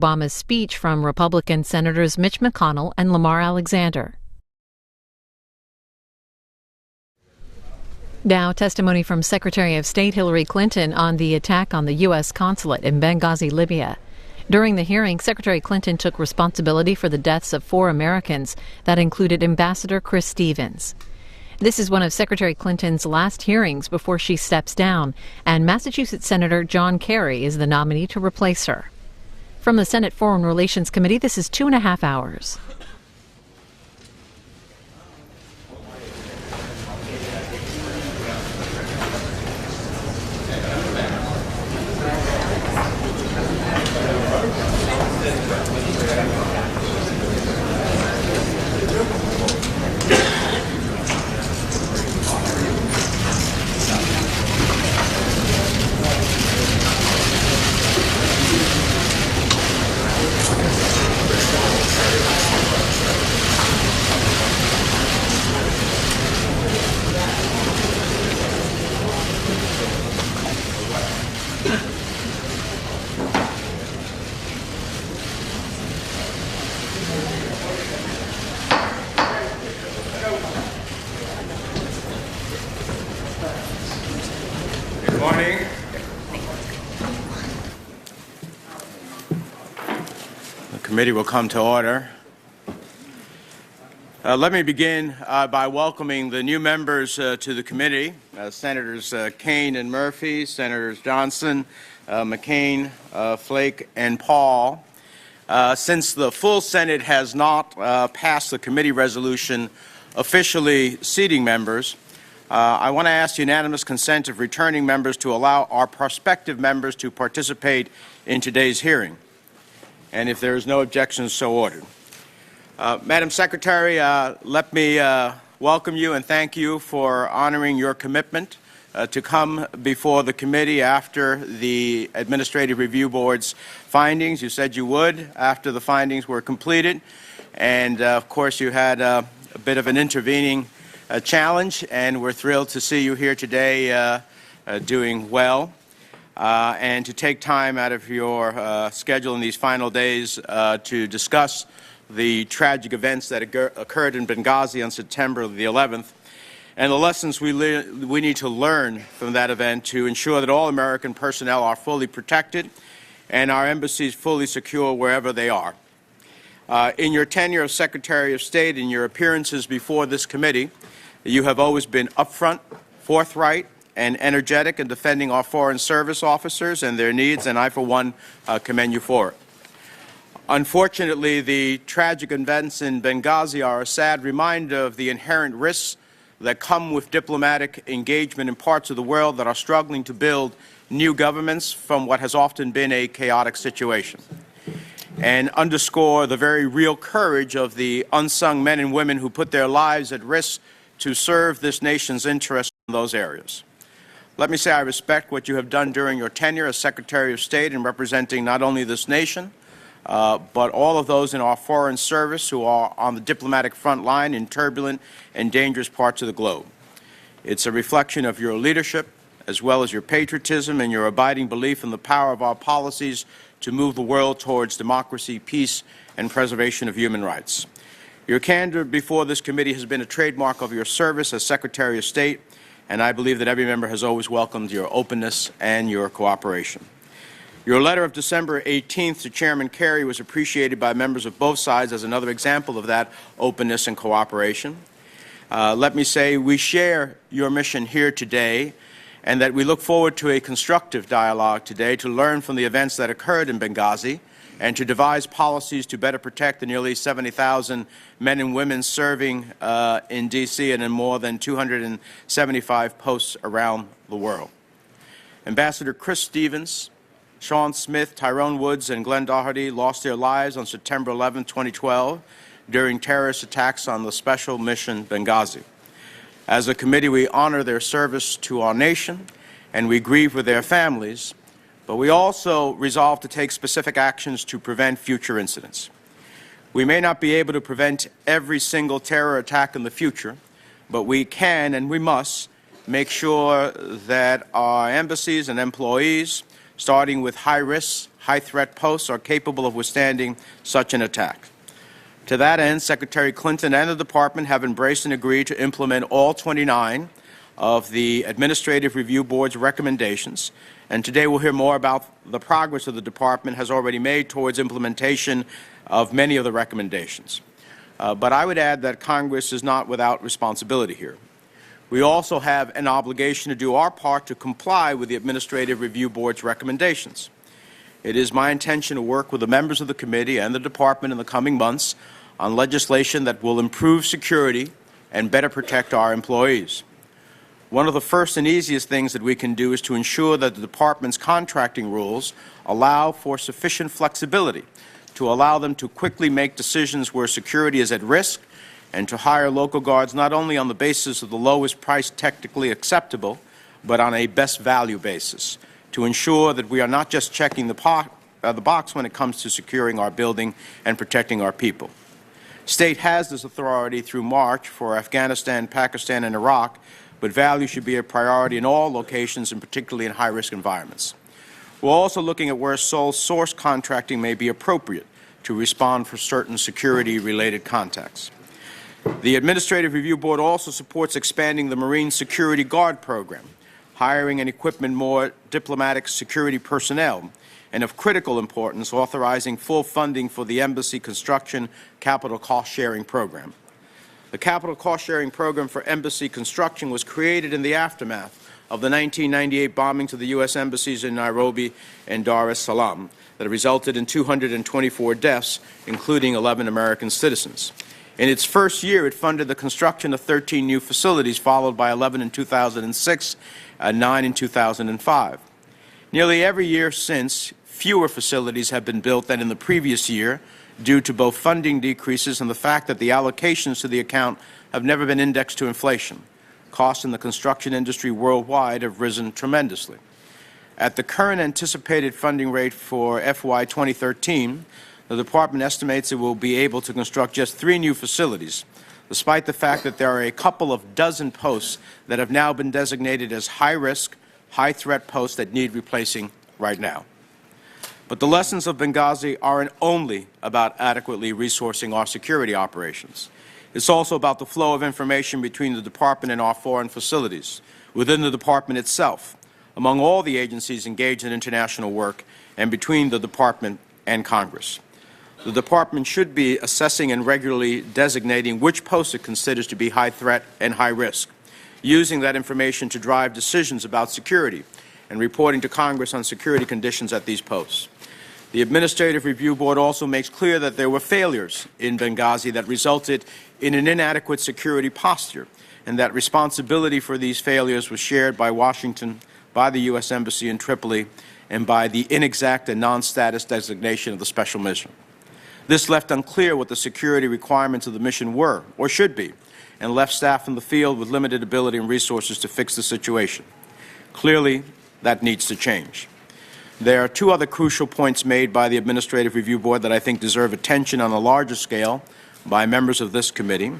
Obama's speech from Republican Senators Mitch McConnell and Lamar Alexander. Now, testimony from Secretary of State Hillary Clinton on the attack on the U.S. Consulate in Benghazi, Libya. During the hearing, Secretary Clinton took responsibility for the deaths of 4 Americans. That included Ambassador Chris Stevens. This is one of Secretary Clinton's last hearings before she steps down, and Massachusetts Senator John Kerry is the nominee to replace her. From the Senate Foreign Relations Committee, this is 2.5 hours. Good morning. The committee will come to order. Let me begin by welcoming the new members to the committee, Senators Kaine and Murphy, Senators Johnson, McCain, Flake, and Paul. Since the full Senate has not passed the committee resolution officially seating members, I want to ask unanimous consent of returning members to allow our prospective members to participate in today's hearing. And if there is no objection, so ordered. Madam Secretary, let me welcome you and thank you for honoring your commitment to come before the committee after the Administrative Review Board's findings. You said you would after the findings were completed. And, of course, you had a bit of an intervening challenge, and we're thrilled to see you here today doing well, and to take time out of your schedule in these final days to discuss the tragic events that occurred in Benghazi on September the 11th and the lessons we need to learn from that event to ensure that all American personnel are fully protected and our embassies fully secure wherever they are. In your tenure as Secretary of State and your appearances before this committee, you have always been upfront, forthright, and energetic in defending our Foreign Service officers and their needs, and I, for one, commend you for it. Unfortunately, the tragic events in Benghazi are a sad reminder of the inherent risks that come with diplomatic engagement in parts of the world that are struggling to build new governments from what has often been a chaotic situation, and underscore the very real courage of the unsung men and women who put their lives at risk to serve this nation's interests in those areas. Let me say I respect what you have done during your tenure as Secretary of State in representing not only this nation, but all of those in our Foreign Service who are on the diplomatic front line in turbulent and dangerous parts of the globe. It's a reflection of your leadership, as well as your patriotism and your abiding belief in the power of our policies to move the world towards democracy, peace, and preservation of human rights. Your candor before this committee has been a trademark of your service as Secretary of State, and I believe that every member has always welcomed your openness and your cooperation. Your letter of December 18th to Chairman Kerry was appreciated by members of both sides as another example of that openness and cooperation. Let me say we share your mission here today, and that we look forward to a constructive dialogue today to learn from the events that occurred in Benghazi and to devise policies to better protect the nearly 70,000 men and women serving in D.C. and in more than 275 posts around the world. Ambassador Chris Stevens, Sean Smith, Tyrone Woods, and Glenn Doherty lost their lives on September 11, 2012, during terrorist attacks on the Special Mission Benghazi. As a committee, we honor their service to our nation, and we grieve with their families, but we also resolve to take specific actions to prevent future incidents. We may not be able to prevent every single terror attack in the future, but we can and we must make sure that our embassies and employees, starting with high-risk, high-threat posts are capable of withstanding such an attack. To that end, Secretary Clinton and the Department have embraced and agreed to implement all 29 of the Administrative Review Board's recommendations, and today we'll hear more about the progress that the Department has already made towards implementation of many of the recommendations. But I would add that Congress is not without responsibility here. We also have an obligation to do our part to comply with the Administrative Review Board's recommendations. It is my intention to work with the members of the committee and the Department in the coming months on legislation that will improve security and better protect our employees. One of the first and easiest things that we can do is to ensure that the Department's contracting rules allow for sufficient flexibility to allow them to quickly make decisions where security is at risk and to hire local guards not only on the basis of the lowest price technically acceptable, but on a best value basis, to ensure that we are not just checking the box when it comes to securing our building and protecting our people. State has this authority through March for Afghanistan, Pakistan, and Iraq, but value should be a priority in all locations, and particularly in high-risk environments. We're also looking at where sole source contracting may be appropriate to respond for certain security-related contexts. The Administrative Review Board also supports expanding the Marine Security Guard program, hiring and equipment more diplomatic security personnel, and of critical importance, authorizing full funding for the Embassy Construction Capital Cost Sharing Program. The Capital Cost Sharing Program for Embassy Construction was created in the aftermath of the 1998 bombings of the U.S. embassies in Nairobi and Dar es Salaam that resulted in 224 deaths, including 11 American citizens. In its first year, it funded the construction of 13 new facilities, followed by 11 in 2006 and 9 in 2005. Nearly every year since, fewer facilities have been built than in the previous year due to both funding decreases and the fact that the allocations to the account have never been indexed to inflation. Costs in the construction industry worldwide have risen tremendously. At the current anticipated funding rate for FY 2013, the Department estimates it will be able to construct just 3 new facilities, despite the fact that there are a couple of dozen posts that have now been designated as high-risk, high-threat posts that need replacing right now. But the lessons of Benghazi aren't only about adequately resourcing our security operations. It's also about the flow of information between the Department and our foreign facilities, within the Department itself, among all the agencies engaged in international work, and between the Department and Congress. The Department should be assessing and regularly designating which posts it considers to be high threat and high risk, using that information to drive decisions about security and reporting to Congress on security conditions at these posts. The Administrative Review Board also makes clear that there were failures in Benghazi that resulted in an inadequate security posture, and that responsibility for these failures was shared by Washington, by the U.S. Embassy in Tripoli, and by the inexact and non-status designation of the special mission. This left unclear what the security requirements of the mission were, or should be, and left staff in the field with limited ability and resources to fix the situation. Clearly, that needs to change. There are 2 other crucial points made by the Administrative Review Board that I think deserve attention on a larger scale by members of this committee.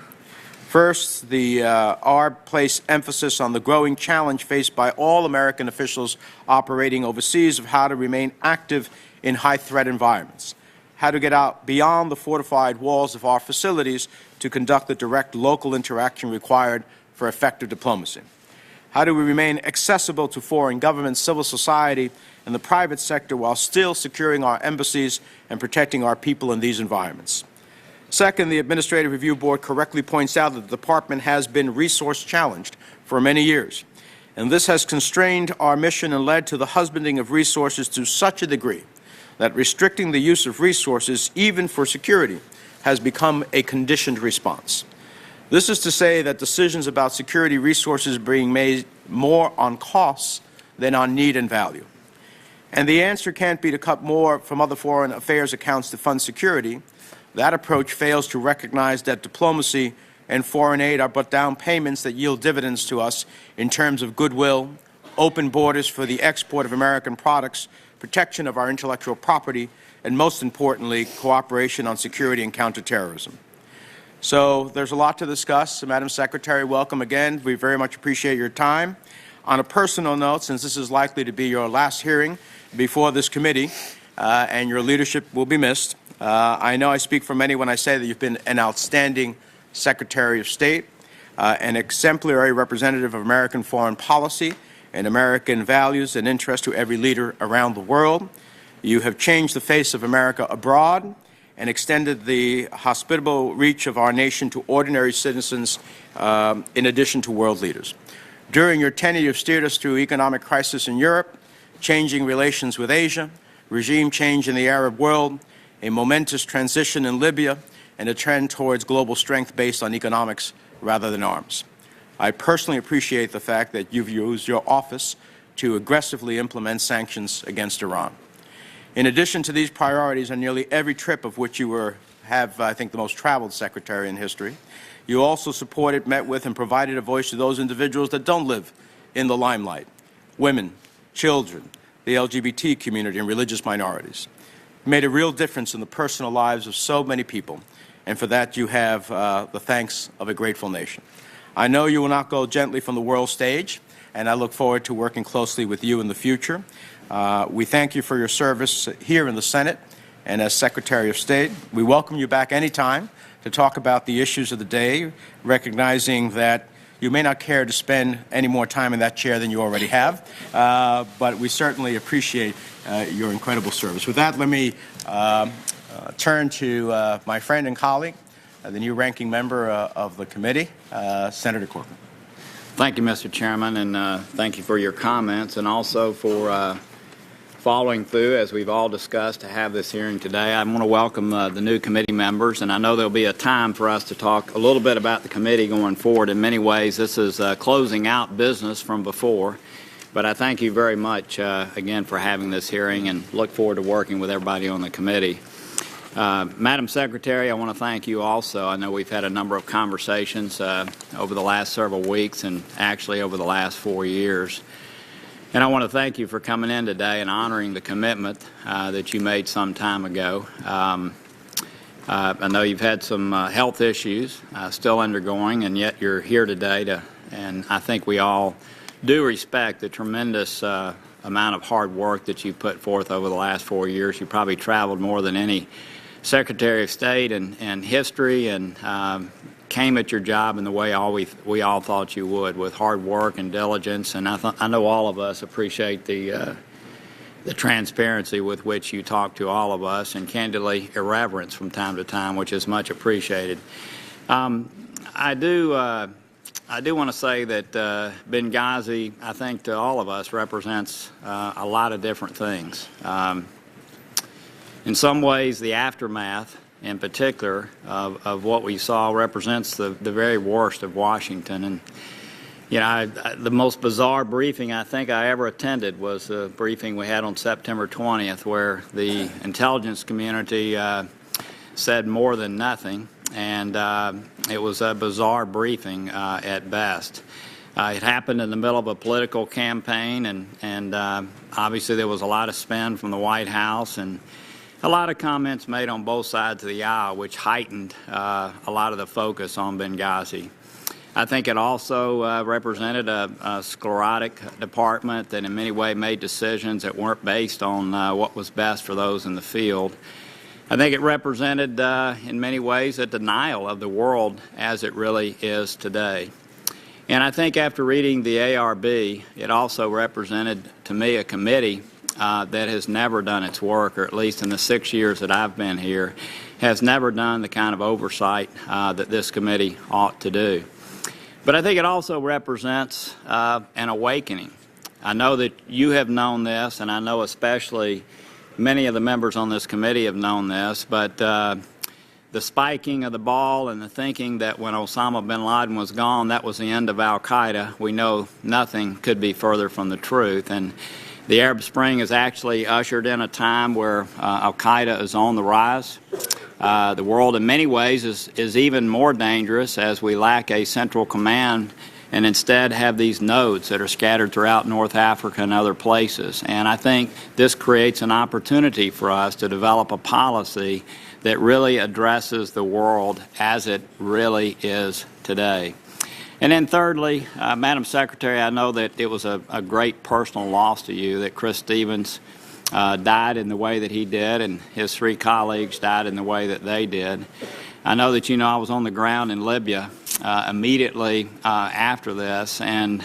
First, the ARB placed emphasis on the growing challenge faced by all American officials operating overseas of how to remain active in high-threat environments, how to get out beyond the fortified walls of our facilities to conduct the direct local interaction required for effective diplomacy. How do we remain accessible to foreign governments, civil society, and the private sector while still securing our embassies and protecting our people in these environments? Second, the Administrative Review Board correctly points out that the Department has been resource challenged for many years, and this has constrained our mission and led to the husbanding of resources to such a degree that restricting the use of resources, even for security, has become a conditioned response. This is to say that decisions about security resources are being made more on costs than on need and value. And the answer can't be to cut more from other foreign affairs accounts to fund security. That approach fails to recognize that diplomacy and foreign aid are but down payments that yield dividends to us in terms of goodwill, open borders for the export of American products, protection of our intellectual property, and most importantly, cooperation on security and counterterrorism. So there's a lot to discuss. Madam Secretary, welcome again. We very much appreciate your time. On a personal note, since this is likely to be your last hearing before this committee, and your leadership will be missed. I know I speak for many when I say that you've been an outstanding Secretary of State, an exemplary representative of American foreign policy and American values and interests to every leader around the world. You have changed the face of America abroad and extended the hospitable reach of our nation to ordinary citizens in addition to world leaders. During your tenure, you've steered us through economic crisis in Europe, changing relations with Asia, regime change in the Arab world, a momentous transition in Libya, and a trend towards global strength based on economics rather than arms. I personally appreciate the fact that you've used your office to aggressively implement sanctions against Iran. In addition to these priorities, on nearly every trip of which you have, I think, the most traveled secretary in history, you also supported, met with, and provided a voice to those individuals that don't live in the limelight: women, children, the LGBT community, and religious minorities. You made a real difference in the personal lives of so many people, and for that you have the thanks of a grateful nation. I know you will not go gently from the world stage, and I look forward to working closely with you in the future. We thank you for your service here in the Senate and as Secretary of State. We welcome you back anytime to talk about the issues of the day, recognizing that you may not care to spend any more time in that chair than you already have, but we certainly appreciate your incredible service. With that, let me turn to my friend and colleague, the new ranking member of the committee, Senator Corker. Thank you, Mr. Chairman, and thank you for your comments and also for following through, as we've all discussed, to have this hearing today. I want to welcome the new committee members, and I know there'll be a time for us to talk a little bit about the committee going forward. In many ways, this is closing out business from before, but I thank you very much again for having this hearing and look forward to working with everybody on the committee. Madam Secretary, I want to thank you also. I know we've had a number of conversations over the last several weeks and actually over the last 4 years. And I want to thank you for coming in today and honoring the commitment that you made some time ago. I know you've had some health issues still undergoing, and yet you're here today and I think we all do respect the tremendous amount of hard work that you put forth over the last 4 years. You probably traveled more than any Secretary of State in history, and came at your job in the way we all thought you would, with hard work and diligence. And I know all of us appreciate the transparency with which you talk to all of us, and candidly irreverence from time to time, which is much appreciated. I do want to say that Benghazi, I think to all of us, represents a lot of different things. In some ways, the aftermath, in particular, of what we saw represents the very worst of Washington. And, you know, the most bizarre briefing I think I ever attended was the briefing we had on September 20th, where the intelligence community said more than nothing, and it was a bizarre briefing at best. It happened in the middle of a political campaign, and obviously there was a lot of spin from the White House, and a lot of comments made on both sides of the aisle, which heightened a lot of the focus on Benghazi. I think it also represented a sclerotic department that in many ways made decisions that weren't based on what was best for those in the field. I think it represented, in many ways, a denial of the world as it really is today. And I think after reading the ARB, it also represented, to me, a committee that has never done its work, or at least in the 6 years that I've been here, has never done the kind of oversight that this committee ought to do. But I think it also represents an awakening. I know that you have known this, and I know especially many of the members on this committee have known this, but the spiking of the ball and the thinking that when Osama bin Laden was gone, that was the end of al-Qaeda, we know nothing could be further from the truth. And the Arab Spring has actually ushered in a time where al-Qaeda is on the rise. The world in many ways is even more dangerous as we lack a central command and instead have these nodes that are scattered throughout North Africa and other places. And I think this creates an opportunity for us to develop a policy that really addresses the world as it really is today. And then thirdly, Madam Secretary, I know that it was a great personal loss to you that Chris Stevens died in the way that he did, and his 3 colleagues died in the way that they did. I know that I was on the ground in Libya immediately after this, and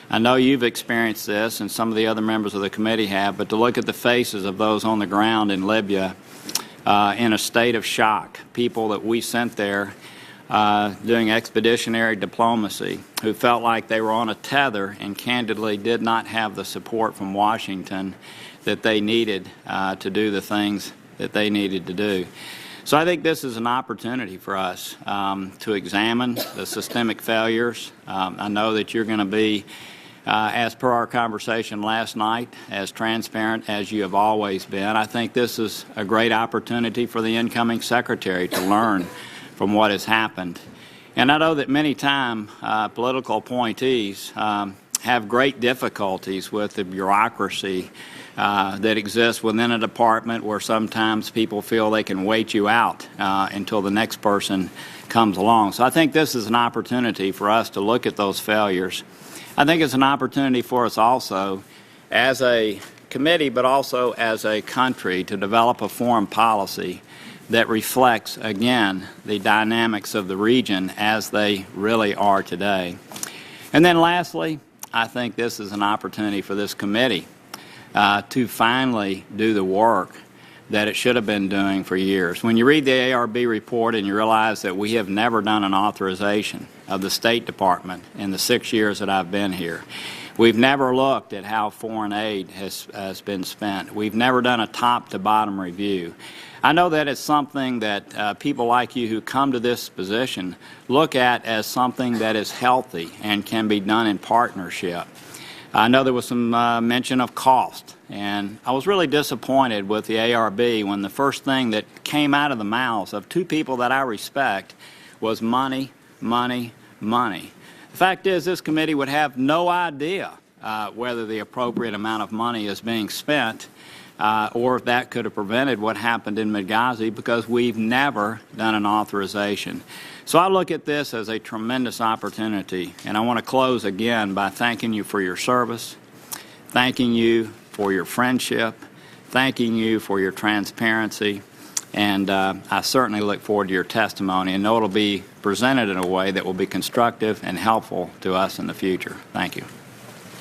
I know you've experienced this, and some of the other members of the committee have, but to look at the faces of those on the ground in Libya in a state of shock, people that we sent there doing expeditionary diplomacy, who felt like they were on a tether and candidly did not have the support from Washington that they needed to do the things that they needed to do. So I think this is an opportunity for us to examine the systemic failures. I know that you're going to be, as per our conversation last night, as transparent as you have always been. I think this is a great opportunity for the incoming Secretary to learn from what has happened. And I know that many times political appointees have great difficulties with the bureaucracy that exists within a department, where sometimes people feel they can wait you out until the next person comes along. So I think this is an opportunity for us to look at those failures. I think it's an opportunity for us also as a committee, but also as a country, to develop a foreign policy that reflects, again, the dynamics of the region as they really are today. And then lastly, I think this is an opportunity for this committee to finally do the work that it should have been doing for years. When you read the ARB report and you realize that we have never done an authorization of the State Department in the 6 years that I've been here, we've never looked at how foreign aid has been spent. We've never done a top-to-bottom review. I know that it's something that people like you who come to this position look at as something that is healthy and can be done in partnership. I know there was some mention of cost, and I was really disappointed with the ARB when the first thing that came out of the mouths of 2 people that I respect was money, money, money. The fact is, this committee would have no idea whether the appropriate amount of money is being spent or if that could have prevented what happened in Benghazi, because we've never done an authorization. So I look at this as a tremendous opportunity, and I want to close again by thanking you for your service, thanking you for your friendship, thanking you for your transparency, and I certainly look forward to your testimony, and know it will be presented in a way that will be constructive and helpful to us in the future. Thank you.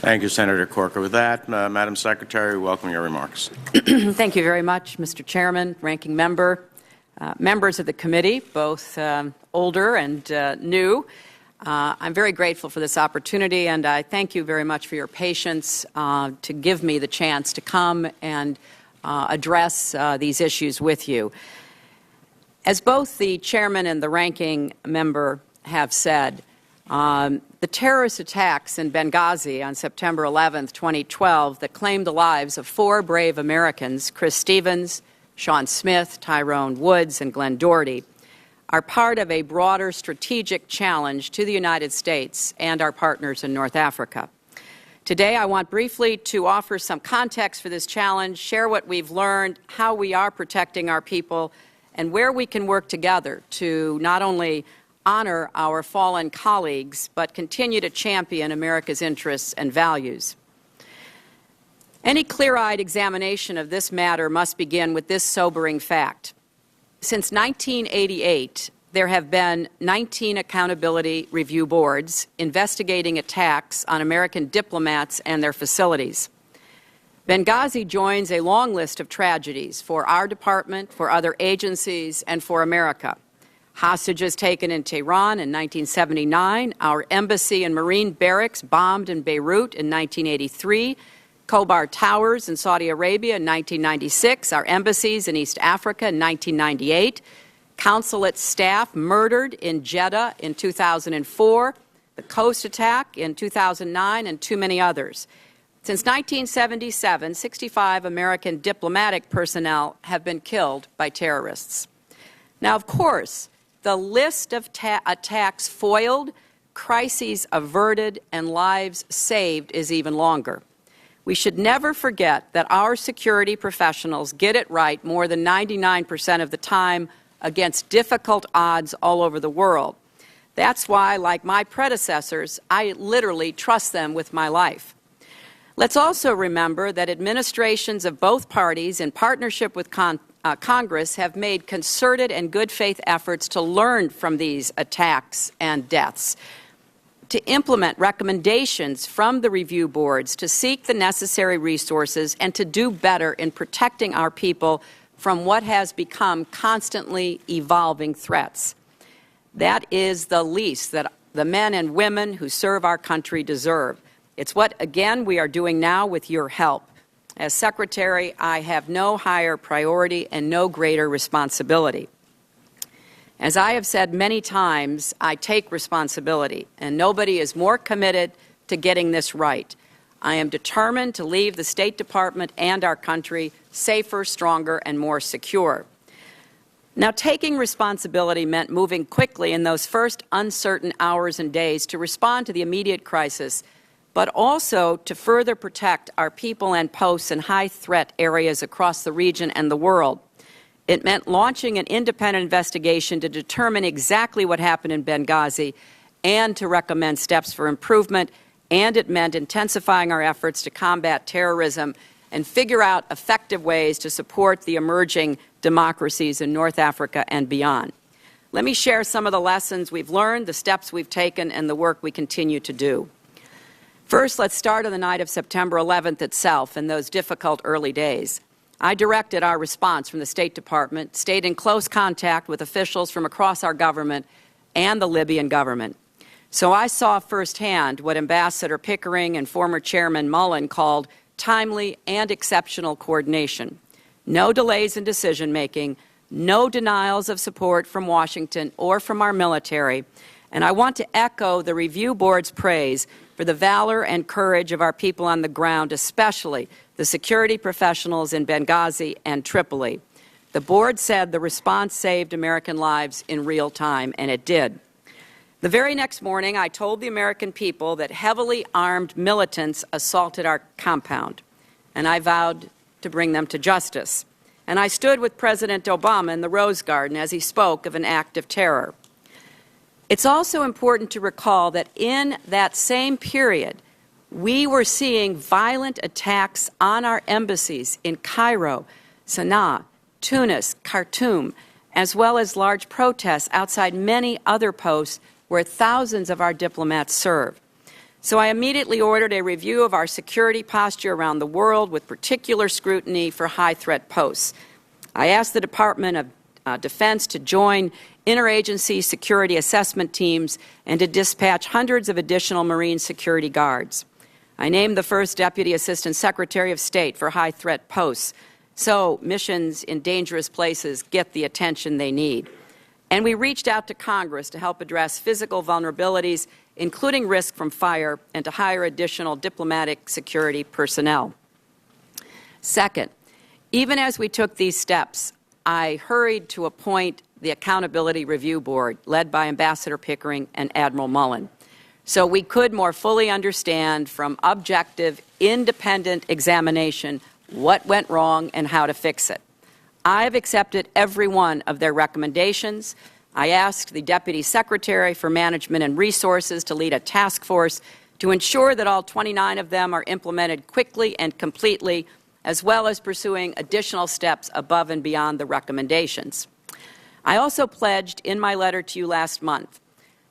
Thank you, Senator Corker. With that, Madam Secretary, welcome your remarks. Thank you very much, Mr. Chairman, Ranking Member, members of the committee, both older and new. I'm very grateful for this opportunity, and I thank you very much for your patience to give me the chance to come and address these issues with you. As both the chairman and the ranking member have said, the terrorist attacks in Benghazi on September 11, 2012, that claimed the lives of 4 brave Americans, Chris Stevens, Sean Smith, Tyrone Woods, and Glenn Doherty, are part of a broader strategic challenge to the United States and our partners in North Africa. Today, I want briefly to offer some context for this challenge, share what we've learned, how we are protecting our people, and where we can work together to not only honor our fallen colleagues, but continue to champion America's interests and values. Any clear-eyed examination of this matter must begin with this sobering fact. Since 1988, there have been 19 accountability review boards investigating attacks on American diplomats and their facilities. Benghazi joins a long list of tragedies for our department, for other agencies, and for America. Hostages taken in Tehran in 1979, our embassy and Marine barracks bombed in Beirut in 1983, Khobar Towers in Saudi Arabia in 1996, our embassies in East Africa in 1998, consulate staff murdered in Jeddah in 2004, the Coast attack in 2009, and too many others. Since 1977, 65 American diplomatic personnel have been killed by terrorists. Now, of course, the list of attacks foiled, crises averted, and lives saved is even longer. We should never forget that our security professionals get it right more than 99% of the time against difficult odds all over the world. That's why, like my predecessors, I literally trust them with my life. Let's also remember that administrations of both parties, in partnership with Congress, have made concerted and good faith efforts to learn from these attacks and deaths, to implement recommendations from the review boards, to seek the necessary resources, and to do better in protecting our people from what has become constantly evolving threats. That is the least that the men and women who serve our country deserve. It's what, again, we are doing now with your help. As Secretary, I have no higher priority and no greater responsibility. As I have said many times, I take responsibility, and nobody is more committed to getting this right. I am determined to leave the State Department and our country safer, stronger, and more secure. Now, taking responsibility meant moving quickly in those first uncertain hours and days to respond to the immediate crisis, but also to further protect our people and posts in high-threat areas across the region and the world. It meant launching an independent investigation to determine exactly what happened in Benghazi and to recommend steps for improvement, and it meant intensifying our efforts to combat terrorism and figure out effective ways to support the emerging democracies in North Africa and beyond. Let me share some of the lessons we've learned, the steps we've taken, and the work we continue to do. First, let's start on the night of September 11th itself and those difficult early days. I directed our response from the State Department, stayed in close contact with officials from across our government and the Libyan government. So I saw firsthand what Ambassador Pickering and former Chairman Mullen called timely and exceptional coordination. No delays in decision-making, no denials of support from Washington or from our military, and I want to echo the review board's praise for the valor and courage of our people on the ground, especially the security professionals in Benghazi and Tripoli. The board said the response saved American lives in real time, and it did. The very next morning, I told the American people that heavily armed militants assaulted our compound, and I vowed to bring them to justice. And I stood with President Obama in the Rose Garden as he spoke of an act of terror. It's also important to recall that in that same period, we were seeing violent attacks on our embassies in Cairo, Sana'a, Tunis, Khartoum, as well as large protests outside many other posts where thousands of our diplomats serve. So I immediately ordered a review of our security posture around the world with particular scrutiny for high-threat posts. I asked the Department of Defense to join interagency security assessment teams and to dispatch hundreds of additional Marine security guards. I named the first Deputy Assistant Secretary of State for high-threat posts, so missions in dangerous places get the attention they need. And we reached out to Congress to help address physical vulnerabilities, including risk from fire, and to hire additional diplomatic security personnel. Second, even as we took these steps, I hurried to appoint the Accountability Review Board, led by Ambassador Pickering and Admiral Mullen, so we could more fully understand from objective, independent examination what went wrong and how to fix it. I have accepted every one of their recommendations. I asked the Deputy Secretary for Management and Resources to lead a task force to ensure that all 29 of them are implemented quickly and completely, as well as pursuing additional steps above and beyond the recommendations. I also pledged in my letter to you last month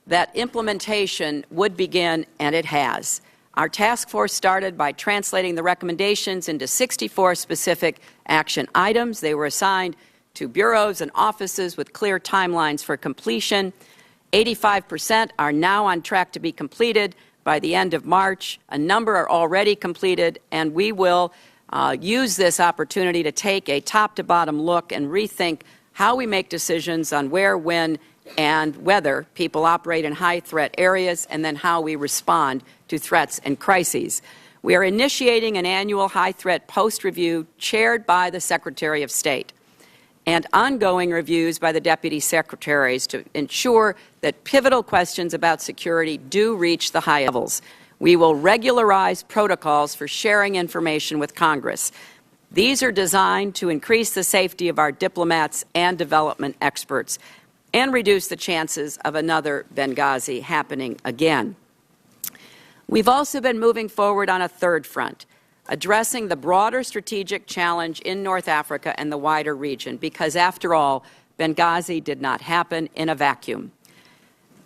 that implementation would begin, and it has. Our task force started by translating the recommendations into 64 specific action items. They were assigned to bureaus and offices with clear timelines for completion. 85% are now on track to be completed by the end of March. A number are already completed, and we will use this opportunity to take a top-to-bottom look and rethink how we make decisions on where, when, and whether people operate in high-threat areas, and then how we respond to threats and crises. We are initiating an annual high-threat post-review chaired by the Secretary of State and ongoing reviews by the Deputy Secretaries to ensure that pivotal questions about security do reach the high levels. We will regularize protocols for sharing information with Congress. These are designed to increase the safety of our diplomats and development experts and reduce the chances of another Benghazi happening again. We've also been moving forward on a third front, addressing the broader strategic challenge in North Africa and the wider region, because after all, Benghazi did not happen in a vacuum.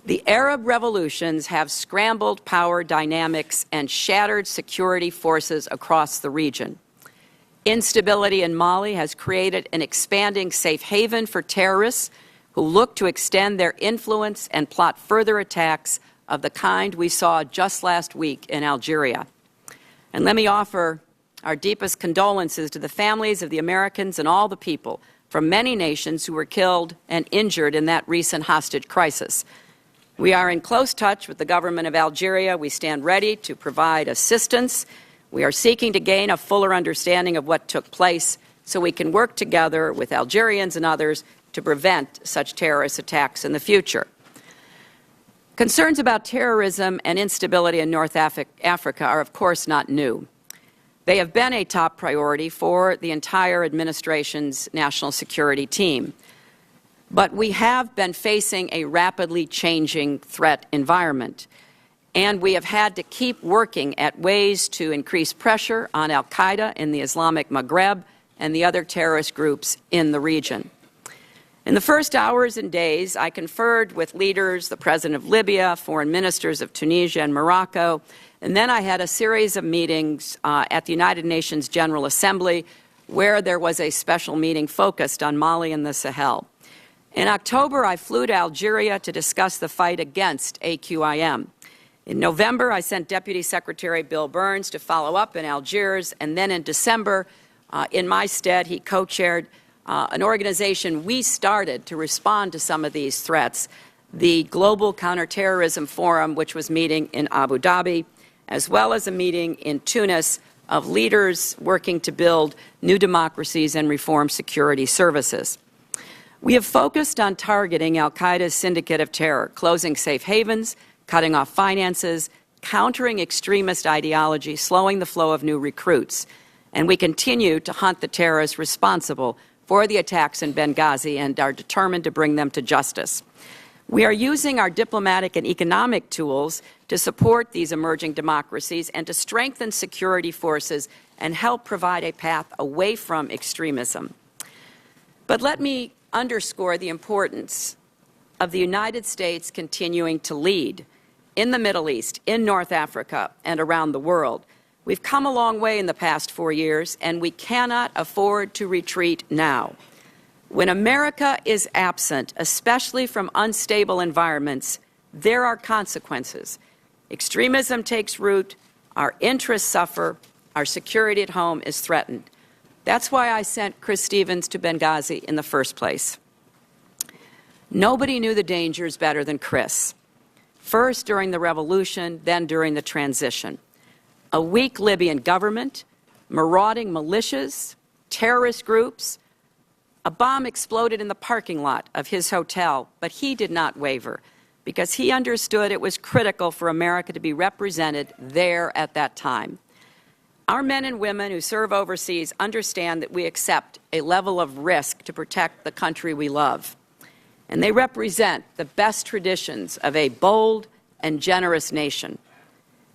The Arab revolutions have scrambled power dynamics and shattered security forces across the region. Instability in Mali has created an expanding safe haven for terrorists who look to extend their influence and plot further attacks of the kind we saw just last week in Algeria. And let me offer our deepest condolences to the families of the Americans and all the people from many nations who were killed and injured in that recent hostage crisis. We are in close touch with the government of Algeria. We stand ready to provide assistance. We are seeking to gain a fuller understanding of what took place so we can work together with Algerians and others to prevent such terrorist attacks in the future. Concerns about terrorism and instability in North Africa are, of course, not new. They have been a top priority for the entire administration's national security team. But we have been facing a rapidly changing threat environment, and we have had to keep working at ways to increase pressure on al-Qaeda in the Islamic Maghreb and the other terrorist groups in the region. In the first hours and days, I conferred with leaders, the President of Libya, foreign ministers of Tunisia and Morocco, and then I had a series of meetings at the United Nations General Assembly where there was a special meeting focused on Mali and the Sahel. In October, I flew to Algeria to discuss the fight against AQIM. In November, I sent Deputy Secretary Bill Burns to follow up in Algiers, and then in December, in my stead, he co-chaired an organization we started to respond to some of these threats, the Global Counterterrorism Forum, which was meeting in Abu Dhabi, as well as a meeting in Tunis of leaders working to build new democracies and reform security services. We have focused on targeting al-Qaeda's syndicate of terror, closing safe havens, cutting off finances, countering extremist ideology, slowing the flow of new recruits. And we continue to hunt the terrorists responsible for the attacks in Benghazi and are determined to bring them to justice. We are using our diplomatic and economic tools to support these emerging democracies and to strengthen security forces and help provide a path away from extremism. But let me underscore the importance of the United States continuing to lead in the Middle East, in North Africa, and around the world. We've come a long way in the past 4 years, and we cannot afford to retreat now. When America is absent, especially from unstable environments, there are consequences. Extremism takes root, our interests suffer, our security at home is threatened. That's why I sent Chris Stevens to Benghazi in the first place. Nobody knew the dangers better than Chris. First during the revolution, then during the transition. A weak Libyan government, marauding militias, terrorist groups. A bomb exploded in the parking lot of his hotel, but he did not waver because he understood it was critical for America to be represented there at that time. Our men and women who serve overseas understand that we accept a level of risk to protect the country we love. And they represent the best traditions of a bold and generous nation.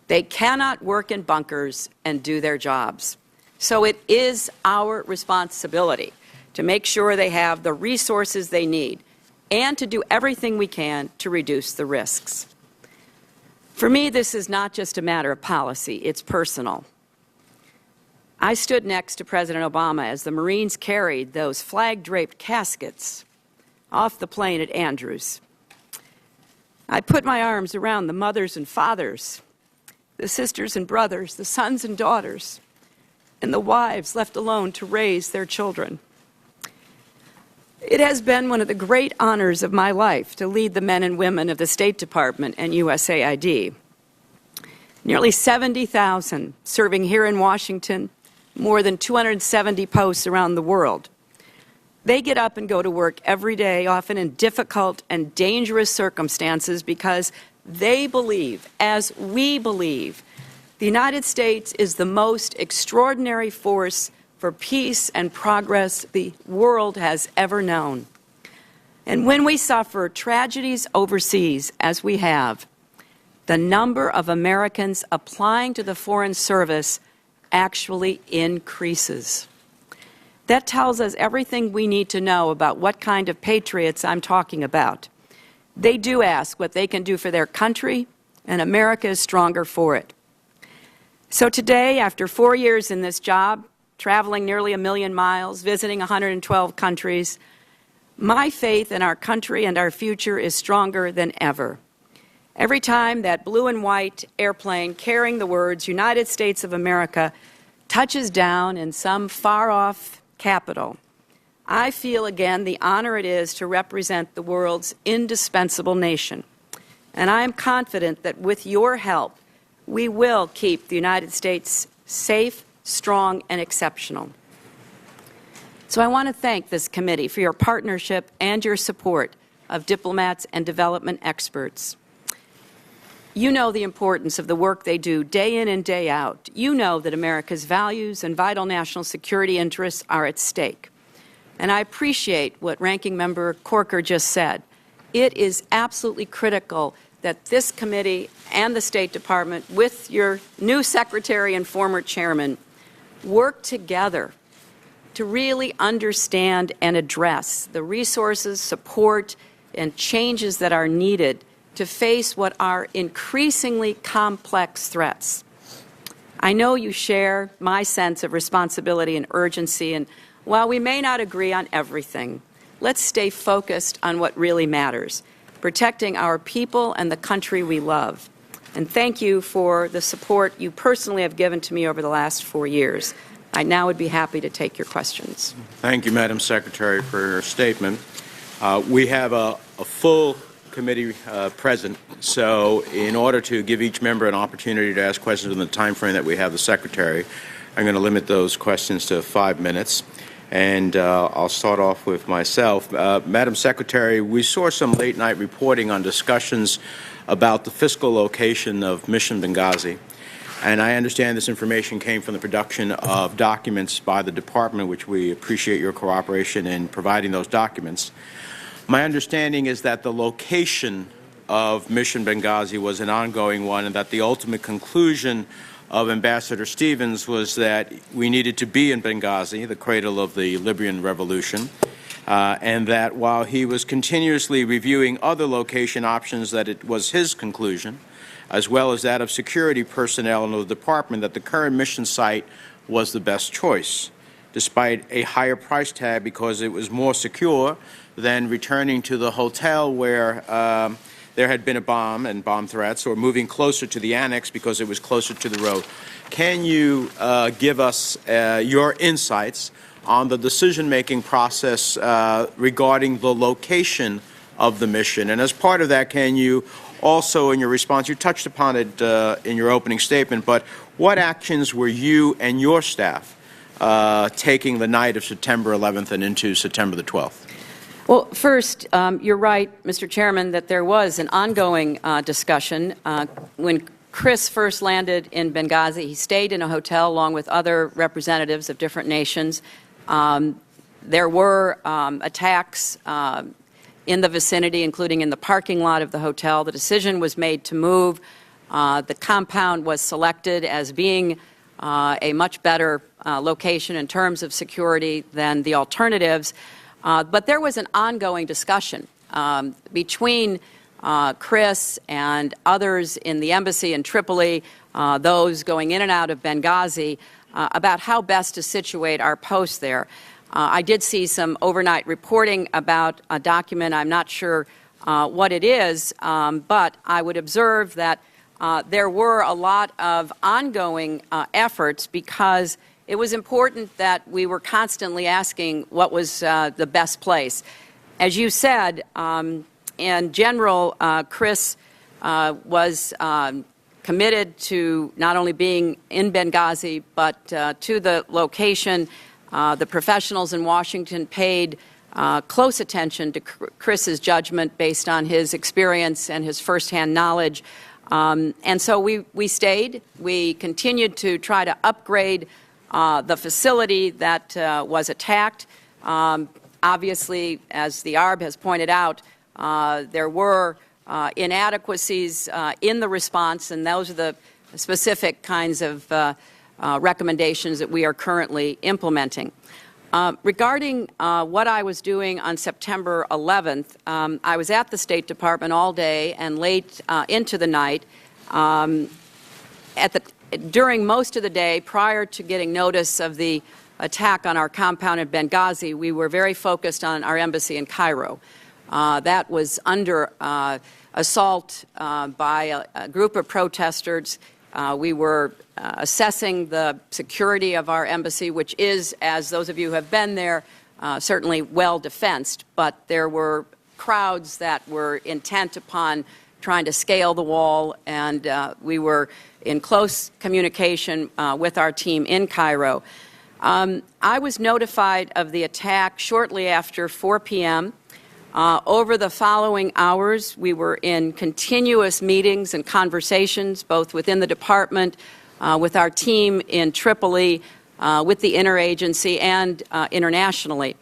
They cannot work in bunkers and do their jobs. So it is our responsibility to make sure they have the resources they need and to do everything we can to reduce the risks. For me, this is not just a matter of policy, it's personal. I stood next to President Obama as the Marines carried those flag-draped caskets off the plane at Andrews. I put my arms around the mothers and fathers, the sisters and brothers, the sons and daughters, and the wives left alone to raise their children. It has been one of the great honors of my life to lead the men and women of the State Department and USAID. Nearly 70,000 serving here in Washington, more than 270 posts around the world. They get up and go to work every day, often in difficult and dangerous circumstances, because they believe, as we believe, the United States is the most extraordinary force for peace and progress the world has ever known. And when we suffer tragedies overseas, as we have, the number of Americans applying to the Foreign Service actually increases. That tells us everything we need to know about what kind of patriots I'm talking about. They do ask what they can do for their country, and America is stronger for it. So today, after 4 years in this job, traveling nearly 1 million miles, visiting 112 countries, my faith in our country and our future is stronger than ever. Every time that blue and white airplane carrying the words United States of America touches down in some far-off capital, I feel again the honor it is to represent the world's indispensable nation. And I am confident that with your help, we will keep the United States safe, strong, and exceptional. So I want to thank this committee for your partnership and your support of diplomats and development experts. You know the importance of the work they do day in and day out. You know that America's values and vital national security interests are at stake. And I appreciate what Ranking Member Corker just said. It is absolutely critical that this committee and the State Department, with your new Secretary and former Chairman, work together to really understand and address the resources, support, and changes that are needed to face what are increasingly complex threats. I know you share my sense of responsibility and urgency, and while we may not agree on everything, let's stay focused on what really matters, protecting our people and the country we love. And thank you for the support you personally have given to me over the last 4 years. I now would be happy to take your questions. Thank you, Madam Secretary, for your statement. We have a full committee present, so in order to give each member an opportunity to ask questions in the time frame that we have the Secretary, I'm going to limit those questions to 5 minutes. And I'll start off with myself. Madam Secretary, we saw some late-night reporting on discussions about the fiscal location of Mission Benghazi. And I understand this information came from the production of documents by the Department, which we appreciate your cooperation in providing those documents. My understanding is that the location of Mission Benghazi was an ongoing one, and that the ultimate conclusion of Ambassador Stevens was that we needed to be in Benghazi, the cradle of the Libyan revolution, and that while he was continuously reviewing other location options, that it was his conclusion, as well as that of security personnel in the department, that the current mission site was the best choice, despite a higher price tag because it was more secure than returning to the hotel where there had been a bomb and bomb threats, or moving closer to the annex because it was closer to the road. Can you give us your insights on the decision-making process regarding the location of the mission? And as part of that, can you also, in your response, you touched upon it in your opening statement, but what actions were you and your staff taking the night of September 11th and into September the 12th? Well, first, you're right, Mr. Chairman, that there was an ongoing discussion. When Chris first landed in Benghazi, he stayed in a hotel along with other representatives of different nations. There were attacks in the vicinity, including in the parking lot of the hotel. The decision was made to move. The compound was selected as being a much better location in terms of security than the alternatives. But there was an ongoing discussion between Chris and others in the embassy in Tripoli, those going in and out of Benghazi, about how best to situate our post there. I did see some overnight reporting about a document. I'm not sure what it is, but I would observe that there were a lot of ongoing efforts because it was important that we were constantly asking what was the best place. As you said, in general, Chris was committed to not only being in Benghazi, but to the location. The professionals in Washington paid close attention to Chris's judgment based on his experience and his firsthand knowledge. And so we stayed. We continued to try to upgrade the facility that was attacked. Obviously, as the ARB has pointed out, there were inadequacies in the response, and those are the specific kinds of recommendations that we are currently implementing. Regarding what I was doing on September 11th, I was at the State Department all day and late into the night. During most of the day, prior to getting notice of the attack on our compound in Benghazi, we were very focused on our embassy in Cairo. That was under assault by a group of protesters. We were assessing the security of our embassy, which is, as those of you who have been there, certainly well defensed, but there were crowds that were intent upon trying to scale the wall, and we were in close communication with our team in Cairo. I was notified of the attack shortly after 4 p.m. Over the following hours, we were in continuous meetings and conversations, both within the department, with our team in Tripoli, with the interagency, and internationally.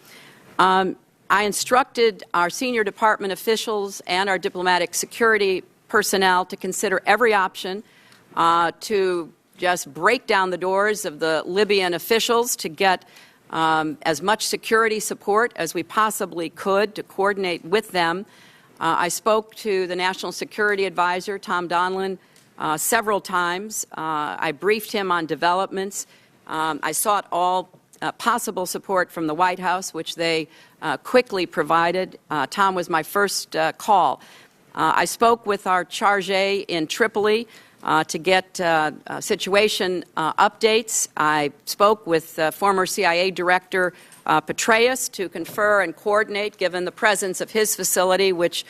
I instructed our senior department officials and our diplomatic security personnel to consider every option to just break down the doors of the Libyan officials to get as much security support as we possibly could to coordinate with them. I spoke to the National Security Advisor, Tom Donilon, several times. I briefed him on developments. I sought all possible support from the White House, which they quickly provided. Tom was my first call. I spoke with our charge in Tripoli to get situation updates. I spoke with former CIA Director Petraeus to confer and coordinate, given the presence of his facility, which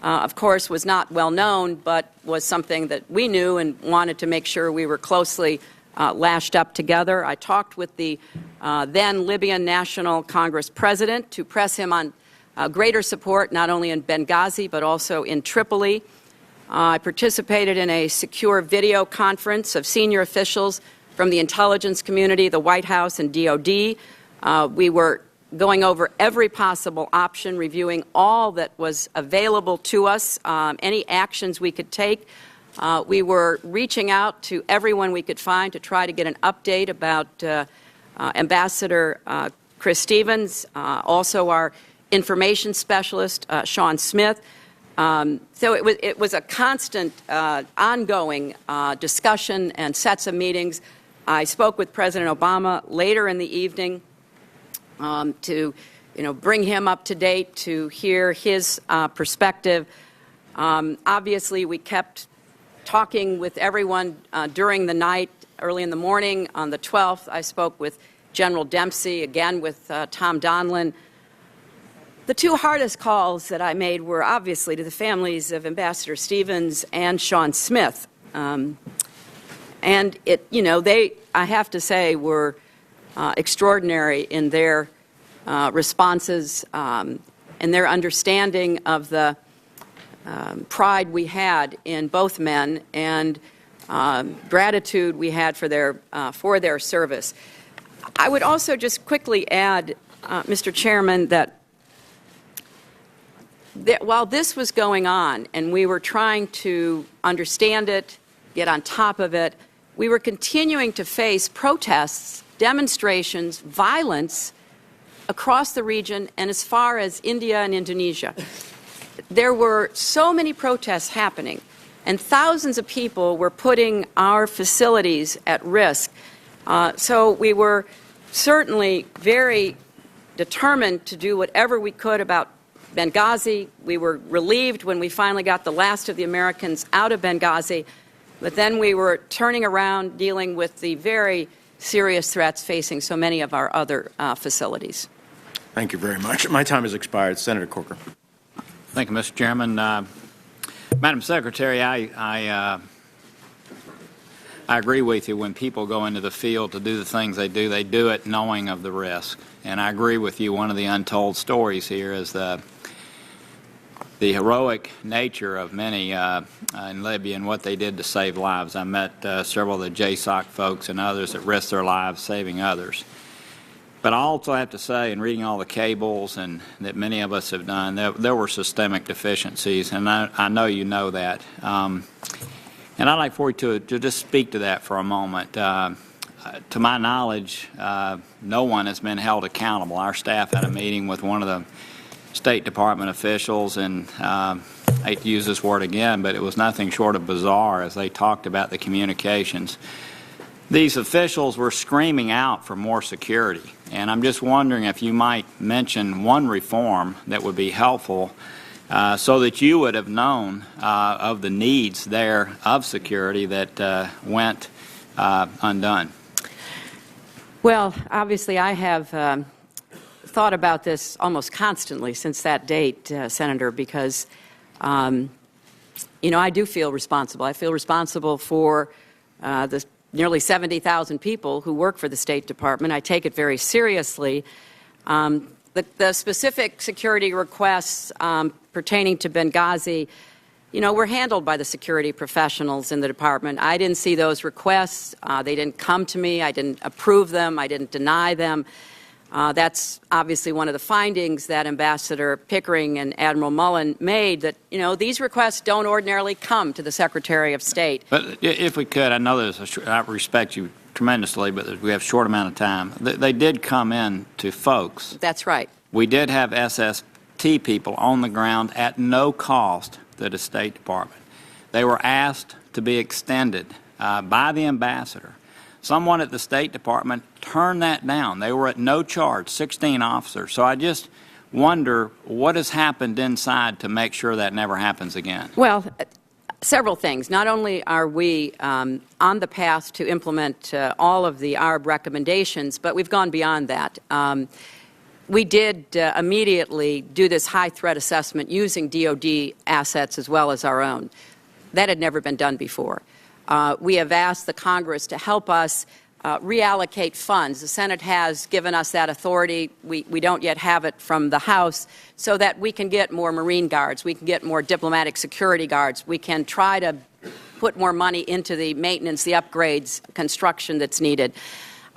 of course was not well known, but was something that we knew and wanted to make sure we were closely lashed up together. I talked with the then Libyan National Congress President to press him on greater support, not only in Benghazi, but also in Tripoli. I participated in a secure video conference of senior officials from the intelligence community, the White House, and DOD. We were going over every possible option, reviewing all that was available to us, any actions we could take. We were reaching out to everyone we could find to try to get an update about Ambassador Chris Stevens, also our information specialist, Sean Smith. So it was a constant, ongoing discussion and sets of meetings. I spoke with President Obama later in the evening to, bring him up to date, to hear his perspective. Obviously, we kept talking with everyone during the night. Early in the morning on the 12th, I spoke with General Dempsey, again with Tom Donilon. The two hardest calls that I made were obviously to the families of Ambassador Stevens and Sean Smith. And they, I have to say, were extraordinary in their responses and their understanding of the pride we had in both men and gratitude we had for their service. I would also just quickly add, Mr. Chairman, that while this was going on and we were trying to understand it, get on top of it, we were continuing to face protests, demonstrations, violence across the region and as far as India and Indonesia. There were so many protests happening, and thousands of people were putting our facilities at risk. So we were certainly very determined to do whatever we could about Benghazi. We were relieved when we finally got the last of the Americans out of Benghazi, but then we were turning around dealing with the very serious threats facing so many of our other facilities. Thank you very much. My time has expired. Senator Corker. Thank you, Mr. Chairman. Madam Secretary, I agree with you. When people go into the field to do the things they do it knowing of the risk. And I agree with you. One of the untold stories here is the heroic nature of many in Libya and what they did to save lives. I met several of the JSOC folks and others that risked their lives saving others. But I also have to say, in reading all the cables and that many of us have done, there were systemic deficiencies, and I know you know that. And I'd like for you to just speak to that for a moment. to my knowledge, no one has been held accountable. Our staff had a meeting with one of the State Department officials, and I hate to use this word again, but it was nothing short of bizarre as they talked about the communications. These officials were screaming out for more security, and I'm just wondering if you might mention one reform that would be helpful so that you would have known of the needs there of security that went undone. Well, obviously I have thought about this almost constantly since that date, Senator, because, you know, I do feel responsible. I feel responsible for the nearly 70,000 people who work for the State Department. I take it very seriously. The specific security requests pertaining to Benghazi, you know, were handled by the security professionals in the department. I didn't see those requests. They didn't come to me. I didn't approve them. I didn't deny them. That's obviously one of the findings that Ambassador Pickering and Admiral Mullen made, that, you know, these requests don't ordinarily come to the Secretary of State. But if we could, I know I respect you tremendously, but we have a short amount of time. They did come in to folks. That's right. We did have SST people on the ground at no cost to the State Department. They were asked to be extended by the ambassador. Someone at the State Department turned that down. They were at no charge, 16 officers. So I just wonder what has happened inside to make sure that never happens again. Well, several things. Not only are we on the path to implement all of the ARB recommendations, but we've gone beyond that. We did immediately do this high threat assessment using DOD assets as well as our own. That had never been done before. We have asked the Congress to help us reallocate funds. The Senate has given us that authority. We don't yet have it from the House, so that we can get more Marine Guards, we can get more diplomatic security guards, we can try to put more money into the maintenance, the upgrades, construction that's needed.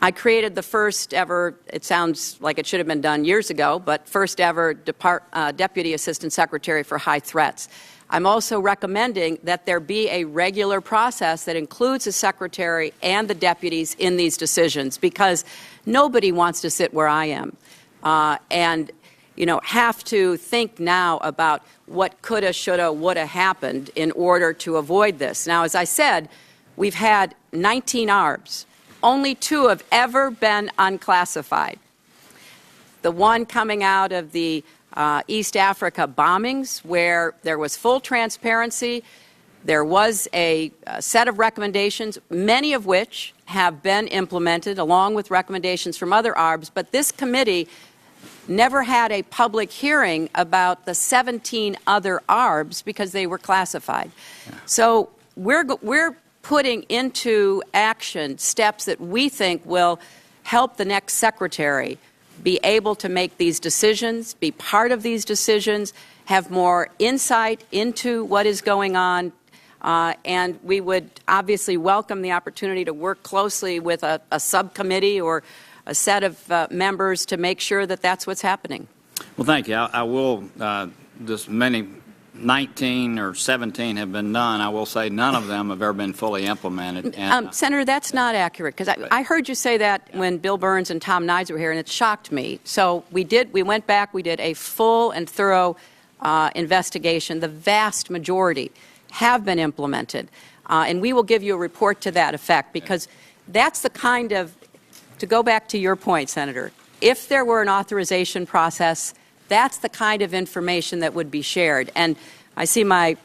I created the first ever, it sounds like it should have been done years ago, but first ever Deputy Assistant Secretary for High Threats. I'm also recommending that there be a regular process that includes the Secretary and the deputies in these decisions, because nobody wants to sit where I am and, you know, have to think now about what coulda, shoulda, woulda happened in order to avoid this. Now, as I said, we've had 19 ARBs. Only 2 have ever been unclassified. The one coming out of the East Africa bombings, where there was full transparency, there was a set of recommendations, many of which have been implemented along with recommendations from other ARBs, but this committee never had a public hearing about the 17 other ARBs because they were classified. Yeah. So we're putting into action steps that we think will help the next secretary be able to make these decisions, be part of these decisions, have more insight into what is going on, and we would obviously welcome the opportunity to work closely with a subcommittee or a set of members to make sure that that's what's happening. Well, thank you. I will, this many 19 or 17 have been done. I will say none of them have ever been fully implemented. And, Senator, that's not accurate, because I heard you say that when Bill Burns and Tom Nides were here, and it shocked me. So we went back, we did a full and thorough investigation. The vast majority have been implemented, and we will give you a report to that effect, because that's the kind of, to go back to your point, Senator, if there were an authorization process, that's the kind of information that would be shared. And I see my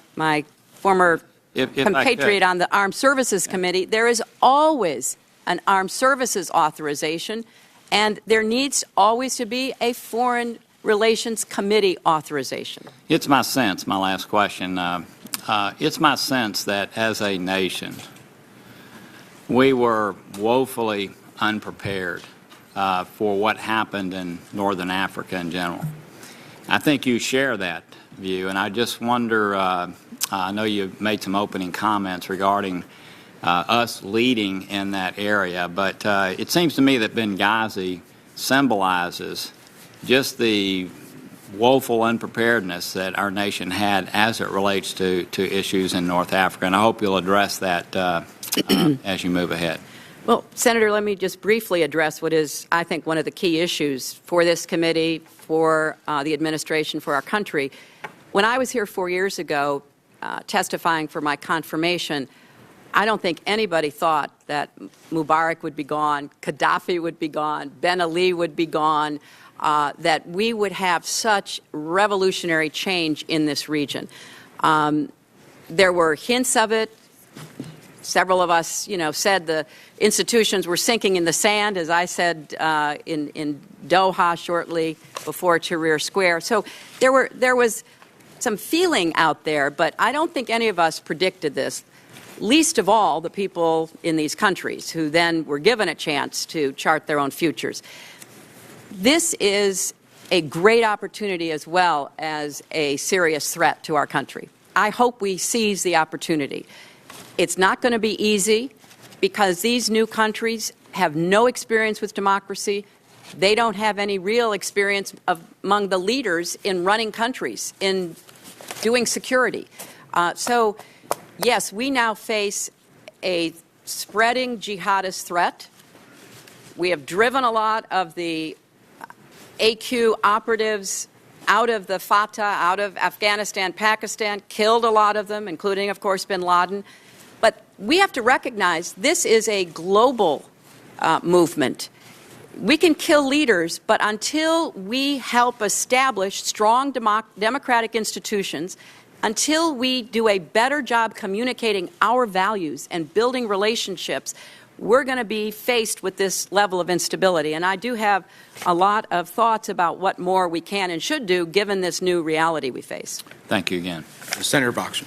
former compatriot on the Armed Services Committee. There is always an Armed Services authorization, and there needs always to be a Foreign Relations Committee authorization. It's my sense, my last question, it's my sense that as a nation, we were woefully unprepared for what happened in Northern Africa in general. I think you share that view, and I just wonder, I know you made some opening comments regarding us leading in that area, but it seems to me that Benghazi symbolizes just the woeful unpreparedness that our nation had as it relates to issues in North Africa, and I hope you'll address that as you move ahead. Well, Senator, let me just briefly address what is, I think, one of the key issues for this committee, for the administration, for our country. When I was here 4 years ago testifying for my confirmation, I don't think anybody thought that Mubarak would be gone, Gaddafi would be gone, Ben Ali would be gone, that we would have such revolutionary change in this region. There were hints of it. Several of us, said the institutions were sinking in the sand, as I said in Doha shortly before Tahrir Square. So there was some feeling out there, but I don't think any of us predicted this, least of all the people in these countries who then were given a chance to chart their own futures. This is a great opportunity as well as a serious threat to our country. I hope we seize the opportunity. It's not going to be easy because these new countries have no experience with democracy. They don't have any real experience among the leaders in running countries, in doing security. So, yes, we now face a spreading jihadist threat. We have driven a lot of the AQ operatives out of the Fatah, out of Afghanistan, Pakistan, killed a lot of them, including, of course, bin Laden. But we have to recognize this is a global movement. We can kill leaders, but until we help establish strong democratic institutions, until we do a better job communicating our values and building relationships, we're going to be faced with this level of instability. And I do have a lot of thoughts about what more we can and should do given this new reality we face. Thank you again. Senator Boxer.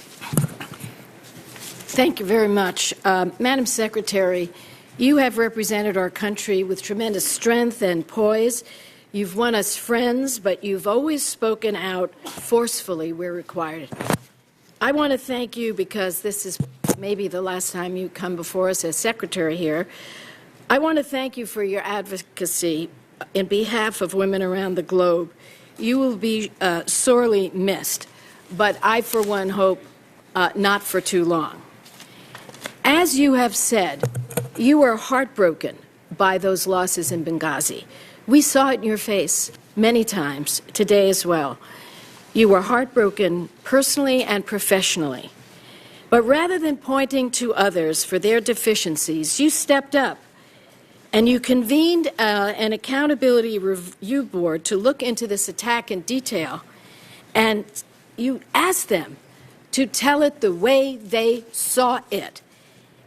Thank you very much. Madam Secretary, you have represented our country with tremendous strength and poise. You've won us friends, but you've always spoken out forcefully where required. I want to thank you because this is maybe the last time you come before us as Secretary here. I want to thank you for your advocacy in behalf of women around the globe. You will be sorely missed, but I, for one, hope not for too long. As you have said, you are heartbroken by those losses in Benghazi. We saw it in your face many times today as well. You were heartbroken personally and professionally. But rather than pointing to others for their deficiencies, you stepped up and you convened an accountability review board to look into this attack in detail, and you asked them to tell it the way they saw it.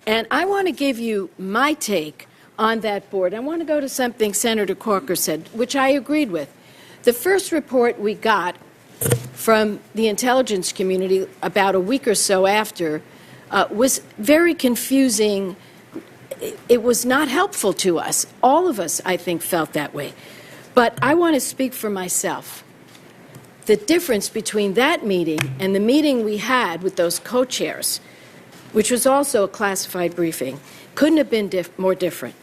And I want to give you my take on that board. I want to go to something Senator Corker said, which I agreed with. The first report we got from the intelligence community about a week or so after was very confusing. It was not helpful to us. All of us, I think, felt that way. But I want to speak for myself. The difference between that meeting and the meeting we had with those co-chairs, which was also a classified briefing, couldn't have been more different.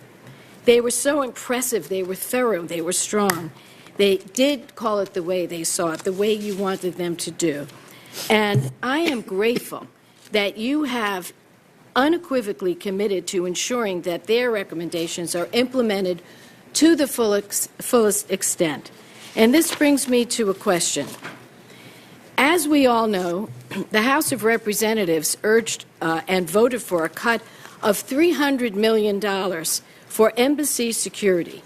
They were so impressive. They were thorough. They were strong. They did call it the way they saw it, the way you wanted them to do. And I am grateful that you have unequivocally committed to ensuring that their recommendations are implemented to the fullest extent. And this brings me to a question. As we all know, the House of Representatives urged and voted for a cut of $300 million for embassy security.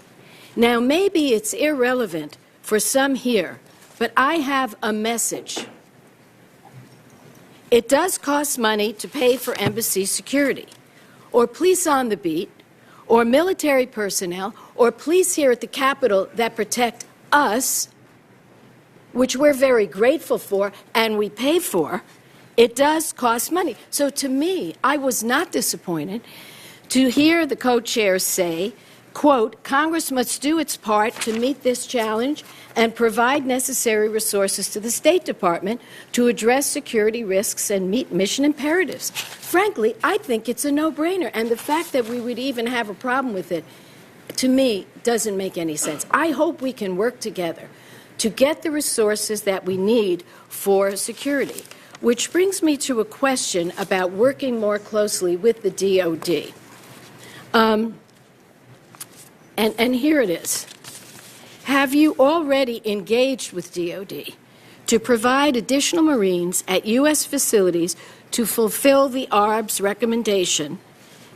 Now, maybe it's irrelevant for some here, but I have a message. It does cost money to pay for embassy security, or police on the beat, or military personnel, or police here at the Capitol that protect us, which we're very grateful for and we pay for. It does cost money. So to me, I was not disappointed to hear the co-chairs say, quote, Congress must do its part to meet this challenge and provide necessary resources to the State Department to address security risks and meet mission imperatives. Frankly, I think it's a no-brainer, and the fact that we would even have a problem with it, to me, doesn't make any sense. I hope we can work together to get the resources that we need for security, which brings me to a question about working more closely with the DOD. And here it is. Have you already engaged with DOD to provide additional Marines at U.S. facilities to fulfill the ARB's recommendation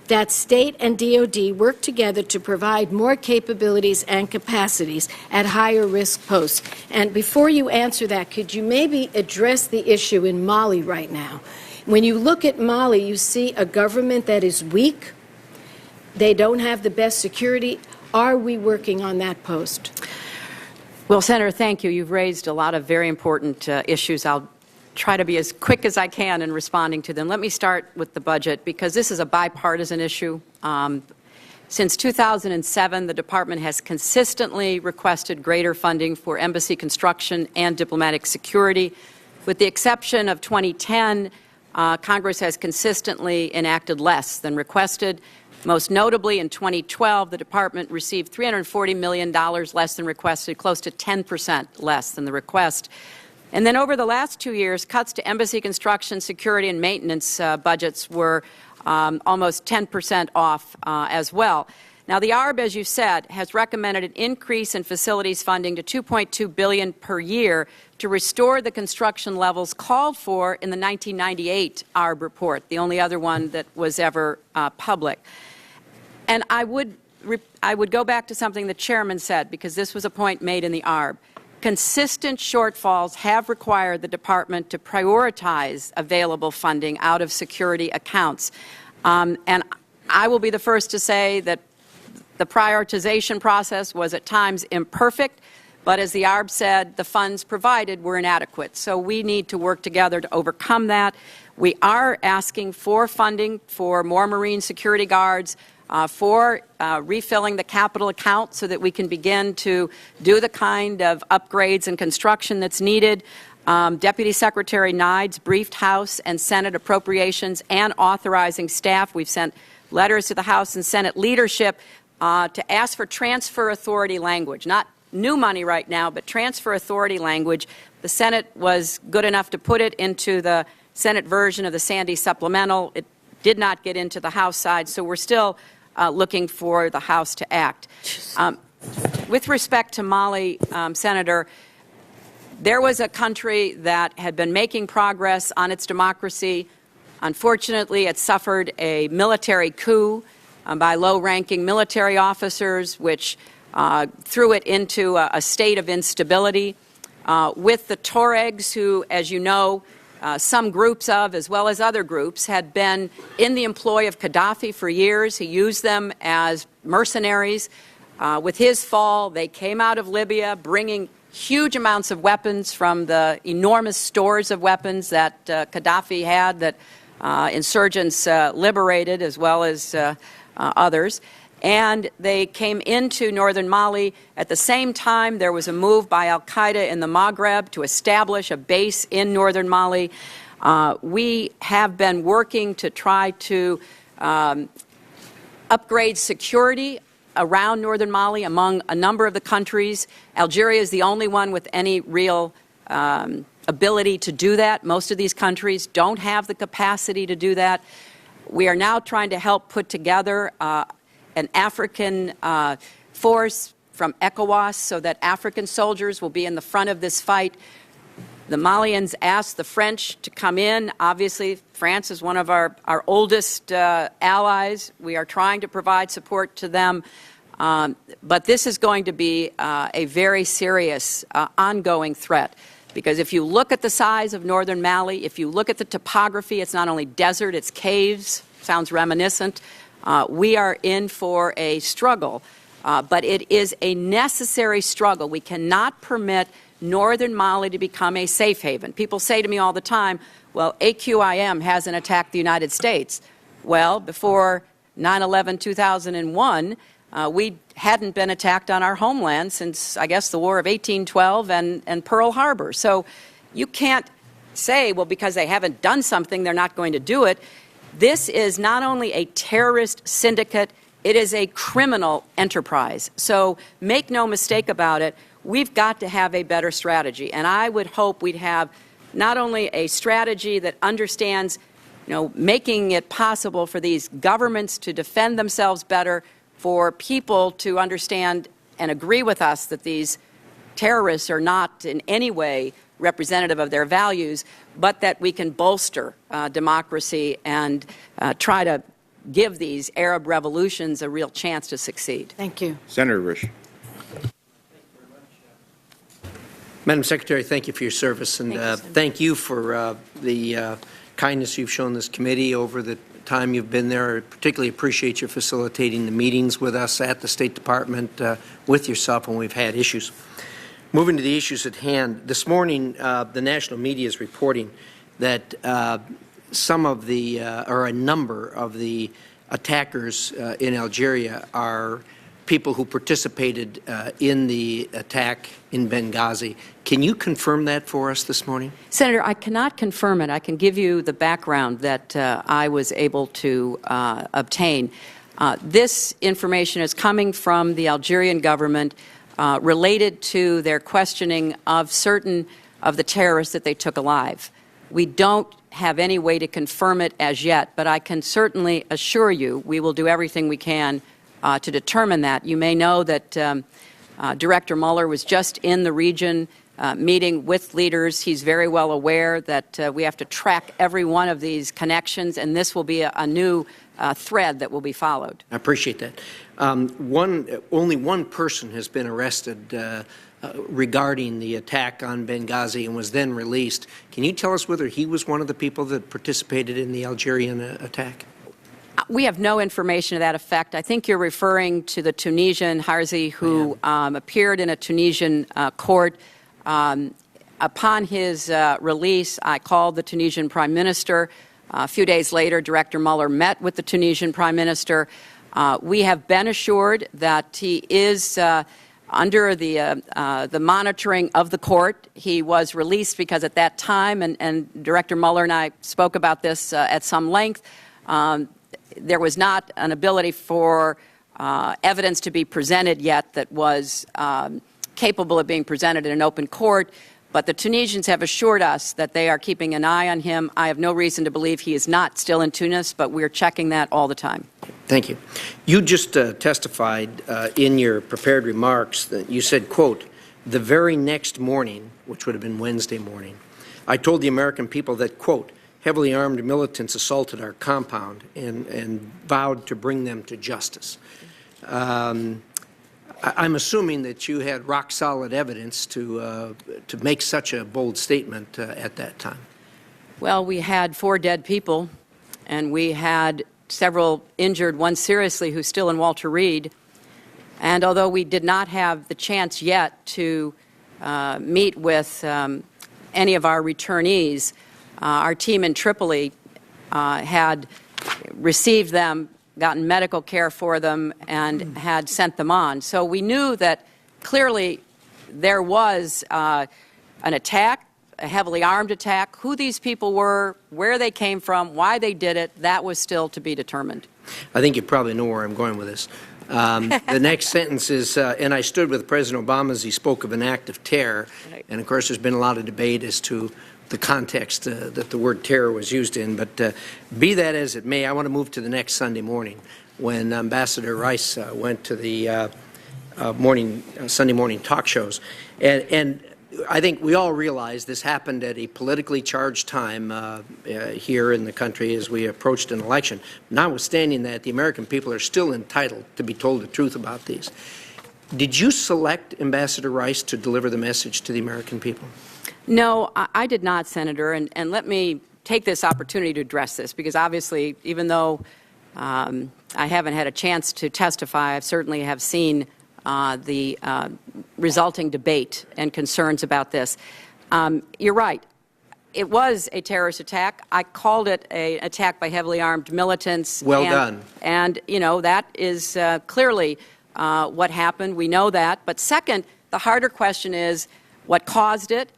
that state and DOD work together to provide more capabilities and capacities at higher risk posts? And before you answer that, could you maybe address the issue in Mali right now? When you look at Mali, you see a government that is weak. They don't have the best security. Are we working on that post? Well, Senator, thank you. You've raised a lot of very important issues. I'll try to be as quick as I can in responding to them. Let me start with the budget, because this is a bipartisan issue. Since 2007, the Department has consistently requested greater funding for embassy construction and diplomatic security. With the exception of 2010, Congress has consistently enacted less than requested. Most notably, in 2012, the Department received $340 million less than requested, close to 10% less than the request. And then over the last 2 years, cuts to embassy construction, security, and maintenance budgets were almost 10% off as well. Now, the ARB, as you said, has recommended an increase in facilities funding to $2.2 billion per year to restore the construction levels called for in the 1998 ARB report, the only other one that was ever public. And I would go back to something the Chairman said, because this was a point made in the ARB. Consistent shortfalls have required the Department to prioritize available funding out of security accounts. And I will be the first to say that the prioritization process was at times imperfect, but as the ARB said, the funds provided were inadequate. So we need to work together to overcome that. We are asking for funding for more Marine security guards, for refilling the capital account so that we can begin to do the kind of upgrades and construction that's needed. Deputy Secretary Nides briefed House and Senate appropriations and authorizing staff. We've sent letters to the House and Senate leadership to ask for transfer authority language, not new money right now, but transfer authority language. The Senate was good enough to put it into the Senate version of the Sandy supplemental. It did not get into the House side, so we're still looking for the House to act. With respect to Mali, Senator, there was a country that had been making progress on its democracy. Unfortunately, it suffered a military coup by low-ranking military officers, which threw it into a state of instability. With the Tuaregs, who, as you know, some groups of, as well as other groups, had been in the employ of Gaddafi for years. He used them as mercenaries. With his fall, they came out of Libya, bringing huge amounts of weapons from the enormous stores of weapons that Gaddafi had, that insurgents liberated, as well as others. And they came into northern Mali. At the same time, there was a move by al-Qaeda in the Maghreb to establish a base in northern Mali. We have been working to try to upgrade security around northern Mali among a number of the countries. Algeria is the only one with any real ability to do that. Most of these countries don't have the capacity to do that. We are now trying to help put together an African force from ECOWAS so that African soldiers will be in the front of this fight. The Malians asked the French to come in. Obviously, France is one of our oldest allies. We are trying to provide support to them. But this is going to be a very serious ongoing threat. Because if you look at the size of northern Mali, if you look at the topography, it's not only desert, it's caves. Sounds reminiscent. We are in for a struggle, but it is a necessary struggle. We cannot permit northern Mali to become a safe haven. People say to me all the time, well, AQIM hasn't attacked the United States. Well, before 9/11/2001, we hadn't been attacked on our homeland since, I guess, the War of 1812 and Pearl Harbor. So you can't say, well, because they haven't done something, they're not going to do it. This is not only a terrorist syndicate, it is a criminal enterprise. So make no mistake about it, we've got to have a better strategy. And I would hope we'd have not only a strategy that understands making it possible for these governments to defend themselves better, for people to understand and agree with us that these terrorists are not in any way representative of their values, but that we can bolster democracy and try to give these Arab revolutions a real chance to succeed. Thank you. Senator Risch. Madam Secretary, thank you for your service, and thank you for the kindness you've shown this committee over the time you've been there. I particularly appreciate your facilitating the meetings with us at the State Department with yourself when we've had issues. Moving to the issues at hand, this morning the national media is reporting that some of the, or a number of the attackers in Algeria are people who participated in the attack in Benghazi. Can you confirm that for us this morning? Senator, I cannot confirm it. I can give you the background that I was able to obtain. This information is coming from the Algerian government related to their questioning of certain of the terrorists that they took alive. We don't have any way to confirm it as yet, but I can certainly assure you we will do everything we can to determine that. You may know that Director Mueller was just in the region meeting with leaders. He's very well aware that we have to track every one of these connections, and this will be a new thread that will be followed. I appreciate that. Only one person has been arrested regarding the attack on Benghazi and was then released. Can you tell us whether he was one of the people that participated in the Algerian attack? We have no information to that effect. I think you're referring to the Tunisian Harzi who appeared in a Tunisian court. Upon his release, I called the Tunisian Prime Minister. A few days later, Director Mueller met with the Tunisian Prime Minister. We have been assured that he is under the monitoring of the court. He was released because at that time, and Director Mueller and I spoke about this at some length, there was not an ability for evidence to be presented yet that was capable of being presented in an open court. But the Tunisians have assured us that they are keeping an eye on him. I have no reason to believe he is not still in Tunis, but we're checking that all the time. Thank you. You just testified in your prepared remarks that you said, quote, the very next morning, which would have been Wednesday morning, I told the American people that, quote, heavily armed militants assaulted our compound and vowed to bring them to justice. I'm assuming that you had rock-solid evidence to make such a bold statement at that time. Well, we had 4 dead people, and we had several injured, one seriously who's still in Walter Reed. And although we did not have the chance yet to meet with any of our returnees, our team in Tripoli had received them, gotten medical care for them, and had sent them on. So we knew that clearly there was an attack, a heavily armed attack. Who these people were, where they came from, why they did it, that was still to be determined. I think you probably know where I'm going with this. The next sentence is, and I stood with President Obama as he spoke of an act of terror. Right. And, of course, there's been a lot of debate as to the context that the word terror was used in. But be that as it may, I want to move to the next Sunday morning when Ambassador Rice went to the Sunday morning talk shows. And I think we all realize this happened at a politically charged time here in the country as we approached an election. Notwithstanding that, the American people are still entitled to be told the truth about these. Did you select Ambassador Rice to deliver the message to the American people? No, I did not, Senator, and let me take this opportunity to address this, because obviously, even though I haven't had a chance to testify, I certainly have seen the resulting debate and concerns about this. You're right. It was a terrorist attack. I called it an attack by heavily armed militants. Well done. And, you know, that is clearly what happened. We know that. But second, the harder question is, what caused it,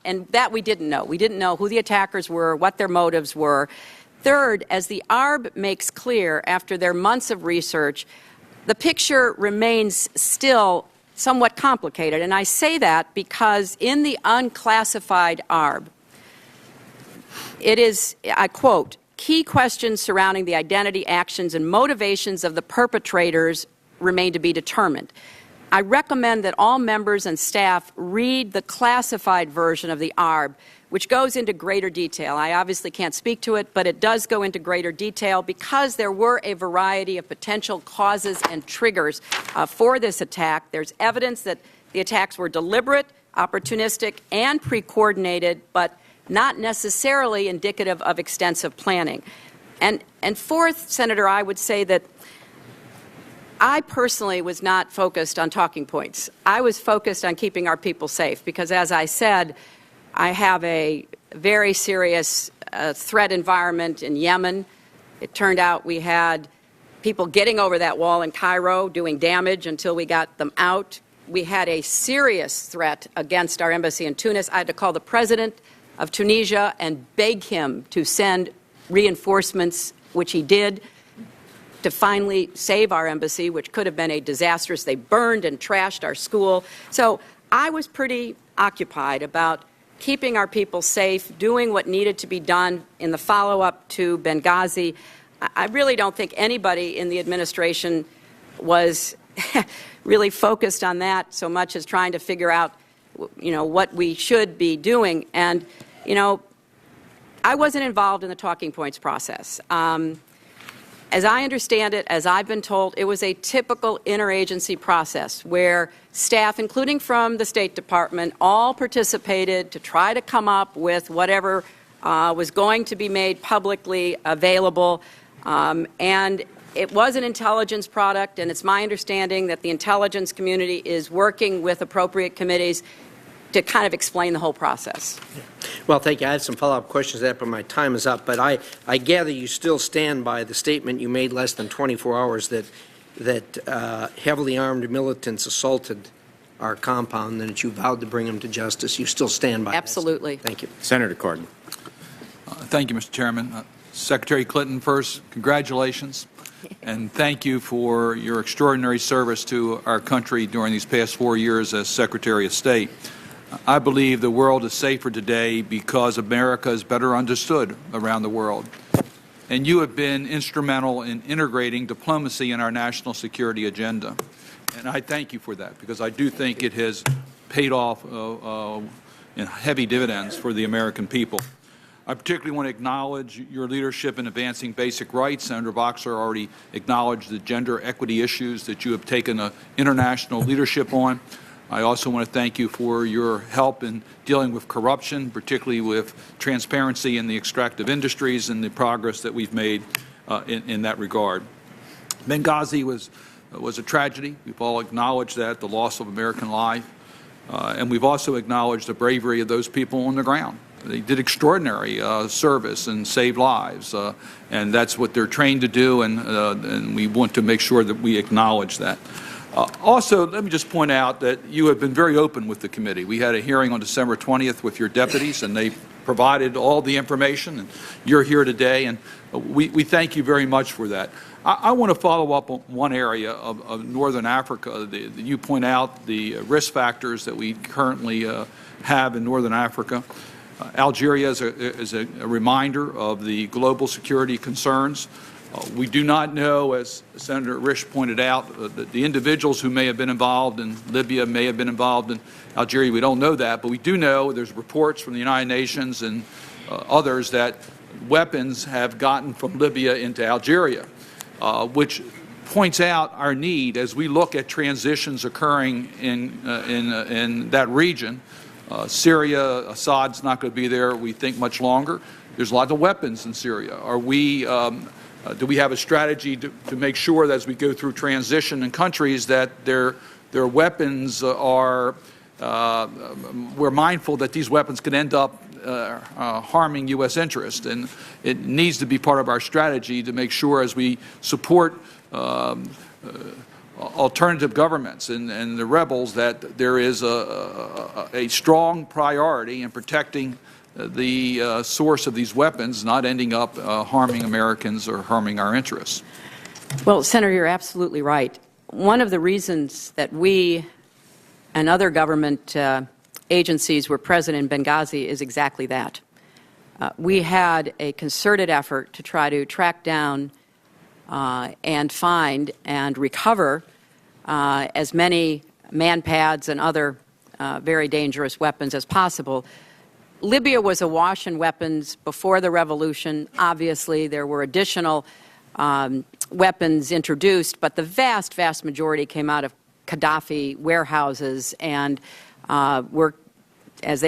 and that we didn't know. We didn't know who the attackers were, what their motives were. Third, as the ARB makes clear after their months of research, the picture remains still somewhat complicated. And I say that because in the unclassified ARB, it is, I quote, key questions surrounding the identity, actions, and motivations of the perpetrators remain to be determined. I recommend that all members and staff read the classified version of the ARB, which goes into greater detail. I obviously can't speak to it, but it does go into greater detail because there were a variety of potential causes and triggers for this attack. There's evidence that the attacks were deliberate, opportunistic, and pre-coordinated, but not necessarily indicative of extensive planning. And fourth, Senator, I would say that I personally was not focused on talking points. I was focused on keeping our people safe because, as I said, I have a very serious threat environment in Yemen. It turned out we had people getting over that wall in Cairo doing damage until we got them out. We had a serious threat against our embassy in Tunis. I had to call the president of Tunisia and beg him to send reinforcements, which he did, to finally save our embassy, which could have been a disastrous. They burned and trashed our school. So I was pretty occupied about keeping our people safe, doing what needed to be done in the follow-up to Benghazi. I really don't think anybody in the administration was really focused on that so much as trying to figure out, what we should be doing. And, I wasn't involved in the talking points process. As I understand it, as I've been told, it was a typical interagency process where staff, including from the State Department, all participated to try to come up with whatever was going to be made publicly available. And it was an intelligence product, and it's my understanding that the intelligence community is working with appropriate committees to kind of explain the whole process. Well, thank you. I had some follow-up questions to that, but my time is up. But I gather you still stand by the statement you made less than 24 hours that heavily armed militants assaulted our compound and that you vowed to bring them to justice. You still stand by that? Absolutely. Thank you. Senator Cardin. Thank you, Mr. Chairman. Secretary Clinton, first, congratulations. And thank you for your extraordinary service to our country during these past 4 years as Secretary of State. I believe the world is safer today because America is better understood around the world. And you have been instrumental in integrating diplomacy in our national security agenda. And I thank you for that because I do think it has paid off in heavy dividends for the American people. I particularly want to acknowledge your leadership in advancing basic rights. Senator Boxer already acknowledged the gender equity issues that you have taken international leadership on. I also want to thank you for your help in dealing with corruption, particularly with transparency in the extractive industries and the progress that we've made in that regard. Benghazi was a tragedy. We've all acknowledged that, the loss of American life. And we've also acknowledged the bravery of those people on the ground. They did extraordinary service and saved lives, and that's what they're trained to do, and we want to make sure that we acknowledge that. Also, let me just point out that you have been very open with the committee. We had a hearing on December 20th with your deputies, and they provided all the information, and you're here today, and we thank you very much for that. I want to follow up on one area of Northern Africa. You point out the risk factors that we currently have in Northern Africa. Algeria is a reminder of the global security concerns. We do not know, as Senator Risch pointed out, the individuals who may have been involved in Libya may have been involved in Algeria. We don't know that, but we do know there's reports from the United Nations and others that weapons have gotten from Libya into Algeria, which points out our need as we look at transitions occurring in that region. Syria, Assad's not going to be there, we think, much longer. There's lots of weapons in Syria. Are we do we have a strategy to make sure that as we go through transition in countries that their weapons are, we're mindful that these weapons could end up harming U.S. interest, and it needs to be part of our strategy to make sure as we support alternative governments and the rebels that there is a strong priority in protecting the source of these weapons not ending up harming Americans or harming our interests. Well, Senator, you're absolutely right. One of the reasons that we and other government agencies were present in Benghazi is exactly that. we had a concerted effort to try to track down and find and recover as many man-pads and other very dangerous weapons as possible. Libya was awash in weapons before the revolution. Obviously, there were additional weapons introduced, but the vast, vast majority came out of Gaddafi warehouses and were, as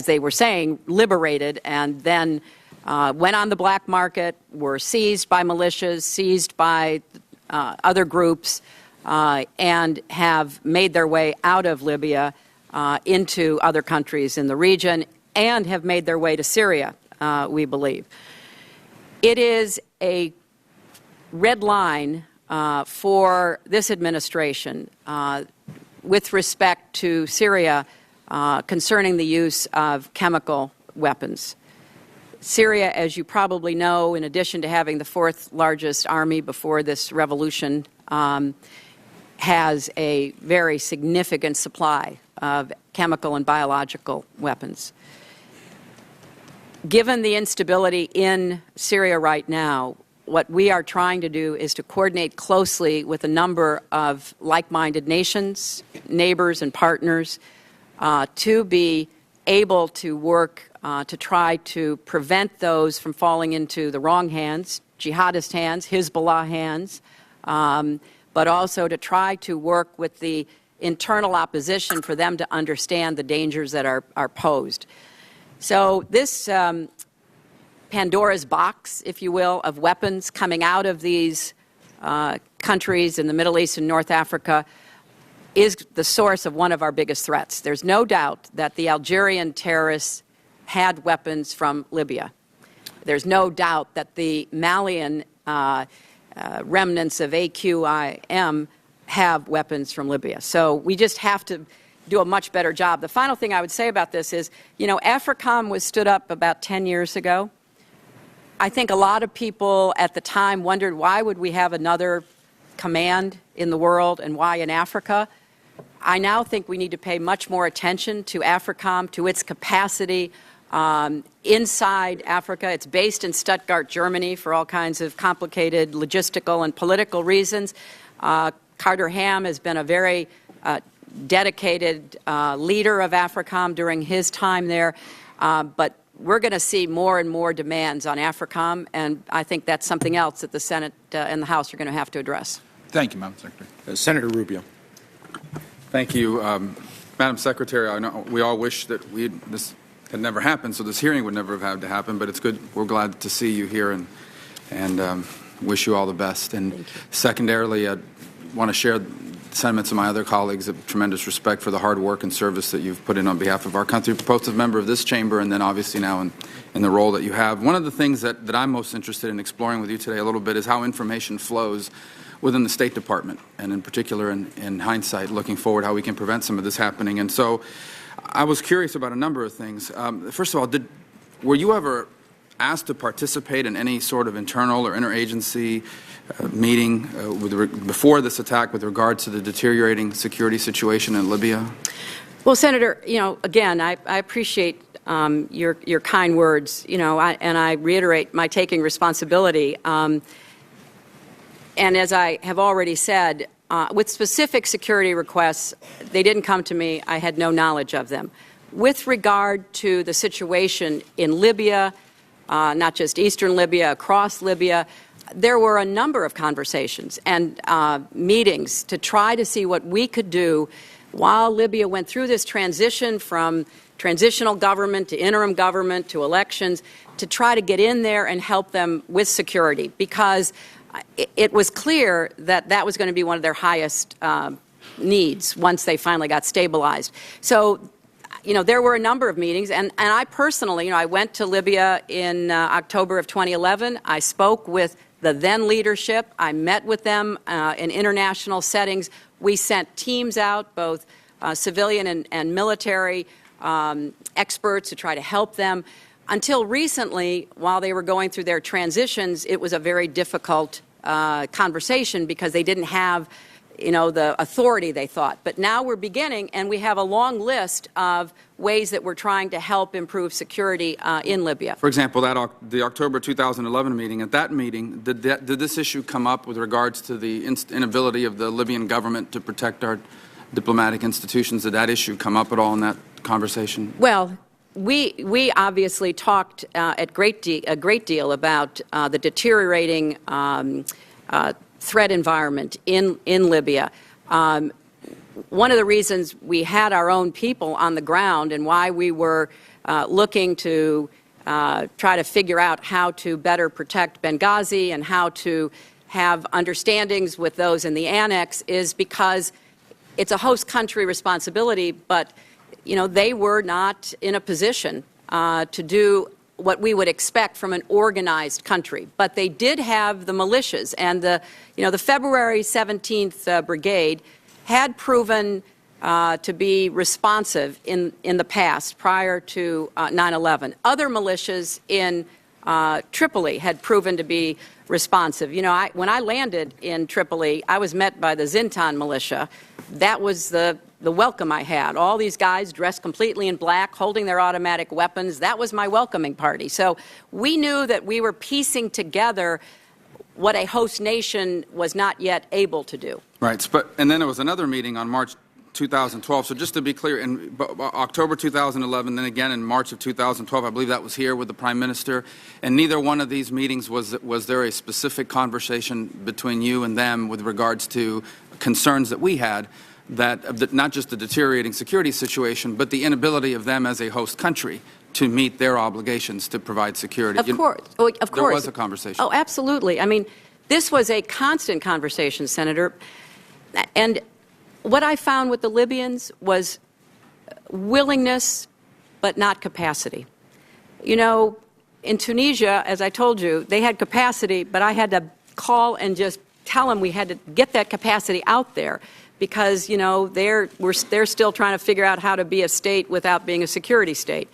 they were saying, liberated and then went on the black market, were seized by militias, seized by other groups, and have made their way out of Libya into other countries in the region and have made their way to Syria, we believe. It is a red line for this administration with respect to Syria concerning the use of chemical weapons. Syria, as you probably know, in addition to having the fourth largest army before this revolution, has a very significant supply of chemical and biological weapons. Given the instability in Syria right now, what we are trying to do is to coordinate closely with a number of like-minded nations, neighbors, and partners to be able to work to try to prevent those from falling into the wrong hands, jihadist hands, Hezbollah hands, but also to try to work with the internal opposition for them to understand the dangers that are posed. So this Pandora's box, if you will, of weapons coming out of these countries in the Middle East and North Africa is the source of one of our biggest threats. There's no doubt that the Algerian terrorists had weapons from Libya. There's no doubt that the Malian remnants of AQIM have weapons from Libya. So we just have to do a much better job. The final thing I would say about this is, you know, AFRICOM was stood up about 10 years ago. I think a lot of people at the time wondered, why would we have another command in the world and why in Africa? I now think we need to pay much more attention to AFRICOM, to its capacity inside Africa. It's based in Stuttgart, Germany, for all kinds of complicated logistical and political reasons. Carter Ham has been a very dedicated leader of AFRICOM during his time there, but we're going to see more and more demands on AFRICOM, and I think that's something else that the Senate and the House are going to have to address. Thank you, Madam Secretary. Senator Rubio. Thank you. Madam Secretary, I know we all wish that this had never happened, so this hearing would never have had to happen, but it's good. We're glad to see you here and wish you all the best. And secondarily, I want to share sentiments of my other colleagues of tremendous respect for the hard work and service that you've put in on behalf of our country, both as a member of this chamber and then obviously now in the role that you have. One of the things that I'm most interested in exploring with you today a little bit is how information flows within the State Department, and in particular in hindsight, looking forward, how we can prevent some of this happening. And so I was curious about a number of things. First of all, were you ever asked to participate in any sort of internal or interagency meeting before this attack with regard to the deteriorating security situation in Libya? Well, Senator, you know, again, I appreciate your kind words, you know, and I reiterate my taking responsibility. And as I have already said, with specific security requests, they didn't come to me. I had no knowledge of them. With regard to the situation in Libya, not just eastern Libya, across Libya, there were a number of conversations and meetings to try to see what we could do while Libya went through this transition from transitional government to interim government to elections, to try to get in there and help them with security, because it was clear that that was going to be one of their highest needs once they finally got stabilized. So, you know, there were a number of meetings, and I personally, you know, I went to Libya in October of 2011. I spoke with the then leadership. I met with them in international settings. We sent teams out, both civilian and military experts, to try to help them. Until recently, while they were going through their transitions, it was a very difficult conversation because they didn't have the authority they thought. But now we're beginning, and we have a long list of ways that we're trying to help improve security in Libya. For example, the October 2011 meeting, at that meeting, did this issue come up with regards to the inability of the Libyan government to protect our diplomatic institutions? Did that issue come up at all in that conversation? Well, we obviously talked a great deal about the deteriorating threat environment in Libya. One of the reasons we had our own people on the ground and why we were looking to try to figure out how to better protect Benghazi and how to have understandings with those in the annex is because it's a host country responsibility, but they were not in a position to do what we would expect from an organized country. But they did have the militias, and the February 17th Brigade had proven to be responsive in the past, prior to 9/11. Other militias in Tripoli had proven to be responsive. When I landed in Tripoli, I was met by the Zintan militia. That was the welcome I had. All these guys dressed completely in black, holding their automatic weapons. That was my welcoming party. So we knew that we were piecing together what a host nation was not yet able to do. Right. And then there was another meeting on March 2012. So just to be clear, in October 2011, then again in March of 2012, I believe that was here with the Prime Minister. And neither one of these meetings was there a specific conversation between you and them with regards to concerns that we had, that not just the deteriorating security situation, but the inability of them as a host country to meet their obligations to provide security. Of course. Of course. There was a conversation. Oh, absolutely. I mean, this was a constant conversation, Senator. And what I found with the Libyans was willingness, but not capacity. In Tunisia, as I told you, they had capacity, but I had to call and just tell them we had to get that capacity out there because, they're still trying to figure out how to be a state without being a security state.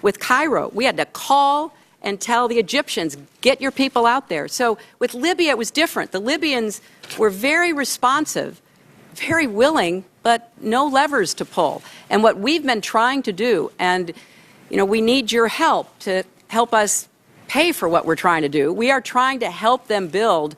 With Cairo, we had to call and tell the Egyptians, get your people out there. So with Libya, it was different. The Libyans were very responsive, very willing, but no levers to pull. And what we've been trying to do, and we need your help to help us pay for what we're trying to do. We are trying to help them build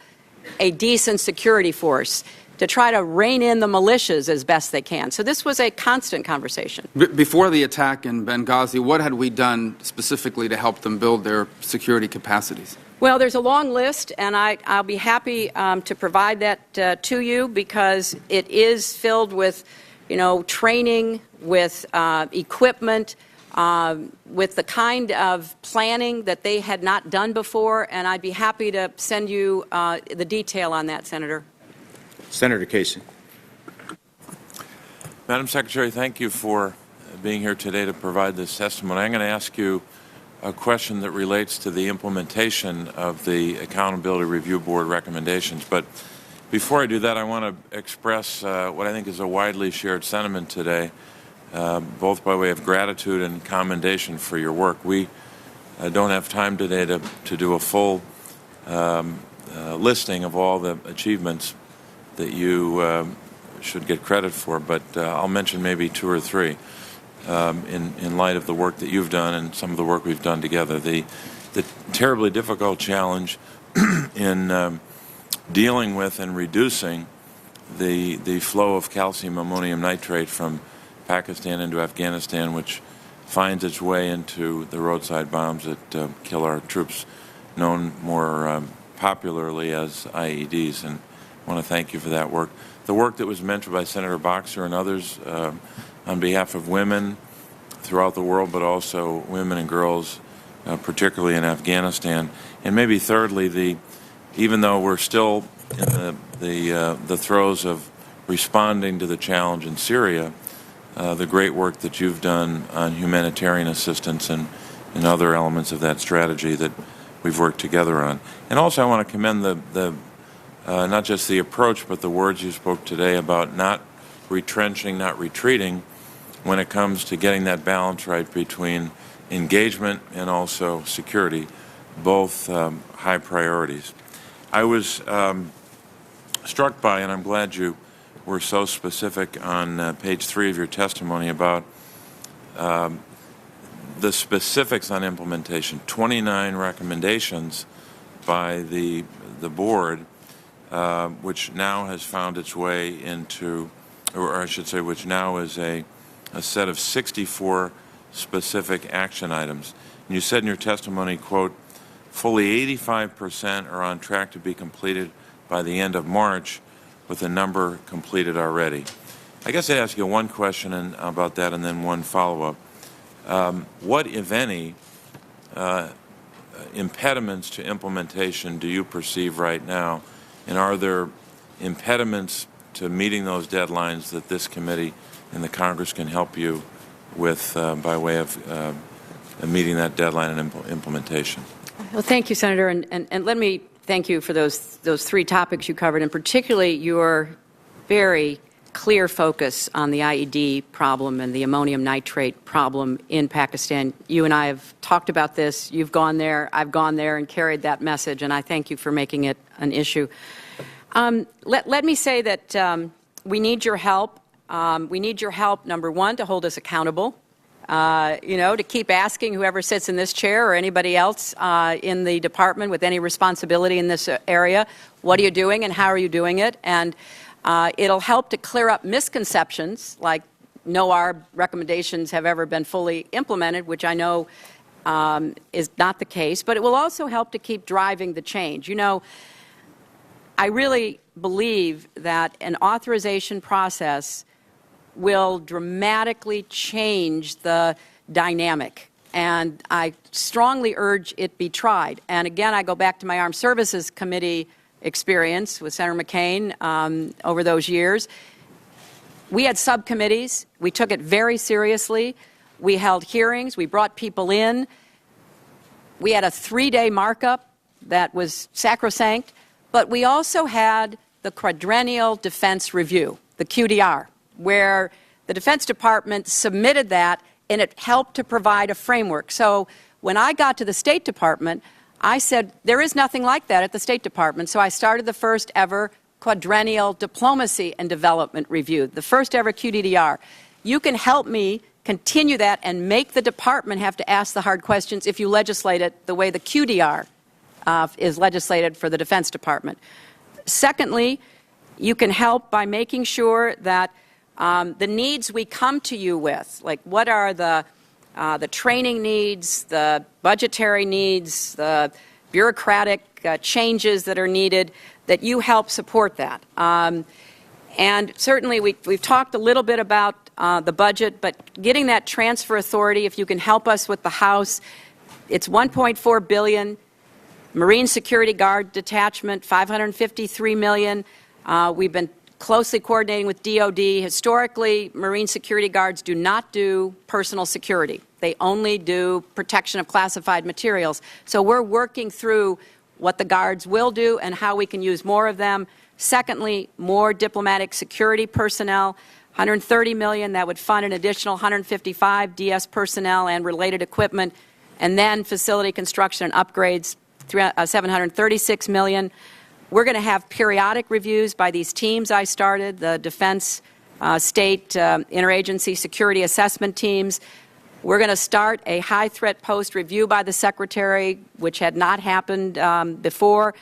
a decent security force to try to rein in the militias as best they can. So this was a constant conversation. Before the attack in Benghazi, what had we done specifically to help them build their security capacities? Well, there's a long list, and I'll be happy to provide that to you because it is filled with, training, with equipment, with the kind of planning that they had not done before, and I'd be happy to send you the detail on that, Senator. Senator Casey. Madam Secretary, thank you for being here today to provide this testimony. I'm going to ask you a question that relates to the implementation of the Accountability Review Board recommendations. But before I do that, I want to express what I think is a widely shared sentiment today, both by way of gratitude and commendation for your work. We don't have time today to do a full listing of all the achievements that you should get credit for, but I'll mention maybe two or three in light of the work that you've done and some of the work we've done together. The terribly difficult challenge in dealing with and reducing the flow of calcium ammonium nitrate from Pakistan into Afghanistan, which finds its way into the roadside bombs that kill our troops, known more popularly as IEDs. And I want to thank you for that work. The work that was mentioned by Senator Boxer and others on behalf of women throughout the world, but also women and girls, particularly in Afghanistan. And maybe thirdly, even though we're still in the throes of responding to the challenge in Syria, the great work that you've done on humanitarian assistance and other elements of that strategy that we've worked together on. And also I want to commend not just the approach, but the words you spoke today about not retrenching, not retreating, when it comes to getting that balance right between engagement and also security, both high priorities. I was struck by, and I'm glad you were so specific on page 3 of your testimony about the specifics on implementation. 29 recommendations by the board, which now has found its way into, or I should say, which now is a set of 64 specific action items. And you said in your testimony, quote, fully 85% are on track to be completed by the end of March, with a number completed already. I guess I'd ask you one question about that and then one follow-up. What, if any, impediments to implementation do you perceive right now, and are there impediments to meeting those deadlines that this committee and the Congress can help you with by way of meeting that deadline and implementation? Well, thank you, Senator, and let me thank you for those three topics you covered, and particularly your very clear focus on the IED problem and the ammonium nitrate problem in Pakistan. You and I have talked about this. You've gone there. I've gone there and carried that message, and I thank you for making it an issue. Let me say that we need your help. We need your help, number one, to hold us accountable. To keep asking whoever sits in this chair or anybody else in the department with any responsibility in this area, what are you doing and how are you doing it? And it'll help to clear up misconceptions like no ARB recommendations have ever been fully implemented, which I know is not the case, but it will also help to keep driving the change. You know, I really believe that an authorization process will dramatically change the dynamic, and I strongly urge it be tried. And again, I go back to my Armed Services Committee experience with Senator McCain over those years. We had subcommittees. We took it very seriously. We held hearings. We brought people in. We had a 3-day markup that was sacrosanct, but we also had the quadrennial defense review, the QDR, where the Defense Department submitted that, and it helped to provide a framework. So when I got to the State Department, I said, there is nothing like that at the State Department. So I started the first ever quadrennial diplomacy and development review, the first ever QDDR. You can help me continue that and make the department have to ask the hard questions if you legislate it the way the QDR is legislated for the Defense Department. Secondly, you can help by making sure that the needs we come to you with, like what are the training needs, the budgetary needs, the bureaucratic changes that are needed, that you help support that. And certainly we've talked a little bit about the budget, but getting that transfer authority, if you can help us with the House, it's $1.4 billion. Marine Security Guard detachment, $553 million. We've been closely coordinating with DOD. Historically, Marine Security Guards do not do personal security. They only do protection of classified materials. So we're working through what the Guards will do and how we can use more of them. Secondly, more diplomatic security personnel, $130 million. That would fund an additional 155 DS personnel and related equipment. And then facility construction and upgrades, $736 million. We're going to have periodic reviews by these teams I started, the Defense, State, Interagency Security Assessment Teams. We're going to start a high-threat post review by the Secretary, which had not happened before.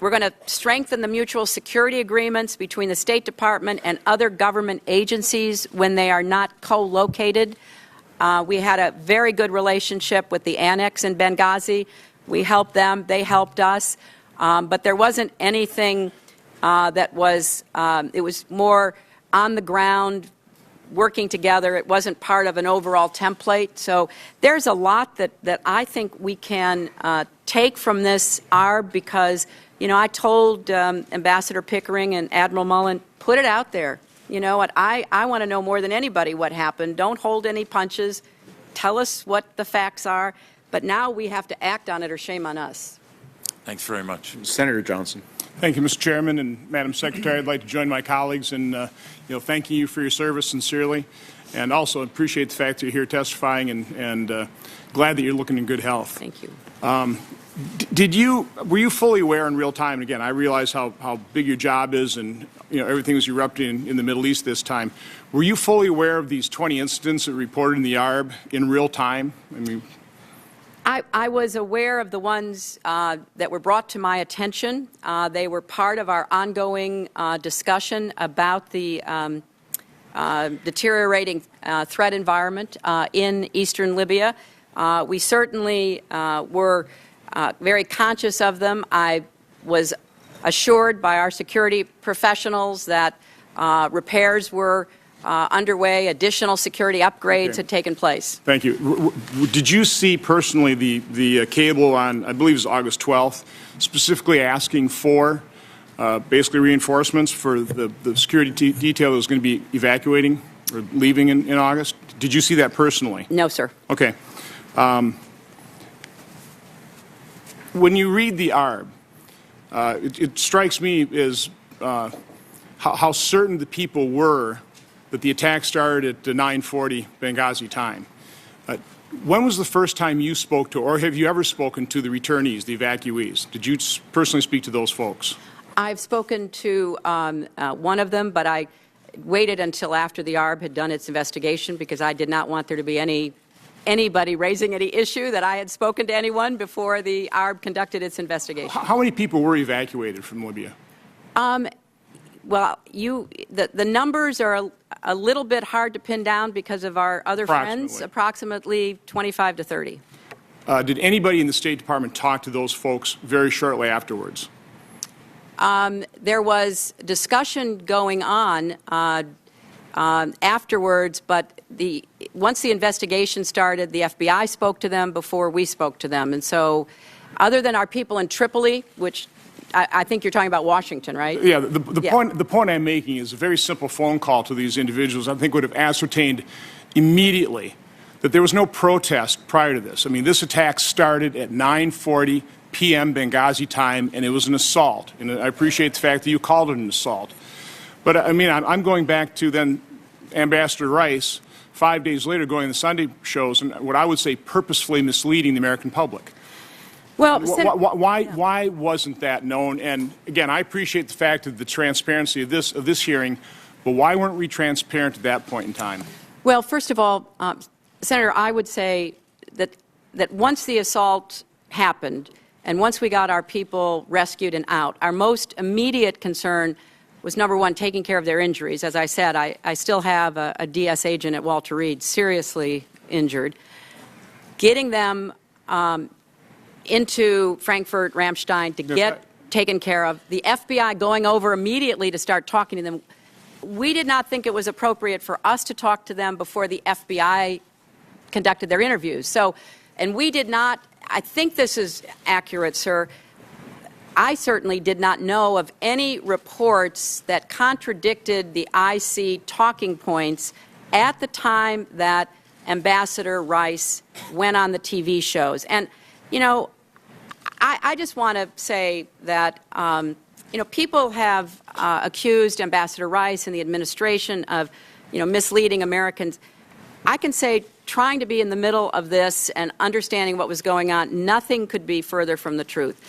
We're going to strengthen the mutual security agreements between the State Department and other government agencies when they are not co-located. We had a very good relationship with the annex in Benghazi. We helped them. They helped us. But there wasn't anything that was, it was more on the ground, working together. It wasn't part of an overall template. So there's a lot that I think we can take from this, because, you know, I told Ambassador Pickering and Admiral Mullen, put it out there. You know what, I want to know more than anybody what happened. Don't hold any punches. Tell us what the facts are. But now we have to act on it, or shame on us. Thanks very much. Senator Johnson. Thank you, Mr. Chairman and Madam Secretary. I'd like to join my colleagues in thanking you for your service sincerely, and also appreciate the fact that you're here testifying, and glad that you're looking in good health. Thank you. Were you fully aware in real time? And again, I realize how big your job is, and everything was erupting in the Middle East this time. Were you fully aware of these 20 incidents that were reported in the ARB in real time? I mean, I was aware of the ones that were brought to my attention. They were part of our ongoing discussion about the deteriorating threat environment in eastern Libya. We certainly were very conscious of them. I was assured by our security professionals that repairs were underway, additional security upgrades had taken place. Thank you. Did you see personally the cable on, I believe it was August 12th, specifically asking for basically reinforcements for the security detail that was going to be evacuating or leaving in August? Did you see that personally? No, sir. Okay. When you read the ARB, it strikes me as how certain the people were that the attack started at 9:40 Benghazi time. When was the first time you spoke to, or have you ever spoken to the returnees, the evacuees? Did you personally speak to those folks? I've spoken to one of them, but I waited until after the ARB had done its investigation because I did not want there to be anybody raising any issue that I had spoken to anyone before the ARB conducted its investigation. How many people were evacuated from Libya? Well, the numbers are a little bit hard to pin down because of our other friends, approximately 25 to 30. Did anybody in the State Department talk to those folks very shortly afterwards? There was discussion going on afterwards, but once the investigation started, the FBI spoke to them before we spoke to them. And so other than our people in Tripoli, which I think you're talking about Washington, right? Yeah, the point I'm making is a very simple phone call to these individuals I think would have ascertained immediately that there was no protest prior to this. I mean, this attack started at 9:40 p.m. Benghazi time, and it was an assault. And I appreciate the fact that you called it an assault. But I mean, I'm going back to then Ambassador Rice, 5 days later, going to the Sunday shows and what I would say purposefully misleading the American public. Well, why wasn't that known? And again, I appreciate the fact of the transparency of this hearing, but why weren't we transparent at that point in time? Well, first of all, Senator, I would say that once the assault happened and once we got our people rescued and out, our most immediate concern was, number one, taking care of their injuries. As I said, I still have a DS agent at Walter Reed seriously injured. Getting them into Frankfurt, Ramstein to get taken care of. The FBI going over immediately to start talking to them. We did not think it was appropriate for us to talk to them before the FBI conducted their interviews. So, and we did not, I think this is accurate, sir, I certainly did not know of any reports that contradicted the IC talking points at the time that Ambassador Rice went on the TV shows. And, you know, I just want to say that, you know, people have accused Ambassador Rice and the administration of, you know, misleading Americans. I can say, trying to be in the middle of this and understanding what was going on, nothing could be further from the truth.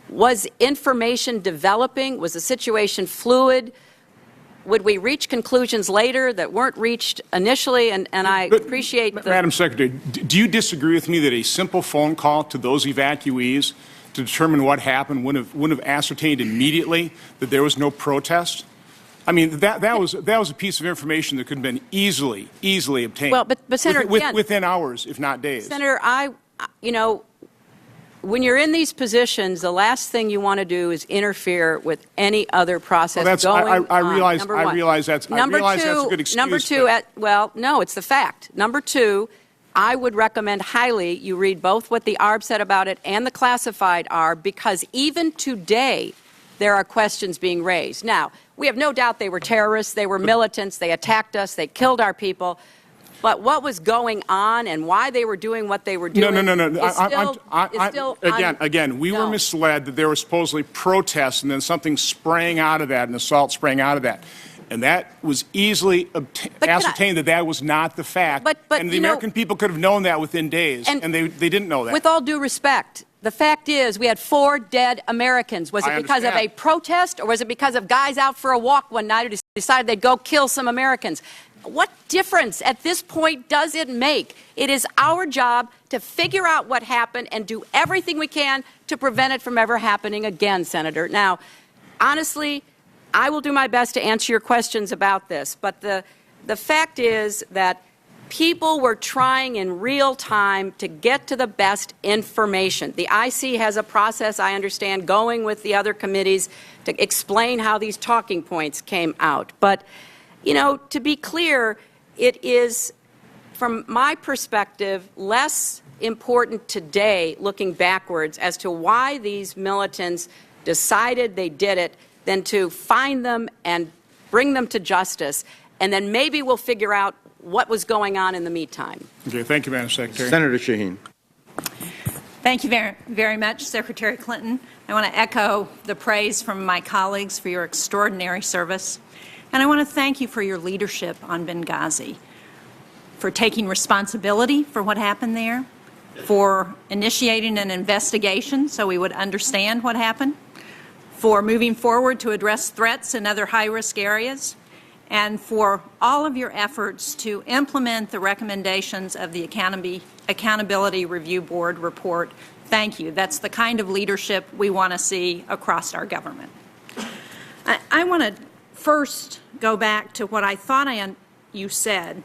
Was information developing? Was the situation fluid? Would we reach conclusions later that weren't reached initially? And I appreciate the... Madam Secretary, do you disagree with me that a simple phone call to those evacuees to determine what happened wouldn't have ascertained immediately that there was no protest? I mean, that was a piece of information that could have been easily obtained. Well, but Senator, within hours, if not days. Senator, you know, when you're in these positions, the last thing you want to do is interfere with any other process going on. I realize that's a good excuse. Number two, well, no, it's the fact. Number two, I would recommend highly you read both what the ARB said about it and the classified ARB, because even today there are questions being raised. Now, we have no doubt they were terrorists, they were militants, they attacked us, they killed our people. But what was going on and why they were doing what they were doing No. Again, we were misled that there were supposedly protests and then something sprang out of that, an assault sprang out of that. And that was easily ascertained that was not the fact. But and the American people could have known that within days, and they didn't know that. With all due respect, the fact is we had 4 dead Americans. Was it because of a protest, or was it because of guys out for a walk one night who decided they'd go kill some Americans? What difference at this point does it make? It is our job to figure out what happened and do everything we can to prevent it from ever happening again, Senator. Now, honestly, I will do my best to answer your questions about this, but the fact is that people were trying in real time to get to the best information. The IC has a process, I understand, going with the other committees to explain how these talking points came out. But, you know, to be clear, it is, from my perspective, less important today, looking backwards, as to why these militants decided they did it, than to find them and bring them to justice, and then maybe we'll figure out what was going on in the meantime. Okay, thank you, Madam Secretary. Senator Shaheen. Thank you very, very much, Secretary Clinton. I want to echo the praise from my colleagues for your extraordinary service, and I want to thank you for your leadership on Benghazi, for taking responsibility for what happened there, for initiating an investigation so we would understand what happened, for moving forward to address threats in other high-risk areas, and for all of your efforts to implement the recommendations of the Accountability Review Board report. Thank you. That's the kind of leadership we want to see across our government. I want to first go back to what I thought you said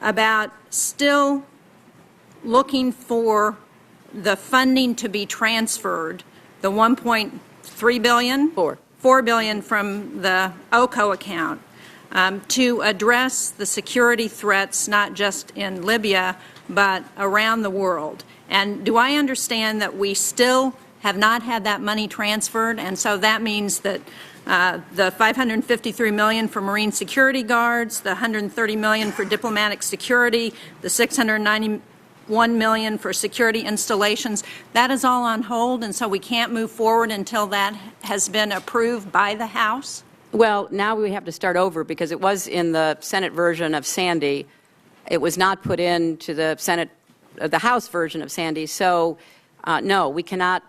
about still looking for the funding to be transferred, the $1.3 billion, $4 billion from the OCO account, to address the security threats not just in Libya but around the world. And do I understand that we still have not had that money transferred, and so that means that the $553 million for Marine security guards, the $130 million for diplomatic security, the $691 million for security installations, that is all on hold, and so we can't move forward until that has been approved by the House? Well, now we have to start over because it was in the Senate version of Sandy. It was not put into the House version of Sandy. So, no, we cannot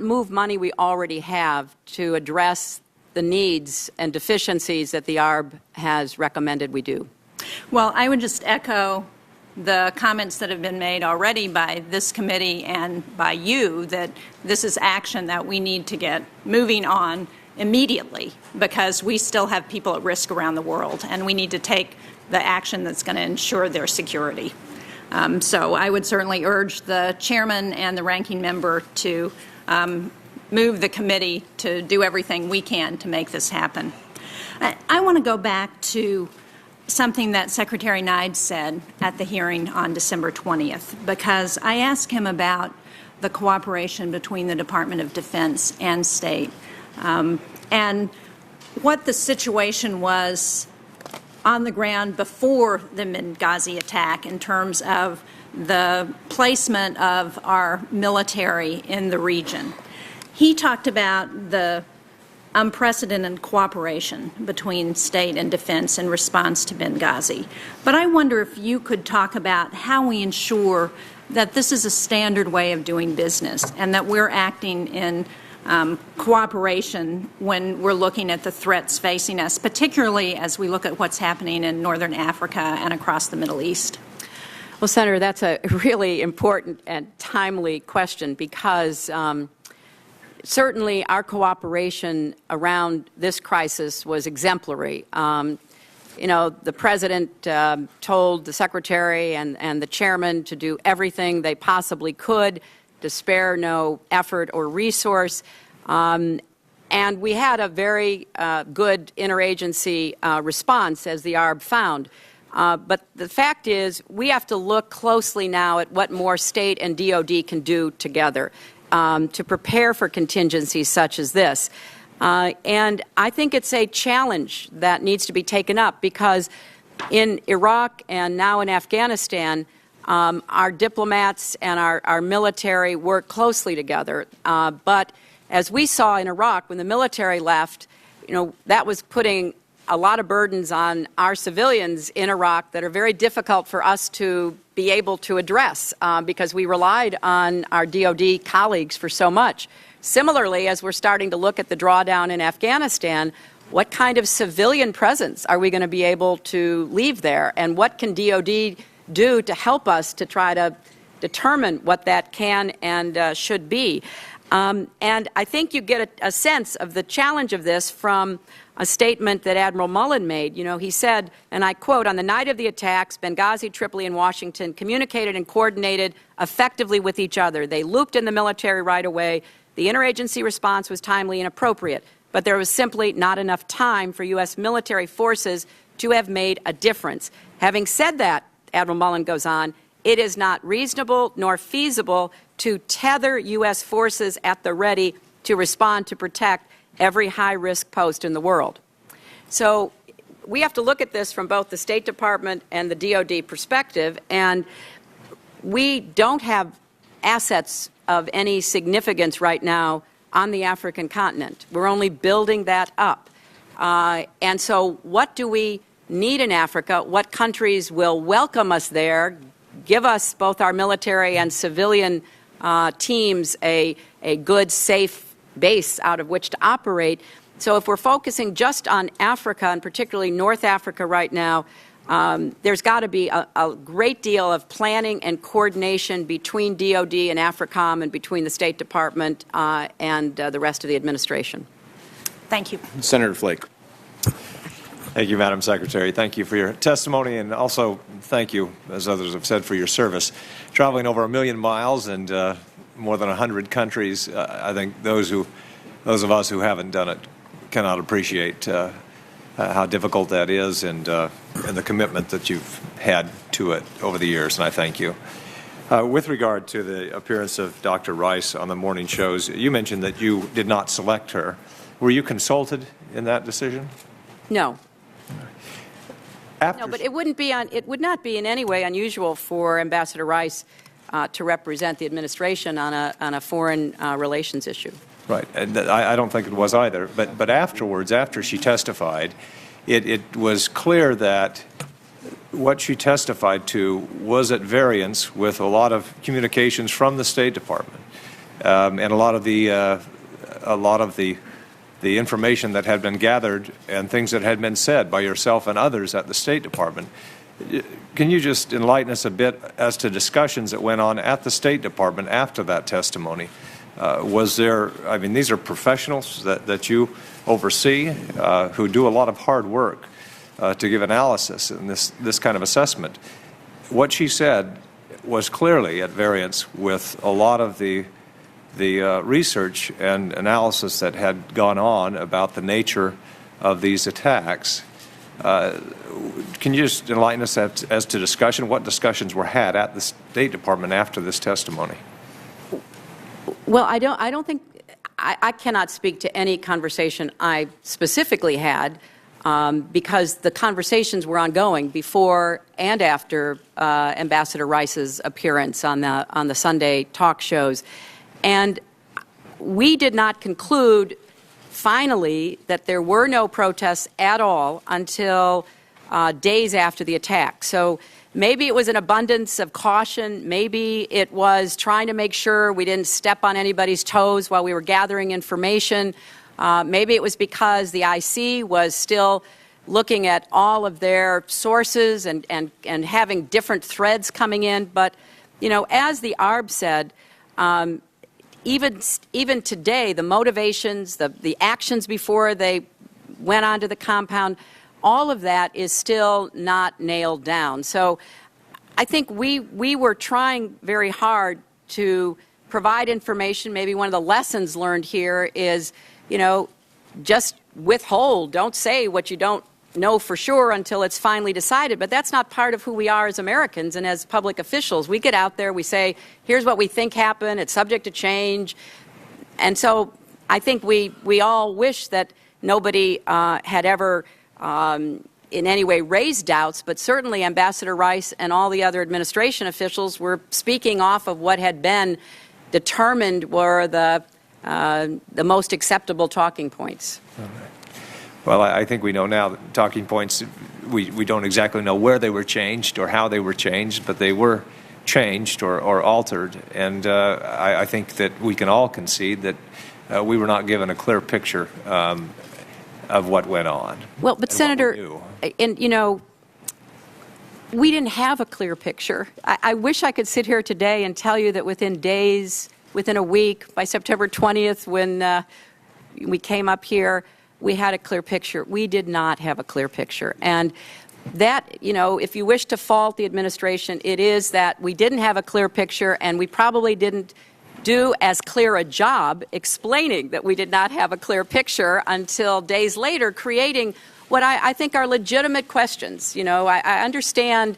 move money we already have to address the needs and deficiencies that the ARB has recommended we do. Well, I would just echo the comments that have been made already by this committee and by you that this is action that we need to get moving on immediately because we still have people at risk around the world and we need to take the action that's going to ensure their security. So I would certainly urge the chairman and the ranking member to move the committee to do everything we can to make this happen. I want to go back to something that Secretary Nye said at the hearing on December 20th, because I asked him about the cooperation between the Department of Defense and State and what the situation was on the ground before the Benghazi attack in terms of the placement of our military in the region. He talked about the unprecedented cooperation between state and defense in response to Benghazi. But I wonder if you could talk about how we ensure that this is a standard way of doing business and that we're acting in cooperation when we're looking at the threats facing us, particularly as we look at what's happening in northern Africa and across the Middle East. Well, Senator, that's a really important and timely question because certainly our cooperation around this crisis was exemplary. You know, the President told the Secretary and the Chairman to do everything they possibly could to spare no effort or resource. And we had a very good interagency response, as the ARB found. But the fact is, we have to look closely now at what more State and DOD can do together to prepare for contingencies such as this. And I think it's a challenge that needs to be taken up because in Iraq and now in Afghanistan, our diplomats and our military work closely together. But as we saw in Iraq, when the military left, you know, that was putting a lot of burdens on our civilians in Iraq that are very difficult for us to be able to address because we relied on our DoD colleagues for so much. Similarly, as we're starting to look at the drawdown in Afghanistan, what kind of civilian presence are we going to be able to leave there? And what can DoD do to help us to try to determine what that can and should be? And I think you get a sense of the challenge of this from a statement that Admiral Mullen made. You know, he said, and I quote, "On the night of the attacks, Benghazi, Tripoli, and Washington communicated and coordinated effectively with each other. They looped in the military right away. The interagency response was timely and appropriate, but there was simply not enough time for U.S. military forces to have made a difference. Having said that," Admiral Mullen goes on, "it is not reasonable nor feasible to tether U.S. forces at the ready to respond to protect every high-risk post in the world." So we have to look at this from both the State Department and the DoD perspective, and we don't have assets of any significance right now on the African continent. We're only building that up. And so what do we need in Africa? What countries will welcome us there, give us, both our military and civilian teams, a good, safe base out of which to operate? So if we're focusing just on Africa, and particularly North Africa right now, there's got to be a great deal of planning and coordination between DoD and AFRICOM and between the State Department and the rest of the administration. Thank you. Senator Flake. Thank you, Madam Secretary. Thank you for your testimony, and also thank you, as others have said, for your service. Traveling over 1 million miles and more than 100 countries, I think those of us who haven't done it cannot appreciate how difficult that is, and the commitment that you've had to it over the years, and I thank you. With regard to the appearance of Dr. Rice on the morning shows, you mentioned that you did not select her. Were you consulted in that decision? No. No, but it would not be in any way unusual for Ambassador Rice to represent the administration on a foreign relations issue. Right, and I don't think it was either. But afterwards, after she testified, it was clear that what she testified to was at variance with a lot of communications from the State Department, and a lot of the information that had been gathered and things that had been said by yourself and others at the State Department. Can you just enlighten us a bit as to discussions that went on at the State Department after that testimony? Was there, I mean, these are professionals that you oversee who do a lot of hard work to give analysis in this kind of assessment. What she said was clearly at variance with a lot of the research and analysis that had gone on about the nature of these attacks. Can you just enlighten us as to discussion? What discussions were had at the State Department after this testimony? Well, I don't think I cannot speak to any conversation I specifically had because the conversations were ongoing before and after Ambassador Rice's appearance on the Sunday talk shows. And we did not conclude, finally, that there were no protests at all until days after the attack. So maybe it was an abundance of caution. Maybe it was trying to make sure we didn't step on anybody's toes while we were gathering information. Maybe it was because the IC was still looking at all of their sources and having different threads coming in. But, you know, as the ARB said, even today, the motivations, the actions before they went onto the compound, all of that is still not nailed down. So I think we were trying very hard to provide information. Maybe one of the lessons learned here is, you know, just withhold. Don't say what you don't know for sure until it's finally decided. But that's not part of who we are as Americans and as public officials. We get out there, we say, here's what we think happened, it's subject to change. And so I think we all wish that nobody had ever in any way raised doubts, but certainly Ambassador Rice and all the other administration officials were speaking off of what had been determined were the most acceptable talking points. Okay. Well, I think we know now that talking points, we don't exactly know where they were changed or how they were changed, but they were changed or altered. And I think that we can all concede that we were not given a clear picture of what went on. Well, but Senator, and you know, we didn't have a clear picture. I wish I could sit here today and tell you that within days, within a week, by September 20th, when we came up here, we had a clear picture. We did not have a clear picture. And that, you know, if you wish to fault the administration, it is that we didn't have a clear picture, and we probably didn't do as clear a job explaining that we did not have a clear picture until days later, creating what I think are legitimate questions. You know, I understand,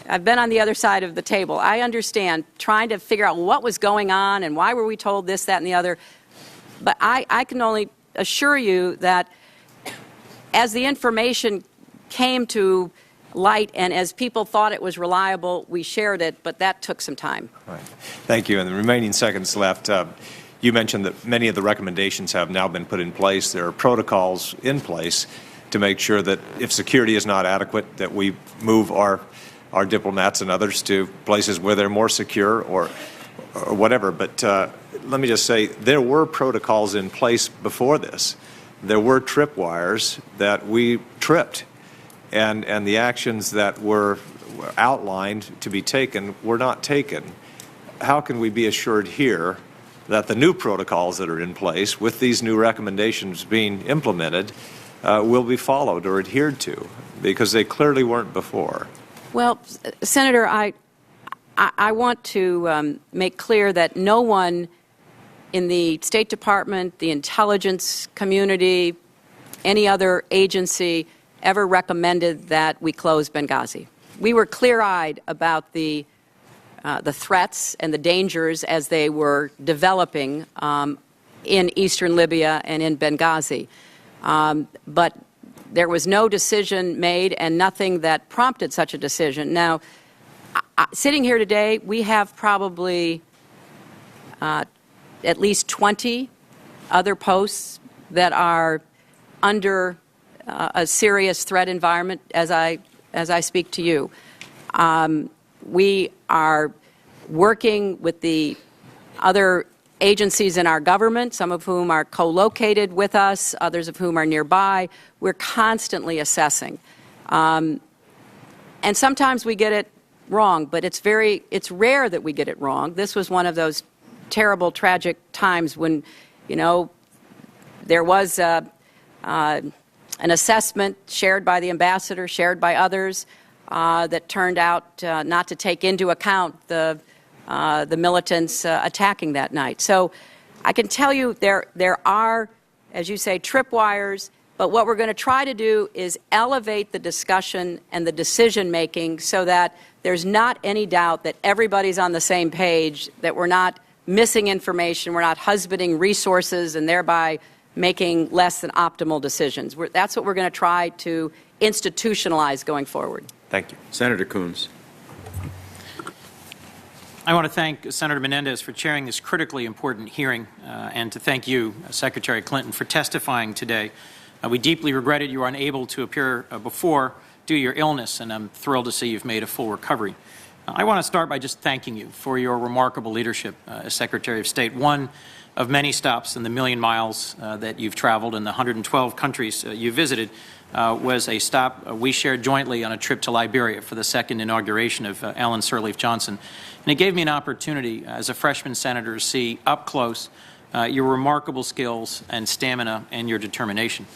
I've been on the other side of the table. I understand trying to figure out what was going on and why were we told this, that, and the other. But I can only assure you that as the information came to light and as people thought it was reliable, we shared it, but that took some time. Right. Thank you. In the remaining seconds left, you mentioned that many of the recommendations have now been put in place. There are protocols in place to make sure that if security is not adequate, that we move our diplomats and others to places where they're more secure or whatever. But let me just say, there were protocols in place before this. There were tripwires that we tripped, and the actions that were outlined to be taken were not taken. How can we be assured here that the new protocols that are in place, with these new recommendations being implemented, will be followed or adhered to? Because they clearly weren't before. Well, Senator, I want to make clear that no one in the State Department, the intelligence community, any other agency ever recommended that we close Benghazi. We were clear-eyed about the threats and the dangers as they were developing in eastern Libya and in Benghazi. But there was no decision made and nothing that prompted such a decision. Now, sitting here today, we have probably at least 20 other posts that are under a serious threat environment as I speak to you. We are working with the other agencies in our government, some of whom are co-located with us, others of whom are nearby. We're constantly assessing. And sometimes we get it wrong, but it's rare that we get it wrong. This was one of those terrible, tragic times when, you know, there was an assessment shared by the ambassador, shared by others, that turned out not to take into account the militants attacking that night. So I can tell you there are, as you say, tripwires, but what we're going to try to do is elevate the discussion and the decision-making so that there's not any doubt that everybody's on the same page, that we're not missing information, we're not husbanding resources and thereby making less than optimal decisions. That's what we're going to try to institutionalize going forward. Thank you. Senator Coons. I want to thank Senator Menendez for chairing this critically important hearing and to thank you, Secretary Clinton, for testifying today. We deeply regretted you were unable to appear before due to your illness, and I'm thrilled to see you've made a full recovery. I want to start by just thanking you for your remarkable leadership as Secretary of State. One of many stops in the million miles that you've traveled and the 112 countries you visited was a stop we shared jointly on a trip to Liberia for the second inauguration of Ellen Sirleaf Johnson. And it gave me an opportunity as a freshman senator to see up close your remarkable skills and stamina and your determination.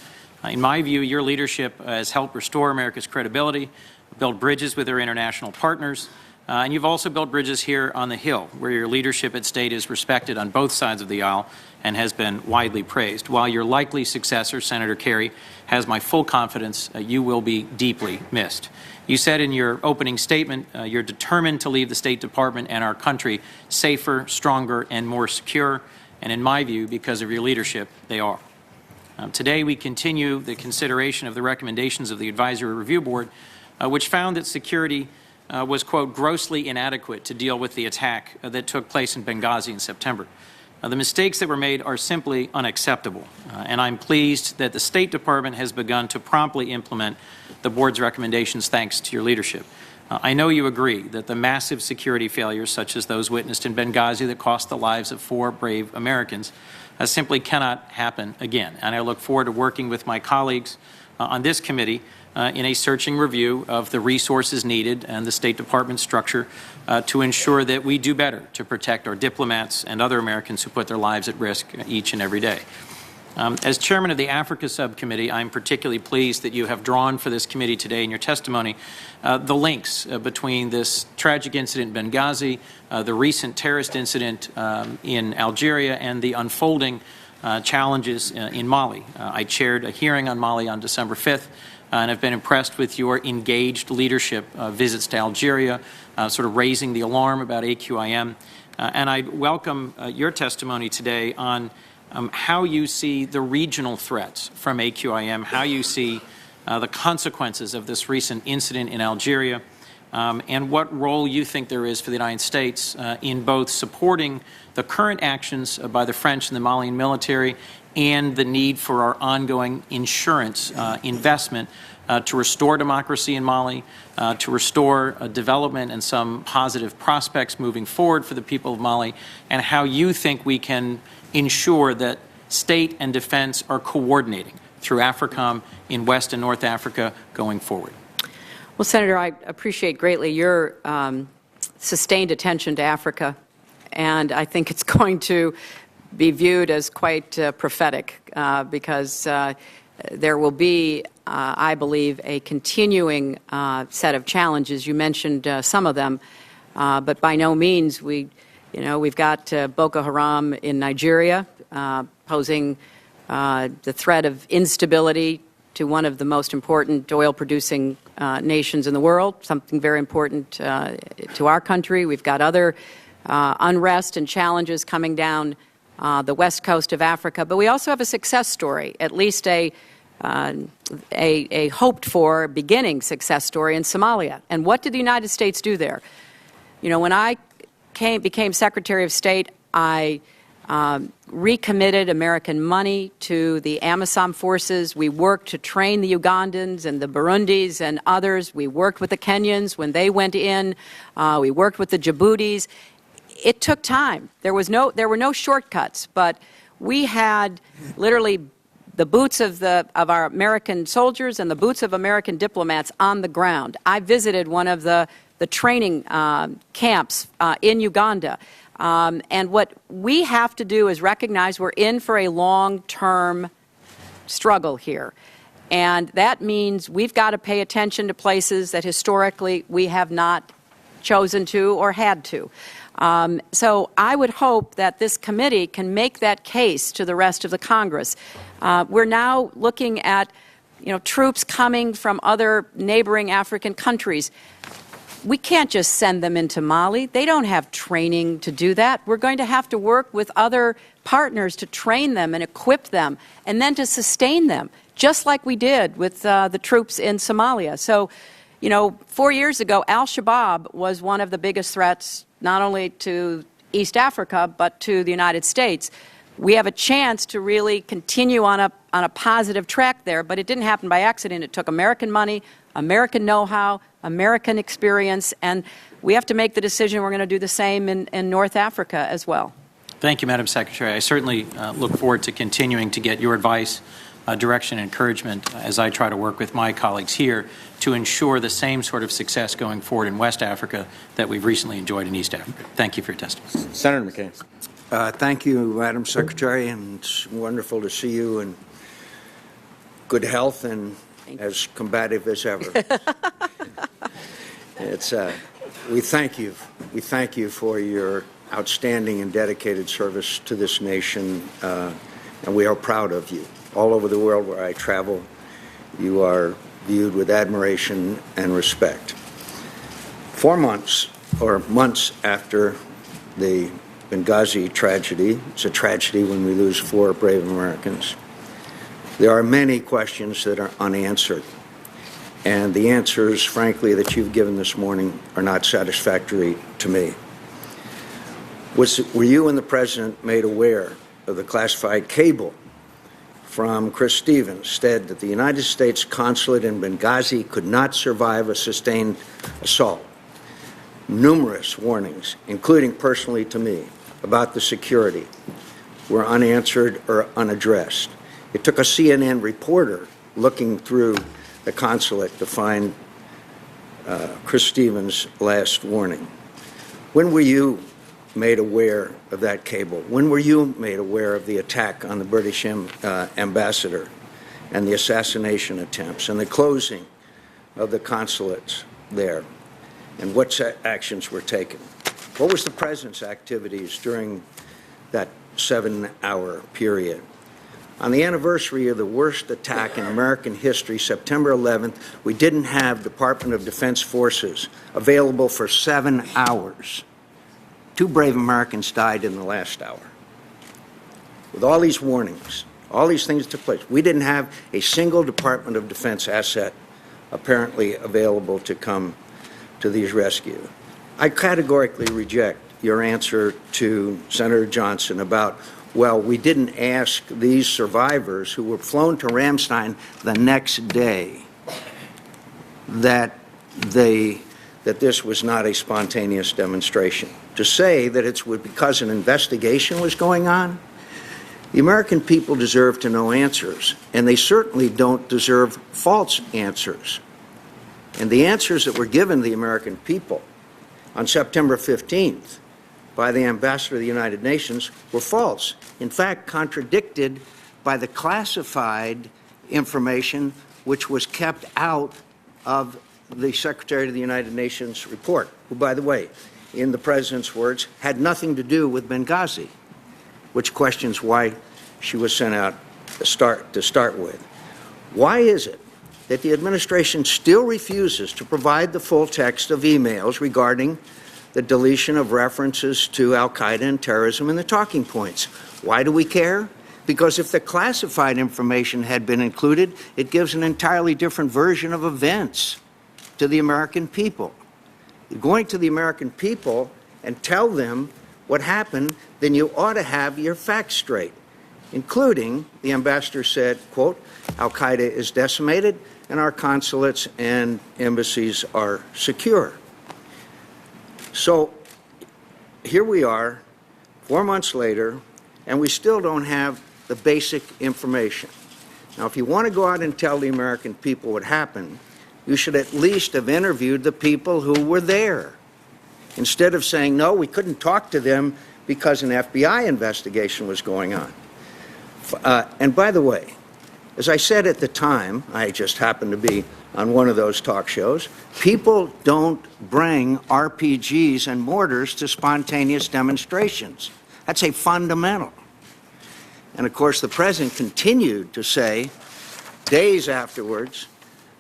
In my view, your leadership has helped restore America's credibility, build bridges with our international partners, and you've also built bridges here on the Hill, where your leadership at State is respected on both sides of the aisle and has been widely praised. While your likely successor, Senator Kerry, has my full confidence, you will be deeply missed. You said in your opening statement you're determined to leave the State Department and our country safer, stronger, and more secure, and in my view, because of your leadership, they are. Today we continue the consideration of the recommendations of the Advisory Review Board, which found that security was, quote, grossly inadequate to deal with the attack that took place in Benghazi in September. The mistakes that were made are simply unacceptable, and I'm pleased that the State Department has begun to promptly implement the board's recommendations thanks to your leadership. I know you agree that the massive security failures, such as those witnessed in Benghazi that cost the lives of 4 brave Americans, simply cannot happen again. And I look forward to working with my colleagues on this committee in a searching review of the resources needed and the State Department structure to ensure that we do better to protect our diplomats and other Americans who put their lives at risk each and every day. As chairman of the Africa Subcommittee, I'm particularly pleased that you have drawn for this committee today in your testimony the links between this tragic incident in Benghazi, the recent terrorist incident in Algeria, and the unfolding challenges in Mali. I chaired a hearing on Mali on December 5th, and have been impressed with your engaged leadership visits to Algeria, sort of raising the alarm about AQIM. And I welcome your testimony today on how you see the regional threats from AQIM, how you see the consequences of this recent incident in Algeria, and what role you think there is for the United States in both supporting the current actions by the French and the Malian military and the need for our ongoing insurance investment to restore democracy in Mali, to restore development and some positive prospects moving forward for the people of Mali, and how you think we can ensure that state and defense are coordinating through AFRICOM in West and North Africa going forward. Well, Senator, I appreciate greatly your sustained attention to Africa, and I think it's going to be viewed as quite prophetic because there will be, I believe, a continuing set of challenges. You mentioned some of them, but by no means we've got Boko Haram in Nigeria posing the threat of instability to one of the most important oil-producing nations in the world, something very important to our country. We've got other unrest and challenges coming down the west coast of Africa, but we also have a success story, at least a hoped-for beginning success story in Somalia. And what did the United States do there? You know, when I became Secretary of State, I recommitted American money to the AMISOM forces. We worked to train the Ugandans and the Burundis and others. We worked with the Kenyans when they went in. We worked with the Djiboutis. It took time. There were no shortcuts, but we had literally the boots of our American soldiers and the boots of American diplomats on the ground. I visited one of the training camps in Uganda. And what we have to do is recognize we're in for a long-term struggle here. And that means we've got to pay attention to places that historically we have not chosen to or had to. So I would hope that this committee can make that case to the rest of the Congress. We're now looking at, troops coming from other neighboring African countries. We can't just send them into Mali. They don't have training to do that. We're going to have to work with other partners to train them and equip them and then to sustain them, just like we did with the troops in Somalia. So, 4 years ago, al-Shabaab was one of the biggest threats, not only to East Africa, but to the United States. We have a chance to really continue on a positive track there, but it didn't happen by accident. It took American money, American know-how, American experience, and we have to make the decision we're going to do the same in North Africa as well. Thank you, Madam Secretary. I certainly look forward to continuing to get your advice, direction, and encouragement as I try to work with my colleagues here to ensure the same sort of success going forward in West Africa that we've recently enjoyed in East Africa. Thank you for your testimony. Senator McCain. Thank you, Madam Secretary, and it's wonderful to see you in good health and as combative as ever. We thank you. We thank you for your outstanding and dedicated service to this nation, and we are proud of you. All over the world where I travel, you are viewed with admiration and respect. 4 months or months after the Benghazi tragedy, it's a tragedy when we lose 4 brave Americans, there are many questions that are unanswered. And the answers, frankly, that you've given this morning are not satisfactory to me. Were you and the President made aware of the classified cable from Chris Stevens said that the United States Consulate in Benghazi could not survive a sustained assault? Numerous warnings, including personally to me, about the security were unanswered or unaddressed. It took a CNN reporter looking through the consulate to find Chris Stevens' last warning. When were you made aware of that cable? When were you made aware of the attack on the British ambassador and the assassination attempts and the closing of the consulates there? And what actions were taken? What was the President's activities during that 7-hour period? On the anniversary of the worst attack in American history, September 11th, we didn't have Department of Defense forces available for 7 hours. 2 brave Americans died in the last hour. With all these warnings, all these things took place, we didn't have a single Department of Defense asset apparently available to come to these rescues. I categorically reject your answer to Senator Johnson about, well, we didn't ask these survivors who were flown to Ramstein the next day that this was not a spontaneous demonstration. To say that it's because an investigation was going on, the American people deserve to know answers, and they certainly don't deserve false answers. And the answers that were given to the American people on September 15th by the ambassador of the United Nations were false. In fact, contradicted by the classified information which was kept out of the Secretary of the United Nations report, who, by the way, in the President's words, had nothing to do with Benghazi, which questions why she was sent out to start with. Why is it that the administration still refuses to provide the full text of emails regarding the deletion of references to al-Qaeda and terrorism in the talking points? Why do we care? Because if the classified information had been included, it gives an entirely different version of events to the American people. You're going to the American people and tell them what happened, then you ought to have your facts straight, including, the ambassador said, quote, al-Qaeda is decimated and our consulates and embassies are secure. So here we are, 4 months later, and we still don't have the basic information. Now, if you want to go out and tell the American people what happened, you should at least have interviewed the people who were there, instead of saying, no, we couldn't talk to them because an FBI investigation was going on. And by the way, as I said at the time, I just happened to be on one of those talk shows, people don't bring RPGs and mortars to spontaneous demonstrations. That's a fundamental. And of course, the President continued to say, days afterwards,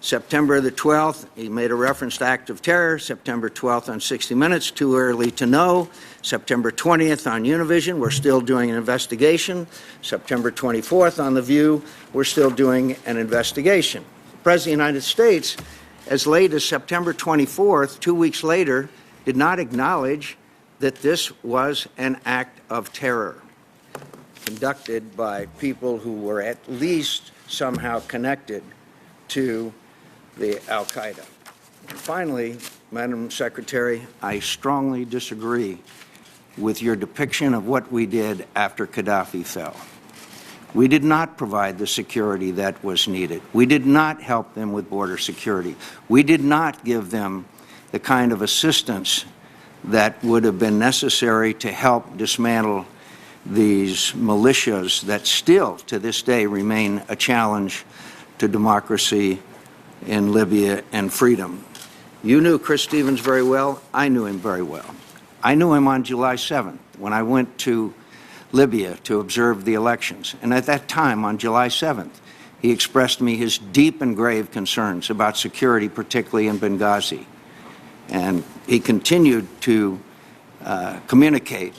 September the 12th, he made a reference to act of terror. September 12th on 60 Minutes, too early to know. September 20th on Univision, we're still doing an investigation. September 24th on The View, we're still doing an investigation. The President of the United States, as late as September 24th, 2 weeks later, did not acknowledge that this was an act of terror conducted by people who were at least somehow connected to the al-Qaeda. And finally, Madam Secretary, I strongly disagree with your depiction of what we did after Gaddafi fell. We did not provide the security that was needed. We did not help them with border security. We did not give them the kind of assistance that would have been necessary to help dismantle these militias that still, to this day, remain a challenge to democracy in Libya and freedom. You knew Chris Stevens very well. I knew him very well. I knew him on July 7th when I went to Libya to observe the elections. And at that time, on July 7th, he expressed to me his deep and grave concerns about security, particularly in Benghazi. And he continued to communicate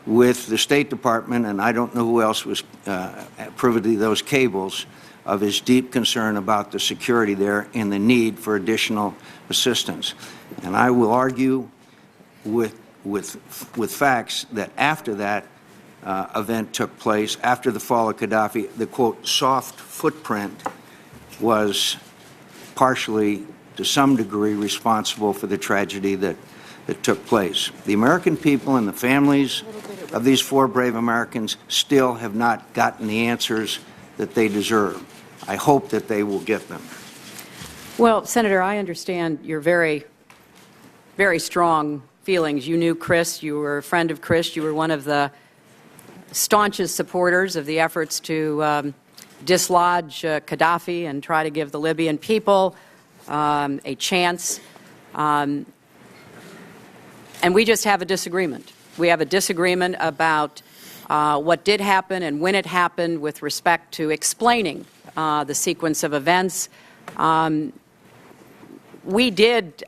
with the State Department, and I don't know who else was privy to those cables, of his deep concern about the security there and the need for additional assistance. And I will argue with with facts that after that event took place, after the fall of Gaddafi, the, quote, soft footprint was partially, to some degree, responsible for the tragedy that took place. The American people and the families of these 4 brave Americans still have not gotten the answers that they deserve. I hope that they will get them. Well, Senator, I understand your very, very strong feelings. You knew Chris. You were a friend of Chris. You were one of the staunchest supporters of the efforts to dislodge Gaddafi and try to give the Libyan people a chance. And we just have a disagreement. We have a disagreement about what did happen and when it happened with respect to explaining the sequence of events. We did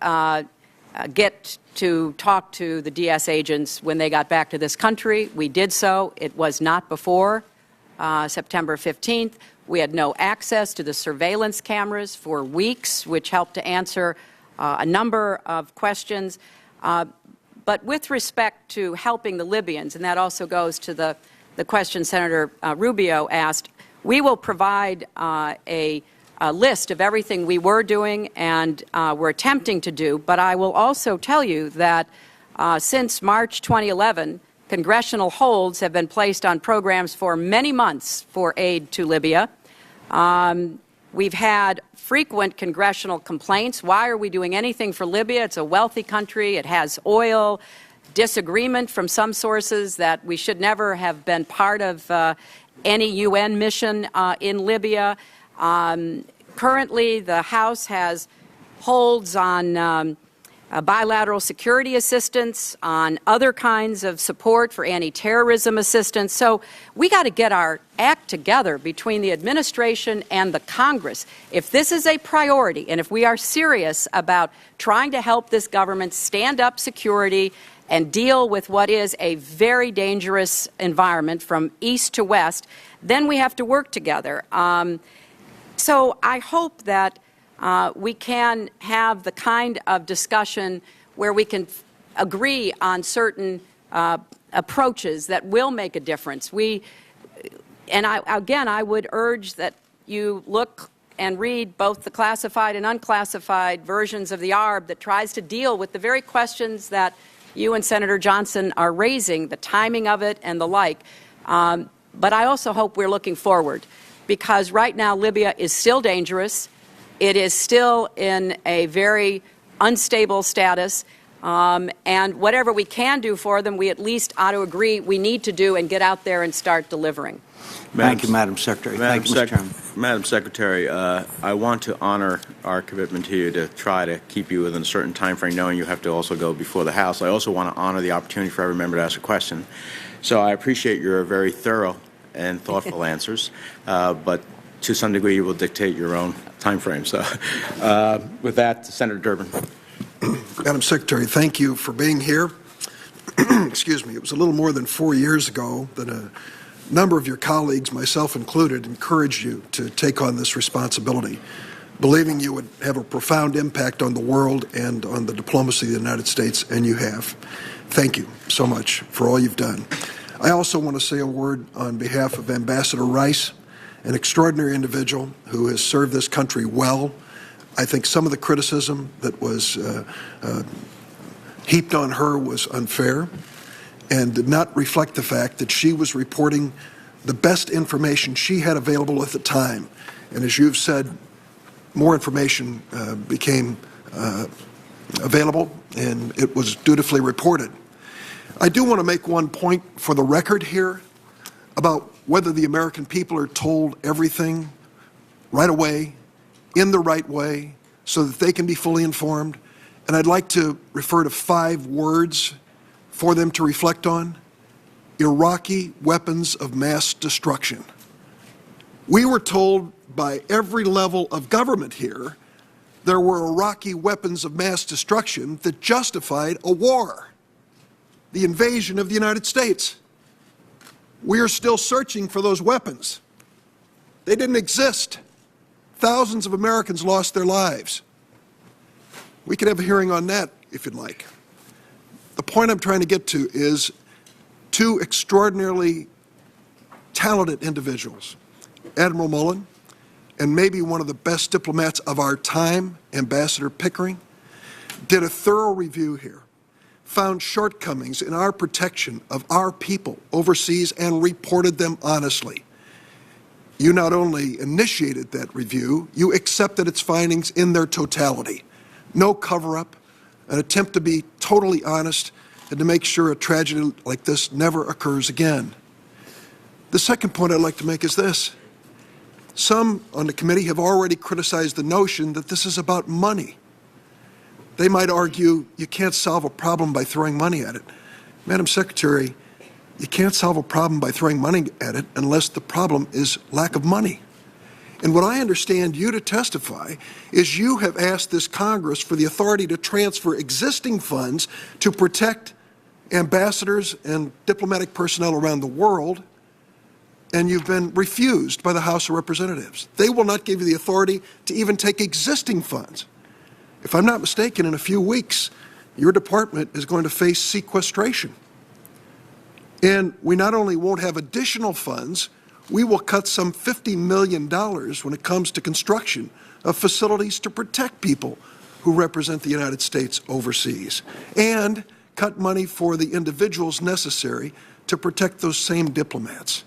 get to talk to the DS agents when they got back to this country. We did so. It was not before September 15th. We had no access to the surveillance cameras for weeks, which helped to answer a number of questions. But with respect to helping the Libyans, and that also goes to the question Senator Rubio asked, we will provide a list of everything we were doing and were attempting to do. But I will also tell you that since March 2011, congressional holds have been placed on programs for many months for aid to Libya. We've had frequent congressional complaints. Why are we doing anything for Libya? It's a wealthy country. It has oil. Disagreement from some sources that we should never have been part of any UN mission in Libya. Currently, the House has holds on bilateral security assistance, on other kinds of support for anti-terrorism assistance. So we got to get our act together between the administration and the Congress. If this is a priority, and if we are serious about trying to help this government stand up security and deal with what is a very dangerous environment from east to west, then we have to work together. So I hope that we can have the kind of discussion where we can agree on certain approaches that will make a difference. I would urge that you look and read both the classified and unclassified versions of the ARB that tries to deal with the very questions that you and Senator Johnson are raising, the timing of it and the like. But I also hope we're looking forward, because right now Libya is still dangerous. It is still in a very unstable status, and whatever we can do for them, we at least ought to agree we need to do and get out there and start delivering. Thank you, Madam Secretary. Thank you, Mr. Chairman. Madam Secretary, I want to honor our commitment to you to try to keep you within a certain time frame, knowing you have to also go before the House. I also want to honor the opportunity for every member to ask a question. So I appreciate your very thorough and thoughtful answers, but to some degree you will dictate your own time frame. So with that, Senator Durbin. Madam Secretary, thank you for being here. Excuse me. It was a little more than 4 years ago that a number of your colleagues, myself included, encouraged you to take on this responsibility, believing you would have a profound impact on the world and on the diplomacy of the United States, and you have. Thank you so much for all you've done. I also want to say a word on behalf of Ambassador Rice, an extraordinary individual who has served this country well. I think some of the criticism that was heaped on her was unfair and did not reflect the fact that she was reporting the best information she had available at the time. And as you've said, more information became available, and it was dutifully reported. I do want to make one point for the record here about whether the American people are told everything right away, in the right way, so that they can be fully informed. And I'd like to refer to 5 words for them to reflect on: Iraqi weapons of mass destruction. We were told by every level of government here there were Iraqi weapons of mass destruction that justified a war, the invasion of the United States. We are still searching for those weapons. They didn't exist. Thousands of Americans lost their lives. We could have a hearing on that if you'd like. the point I'm trying to get to is two extraordinarily talented individuals, Admiral Mullen and maybe one of the best diplomats of our time, Ambassador Pickering, did a thorough review here, found shortcomings in our protection of our people overseas and reported them honestly. You not only initiated that review, you accepted its findings in their totality. No cover-up, an attempt to be totally honest and to make sure a tragedy like this never occurs again. The second point I'd like to make is this. Some on the committee have already criticized the notion that this is about money. They might argue you can't solve a problem by throwing money at it. Madam Secretary, you can't solve a problem by throwing money at it unless the problem is lack of money. And what I understand you to testify is you have asked this Congress for the authority to transfer existing funds to protect ambassadors and diplomatic personnel around the world, and you've been refused by the House of Representatives. They will not give you the authority to even take existing funds. If I'm not mistaken, in a few weeks, your department is going to face sequestration. And we not only won't have additional funds, we will cut some $50 million when it comes to construction of facilities to protect people who represent the United States overseas, and cut money for the individuals necessary to protect those same diplomats.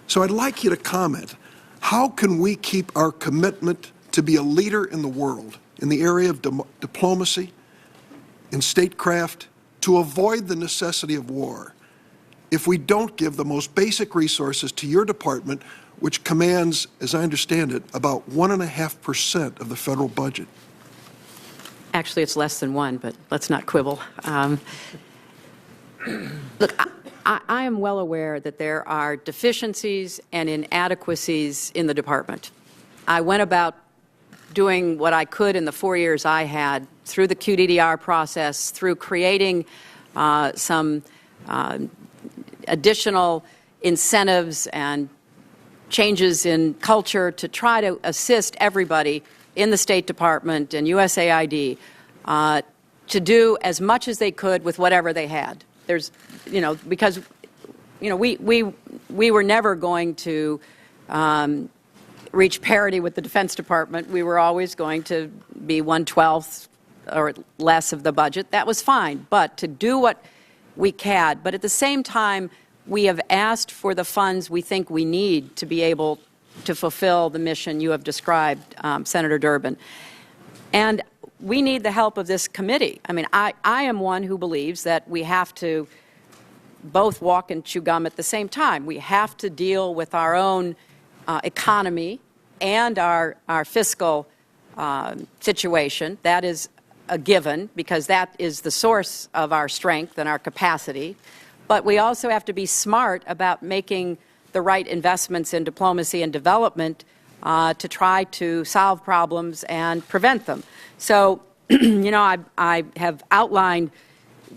So I'd like you to comment, how can we keep our commitment to be a leader in the world in the area of diplomacy, in statecraft, to avoid the necessity of war, if we don't give the most basic resources to your department, which commands, as I understand it, about 1.5% of the federal budget? Actually, it's less than 1, but let's not quibble. Look, I am well aware that there are deficiencies and inadequacies in the department. I went about doing what I could in the 4 years I had through the QDDR process, through creating some additional incentives and changes in culture to try to assist everybody in the State Department and USAID to do as much as they could with whatever they had. There's, because, we were never going to reach parity with the Defense Department. We were always going to be 1/12 or less of the budget. That was fine, but to do what we can. But at the same time, we have asked for the funds we think we need to be able to fulfill the mission you have described, Senator Durbin. And we need the help of this committee. I mean, I am one who believes that we have to both walk and chew gum at the same time. We have to deal with our own economy and our fiscal situation. That is a given, because that is the source of our strength and our capacity. But we also have to be smart about making the right investments in diplomacy and development to try to solve problems and prevent them. So, I have outlined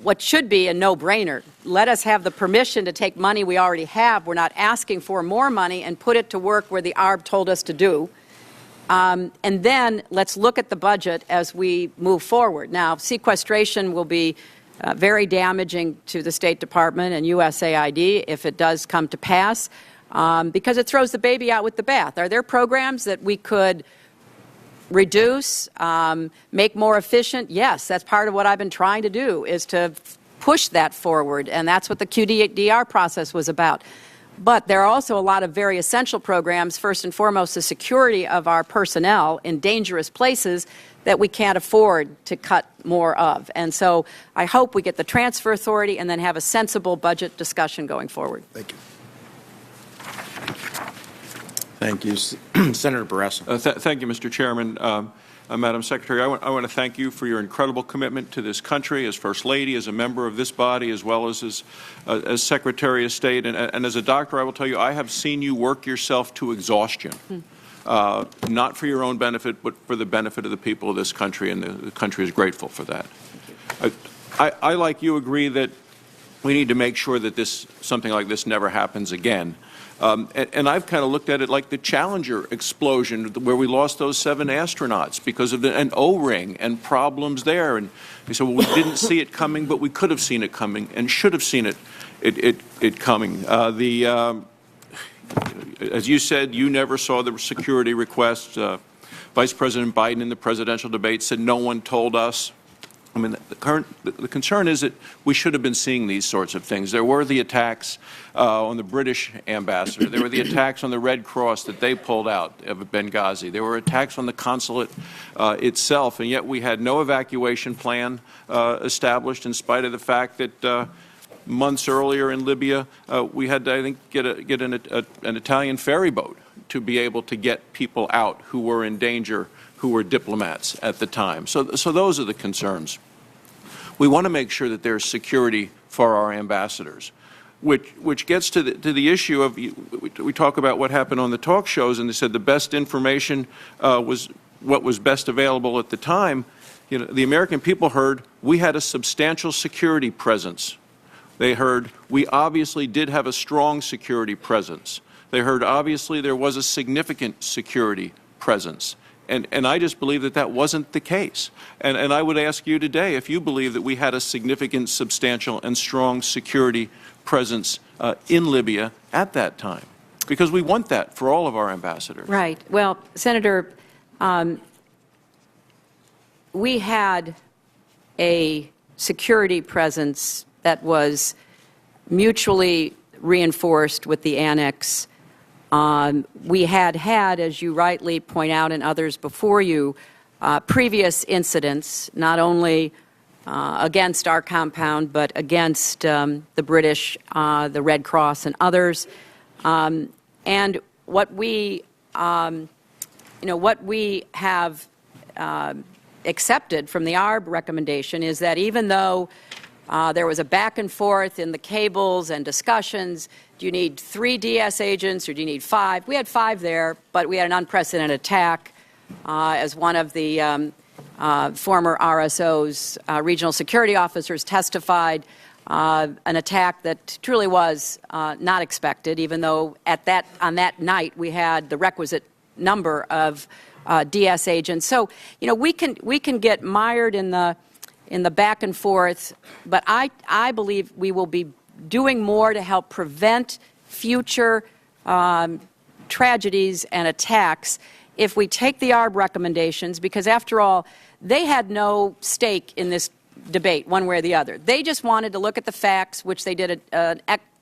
what should be a no-brainer. Let us have the permission to take money we already have. We're not asking for more money, and put it to work where the ARB told us to do. And then let's look at the budget as we move forward. Now, sequestration will be very damaging to the State Department and USAID if it does come to pass, because it throws the baby out with the bath. Are there programs that we could reduce, make more efficient? Yes, that's part of what I've been trying to do, is to push that forward, and that's what the QDDR process was about. But there are also a lot of very essential programs, first and foremost the security of our personnel in dangerous places, that we can't afford to cut more of. And so I hope we get the transfer authority and then have a sensible budget discussion going forward. Thank you. Thank you. Senator Barressa. Thank you, Mr. Chairman. Madam Secretary, I want to thank you for your incredible commitment to this country as First Lady, as a member of this body, as well as Secretary of State. And as a doctor, I will tell you, I have seen you work yourself to exhaustion, not for your own benefit, but for the benefit of the people of this country, and the country is grateful for that. I, like you, agree that we need to make sure that something like this never happens again. And I've kind of looked at it like the Challenger explosion, where we lost those 7 astronauts because of an O-ring and problems there. And we said, well, we didn't see it coming, but we could have seen it coming and should have seen it coming. As you said, you never saw the security requests. Vice President Biden in the presidential debate said no one told us. I mean, the concern is that we should have been seeing these sorts of things. There were the attacks on the British ambassador. There were the attacks on the Red Cross that they pulled out of Benghazi. There were attacks on the consulate itself, and yet we had no evacuation plan established, in spite of the fact that months earlier in Libya, we had to, I think, get an Italian ferry boat to be able to get people out who were in danger, who were diplomats at the time. So those are the concerns. We want to make sure that there's security for our ambassadors, which gets to the issue of, we talk about what happened on the talk shows, and they said the best information was what was best available at the time. You know, the American people heard we had a substantial security presence. They heard we obviously did have a strong security presence. They heard obviously there was a significant security presence. And I just believe that wasn't the case. And I would ask you today if you believe that we had a significant, substantial, and strong security presence in Libya at that time. Because we want that for all of our ambassadors. Right. Well, Senator, we had a security presence that was mutually reinforced with the annex. We had, as you rightly point out, and others before you, previous incidents, not only against our compound, but against the British, the Red Cross, and others. And what we, what we have accepted from the ARB recommendation is that even though there was a back and forth in the cables and discussions, do you need 3 DS agents or do you need 5? We had 5 there, but we had an unprecedented attack. As one of the former RSO's regional security officers testified, an attack that truly was not expected, even though on that night we had the requisite number of DS agents. So, we can get mired in the back and forth, but I believe we will be doing more to help prevent future tragedies and attacks if we take the ARB recommendations, because after all, they had no stake in this debate one way or the other. They just wanted to look at the facts, which they did an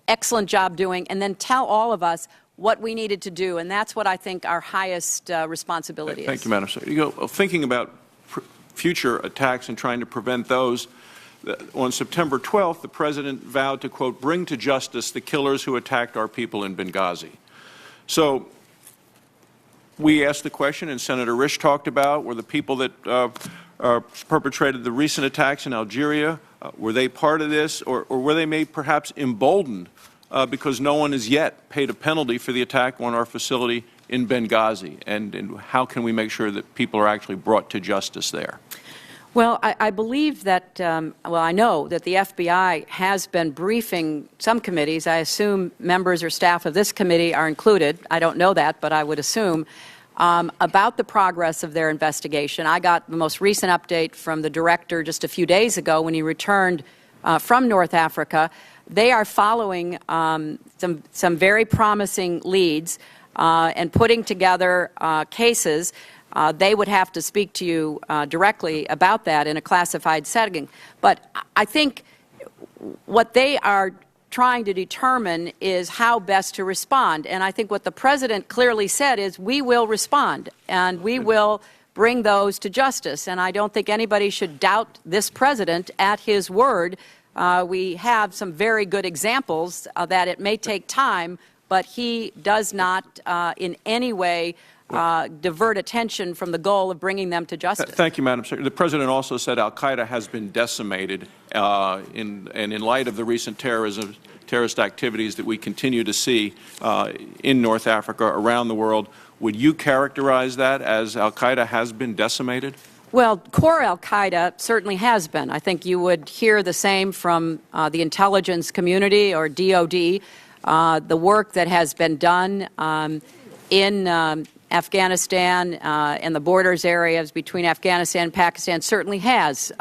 excellent job doing, and then tell all of us what we needed to do, and that's what I think our highest responsibility is. Thank you, Madam Secretary. Thinking about future attacks and trying to prevent those, on September 12th, the President vowed to, quote, bring to justice the killers who attacked our people in Benghazi. So we asked the question, and Senator Risch talked about, were the people that perpetrated the recent attacks in Algeria, were they part of this, or were they made perhaps emboldened because no one has yet paid a penalty for the attack on our facility in Benghazi? And how can we make sure that people are actually brought to justice there? Well, I believe that, I know that the FBI has been briefing some committees. I assume members or staff of this committee are included. I don't know that, but I would assume, about the progress of their investigation. I got the most recent update from the director just a few days ago when he returned from North Africa. They are following some very promising leads and putting together cases. They would have to speak to you directly about that in a classified setting. But I think what they are trying to determine is how best to respond. And I think what the President clearly said is we will respond and we will bring those to justice. And I don't think anybody should doubt this President at his word. We have some very good examples that it may take time, but he does not in any way divert attention from the goal of bringing them to justice. Thank you, Madam Secretary. The President also said al-Qaeda has been decimated, and in light of the recent terrorist activities that we continue to see in North Africa, around the world, would you characterize that as al-Qaeda has been decimated? Well, core al-Qaeda certainly has been. I think you would hear the same from the intelligence community or DOD. the work that has been done in Afghanistan and the borders areas between Afghanistan and Pakistan certainly has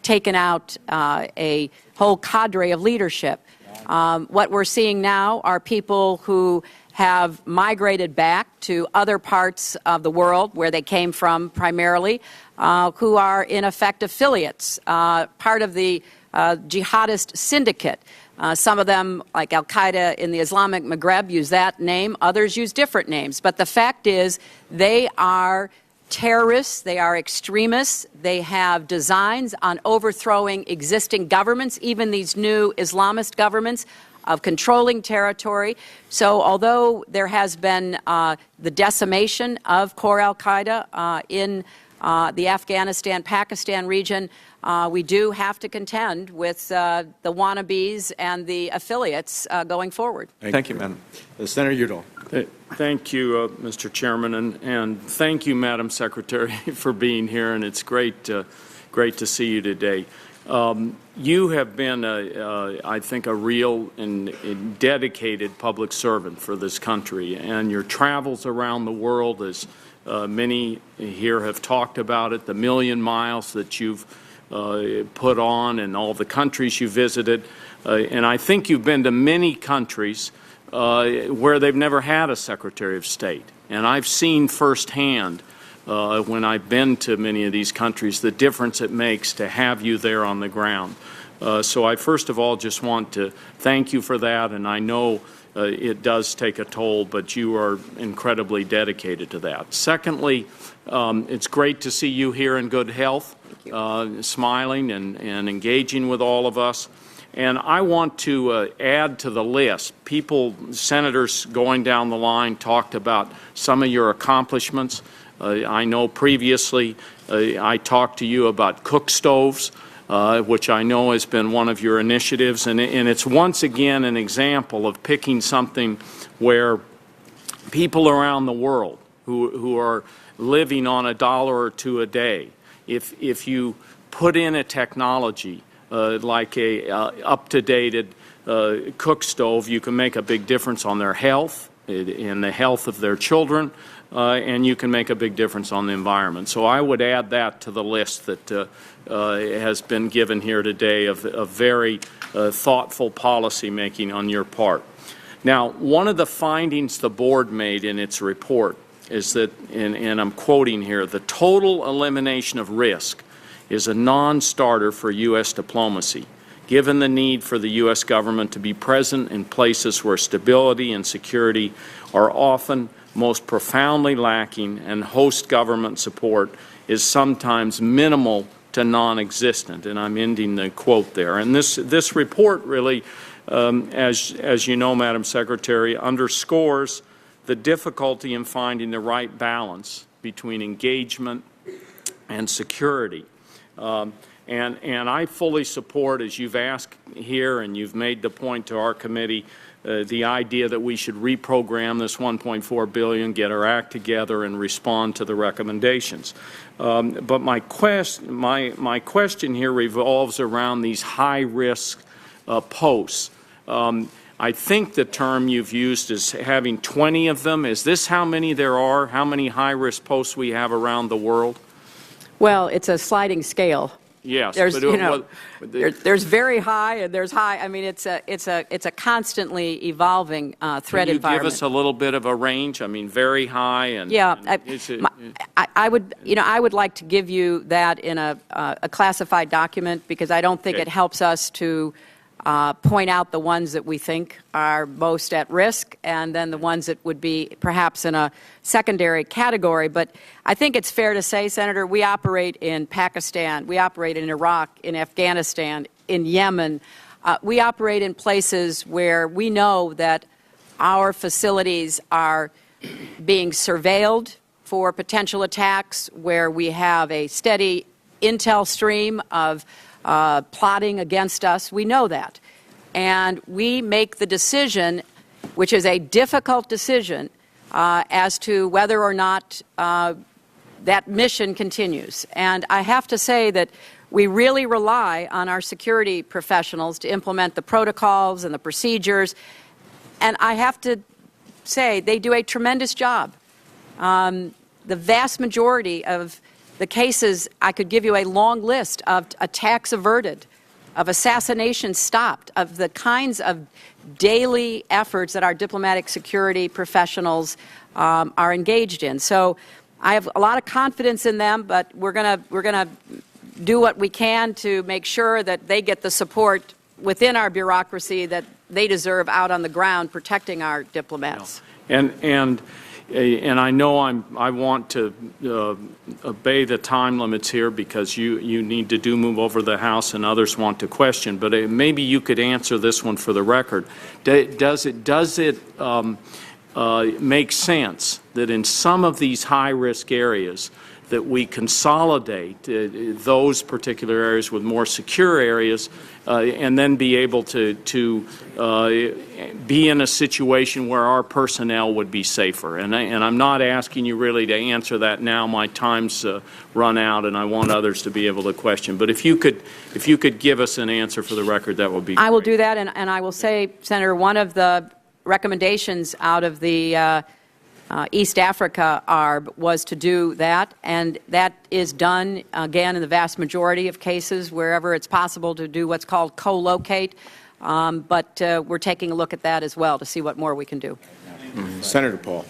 taken out a whole cadre of leadership. What we're seeing now are people who have migrated back to other parts of the world where they came from primarily, who are in effect affiliates, part of the jihadist syndicate. Some of them, like al-Qaeda in the Islamic Maghreb, use that name. Others use different names. But the fact is they are terrorists. They are extremists. They have designs on overthrowing existing governments, even these new Islamist governments, of controlling territory. So although there has been the decimation of core al-Qaeda in the Afghanistan-Pakistan region, we do have to contend with the wannabes and the affiliates going forward. Thank you, Madam. Senator Udall. Thank you, Mr. Chairman, and thank you, Madam Secretary, for being here, and it's great to see you today. You have been, I think, a real and dedicated public servant for this country, and your travels around the world, as many here have talked about it, the million miles that you've put on and all the countries you visited, and I think you've been to many countries where they've never had a Secretary of State, and I've seen firsthand when I've been to many of these countries, the difference it makes to have you there on the ground. So I first of all just want to thank you for that, and I know it does take a toll, but you are incredibly dedicated to that. Secondly, it's great to see you here in good health, smiling and engaging with all of us. And I want to add to the list. Senators going down the line talked about some of your accomplishments. I know previously I talked to you about cook stoves, which I know has been one of your initiatives, and it's once again an example of picking something where people around the world who are living on $1 or $2 a day, if you put in a technology like a up-to-date cook stove, you can make a big difference on their health, in the health of their children, and you can make a big difference on the environment. So I would add that to the list that has been given here today of very thoughtful policy making on your part. Now, one of the findings the board made in its report is that, and I'm quoting here, the total elimination of risk is a non-starter for U.S. diplomacy, given the need for the U.S. government to be present in places where stability and security are often most profoundly lacking, and host government support is sometimes minimal to non-existent. And I'm ending the quote there. And this report really, as you know, Madam Secretary, underscores the difficulty in finding the right balance between engagement and security. And I fully support, as you've asked here and you've made the point to our committee, the idea that we should reprogram this $1.4 billion, get our act together, and respond to the recommendations. But my question here revolves around these high-risk posts. I think the term you've used is having 20 of them. Is this how many there are? How many high-risk posts we have around the world? Well, it's a sliding scale. Yes, there's there's very high and there's high. I mean, it's a constantly evolving threat environment. Can you give us a little bit of a range? I mean, very high and yeah. I would like to give you that in a classified document because I don't think it helps us to point out the ones that we think are most at risk and then the ones that would be perhaps in a secondary category. But I think it's fair to say, Senator, we operate in Pakistan, we operate in Iraq, in Afghanistan, in Yemen. We operate in places where we know that our facilities are being surveilled for potential attacks, where we have a steady intel stream of plotting against us. We know that. And we make the decision, which is a difficult decision, as to whether or not that mission continues. And I have to say that we really rely on our security professionals to implement the protocols and the procedures And I have to say, they do a tremendous job. The vast majority of the cases, I could give you a long list of attacks averted, of assassinations stopped, of the kinds of daily efforts that our diplomatic security professionals are engaged in. So I have a lot of confidence in them, but we're gonna do what we can to make sure that they get the support within our bureaucracy that they deserve out on the ground protecting our diplomats. And I know I want to obey the time limits here because you need to move over the House and others want to question, but maybe you could answer this one for the record. Does it make sense that in some of these high-risk areas that we consolidate those particular areas with more secure areas and then be able to be in a situation where our personnel would be safer? And I'm not asking you really to answer that now. My time's run out, and I want others to be able to question. But if you could give us an answer for the record, that would be great. I will do that, and I will say, Senator, one of the recommendations out of the East Africa ARB was to do that, and that is done, again, in the vast majority of cases, wherever it's possible to do what's called co-locate. But we're taking a look at that as well to see what more we can do. Senator Paul.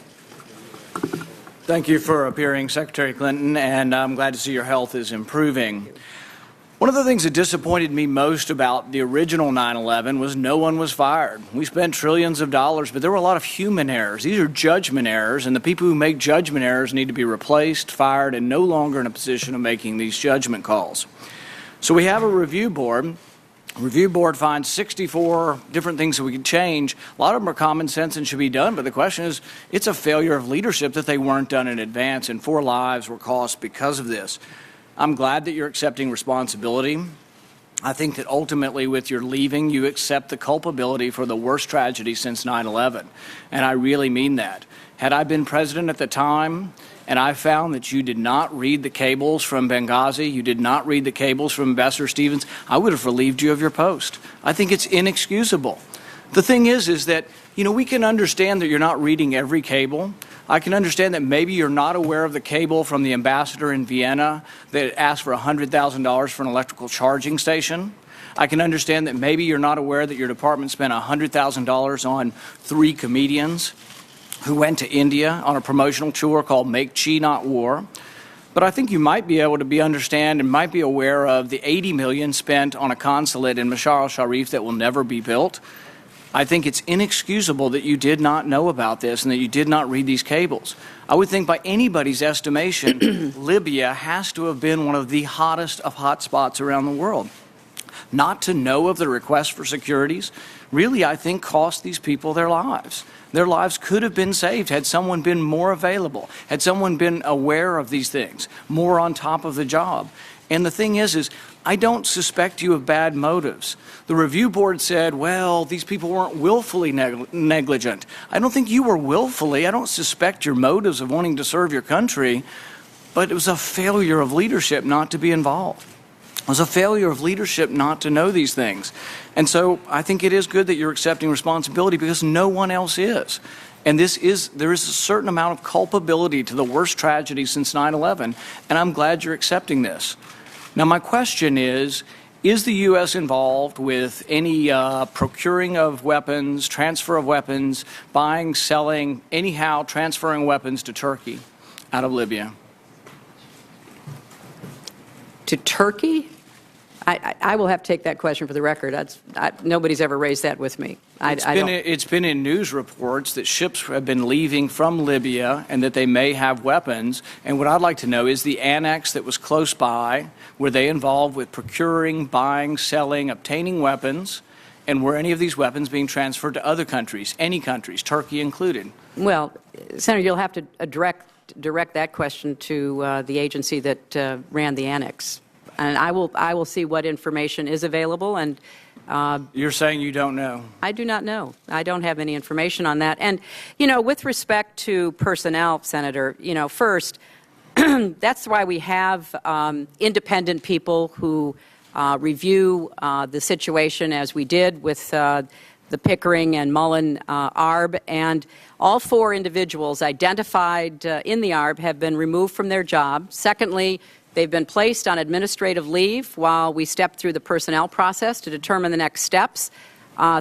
Thank you for appearing, Secretary Clinton, and I'm glad to see your health is improving. One of the things that disappointed me most about the original 9/11 was no one was fired. We spent trillions of dollars, but there were a lot of human errors. These are judgment errors, and the people who make judgment errors need to be replaced, fired, and no longer in a position of making these judgment calls. So we have a review board. The review board finds 64 different things that we could change. A lot of them are common sense and should be done, but the question is, it's a failure of leadership that they weren't done in advance, and 4 lives were cost because of this. I'm glad that you're accepting responsibility. I think that ultimately with your leaving, you accept the culpability for the worst tragedy since 9/11, and I really mean that. Had I been president at the time and I found that you did not read the cables from Benghazi, you did not read the cables from Ambassador Stevens, I would have relieved you of your post. I think it's inexcusable. The thing is that, we can understand that you're not reading every cable. I can understand that maybe you're not aware of the cable from the ambassador in Vienna that asked for $100,000 for an electrical charging station. I can understand that maybe you're not aware that your department spent $100,000 on 3 comedians who went to India on a promotional tour called Make Chi Not War. But I think you might be able to understand and might be aware of the $80 million spent on a consulate in Mashar al-Sharif that will never be built. I think it's inexcusable that you did not know about this and that you did not read these cables. I would think by anybody's estimation, Libya has to have been one of the hottest of hot spots around the world. Not to know of the request for securities really, I think, cost these people their lives. Their lives could have been saved had someone been more available, had someone been aware of these things, more on top of the job. And the thing is I don't suspect you of bad motives. The review board said, well, these people weren't willfully negligent. I don't think you were willfully. I don't suspect your motives of wanting to serve your country, but it was a failure of leadership not to be involved. It was a failure of leadership not to know these things. And so I think it is good that you're accepting responsibility because no one else is. And there is a certain amount of culpability to the worst tragedy since 9/11, and I'm glad you're accepting this. Now, my question is the U.S. involved with any procuring of weapons, transfer of weapons, buying, selling, anyhow transferring weapons to Turkey out of Libya? To Turkey? I will have to take that question for the record. Nobody's ever raised that with me. It's been in news reports that ships have been leaving from Libya and that they may have weapons. And what I'd like to know is the annex that was close by, were they involved with procuring, buying, selling, obtaining weapons? And were any of these weapons being transferred to other countries, any countries, Turkey included? Well, Senator, you'll have to direct that question to the agency that ran the annex. And I will see what information is available. And you're saying you don't know? I do not know. I don't have any information on that. And, with respect to personnel, Senator, first, that's why we have independent people who review the situation as we did with the Pickering and Mullen ARB, and all 4 individuals identified in the ARB have been removed from their job. Secondly, they've been placed on administrative leave while we step through the personnel process to determine the next steps.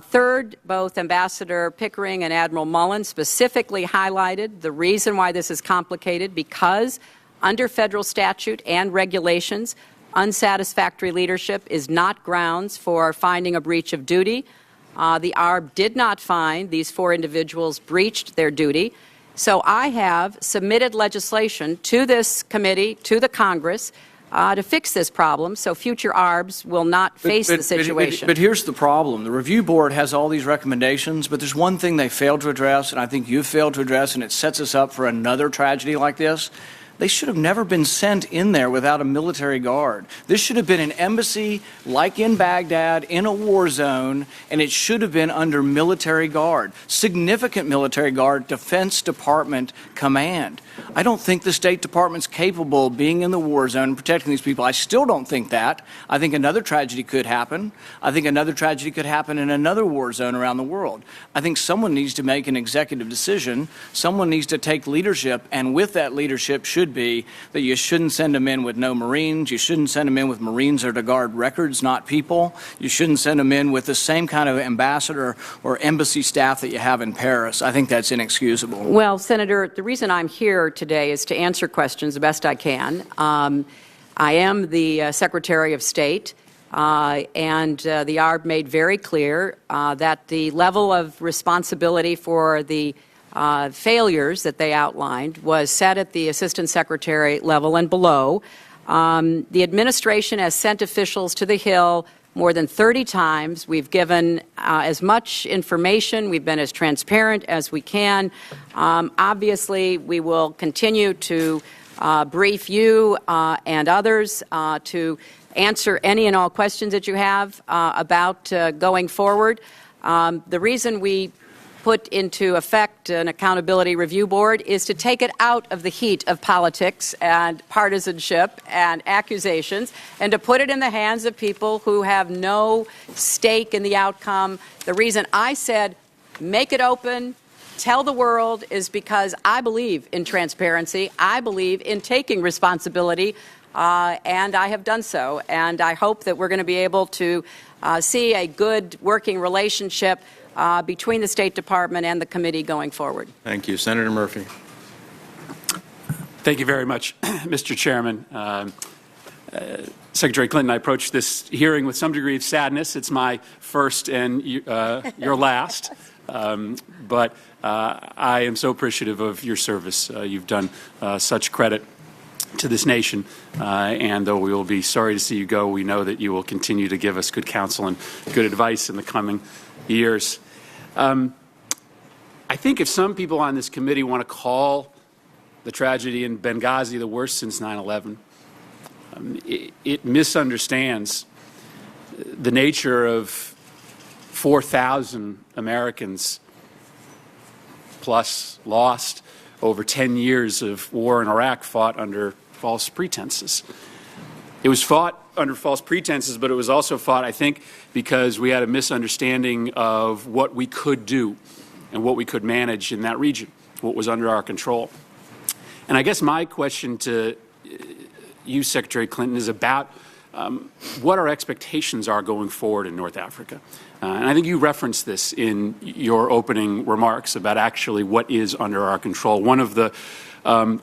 Third, both Ambassador Pickering and Admiral Mullen specifically highlighted the reason why this is complicated, because under federal statute and regulations, unsatisfactory leadership is not grounds for finding a breach of duty. The ARB did not find these 4 individuals breached their duty. So I have submitted legislation to this committee, to the Congress, to fix this problem so future ARBs will not face the situation. But here's the problem. The review board has all these recommendations, but there's one thing they failed to address, and I think you've failed to address, and it sets us up for another tragedy like this. They should have never been sent in there without a military guard. This should have been an embassy like in Baghdad in a war zone, and it should have been under military guard, significant military guard, Defense Department command. I don't think the State Department's capable of being in the war zone and protecting these people. I still don't think that. I think another tragedy could happen. I think another tragedy could happen in another war zone around the world. I think someone needs to make an executive decision. Someone needs to take leadership, and with that leadership should be that you shouldn't send them in with no Marines. You shouldn't send them in with Marines that are to guard records, not people. You shouldn't send them in with the same kind of ambassador or embassy staff that you have in Paris. I think that's inexcusable. Well, Senator, the reason I'm here today is to answer questions the best I can. I am the Secretary of State, and the ARB made very clear that the level of responsibility for the failures that they outlined was set at the Assistant Secretary level and below. The administration has sent officials to the Hill more than 30 times. We've given as much information. We've been as transparent as we can. Obviously, we will continue to brief you and others to answer any and all questions that you have about going forward. The reason we put into effect an accountability review board is to take it out of the heat of politics and partisanship and accusations and to put it in the hands of people who have no stake in the outcome. The reason I said make it open, tell the world, is because I believe in transparency. I believe in taking responsibility, and I have done so. And I hope that we're going to be able to see a good working relationship between the State Department and the committee going forward. Thank you. Senator Murphy. Thank you very much, Mr. Chairman. Secretary Clinton, I approached this hearing with some degree of sadness. It's my first and your last. But I am so appreciative of your service. You've done such credit to this nation, and though we will be sorry to see you go, we know that you will continue to give us good counsel and good advice in the coming years. I think if some people on this committee want to call the tragedy in Benghazi the worst since 9/11, it misunderstands the nature of 4,000 Americans plus lost over 10 years of war in Iraq fought under false pretenses. It was fought under false pretenses, but it was also fought, I think, because we had a misunderstanding of what we could do and what we could manage in that region, what was under our control. And I guess my question to you, Secretary Clinton, is about what our expectations are going forward in North Africa. And I think you referenced this in your opening remarks about actually what is under our control. One of the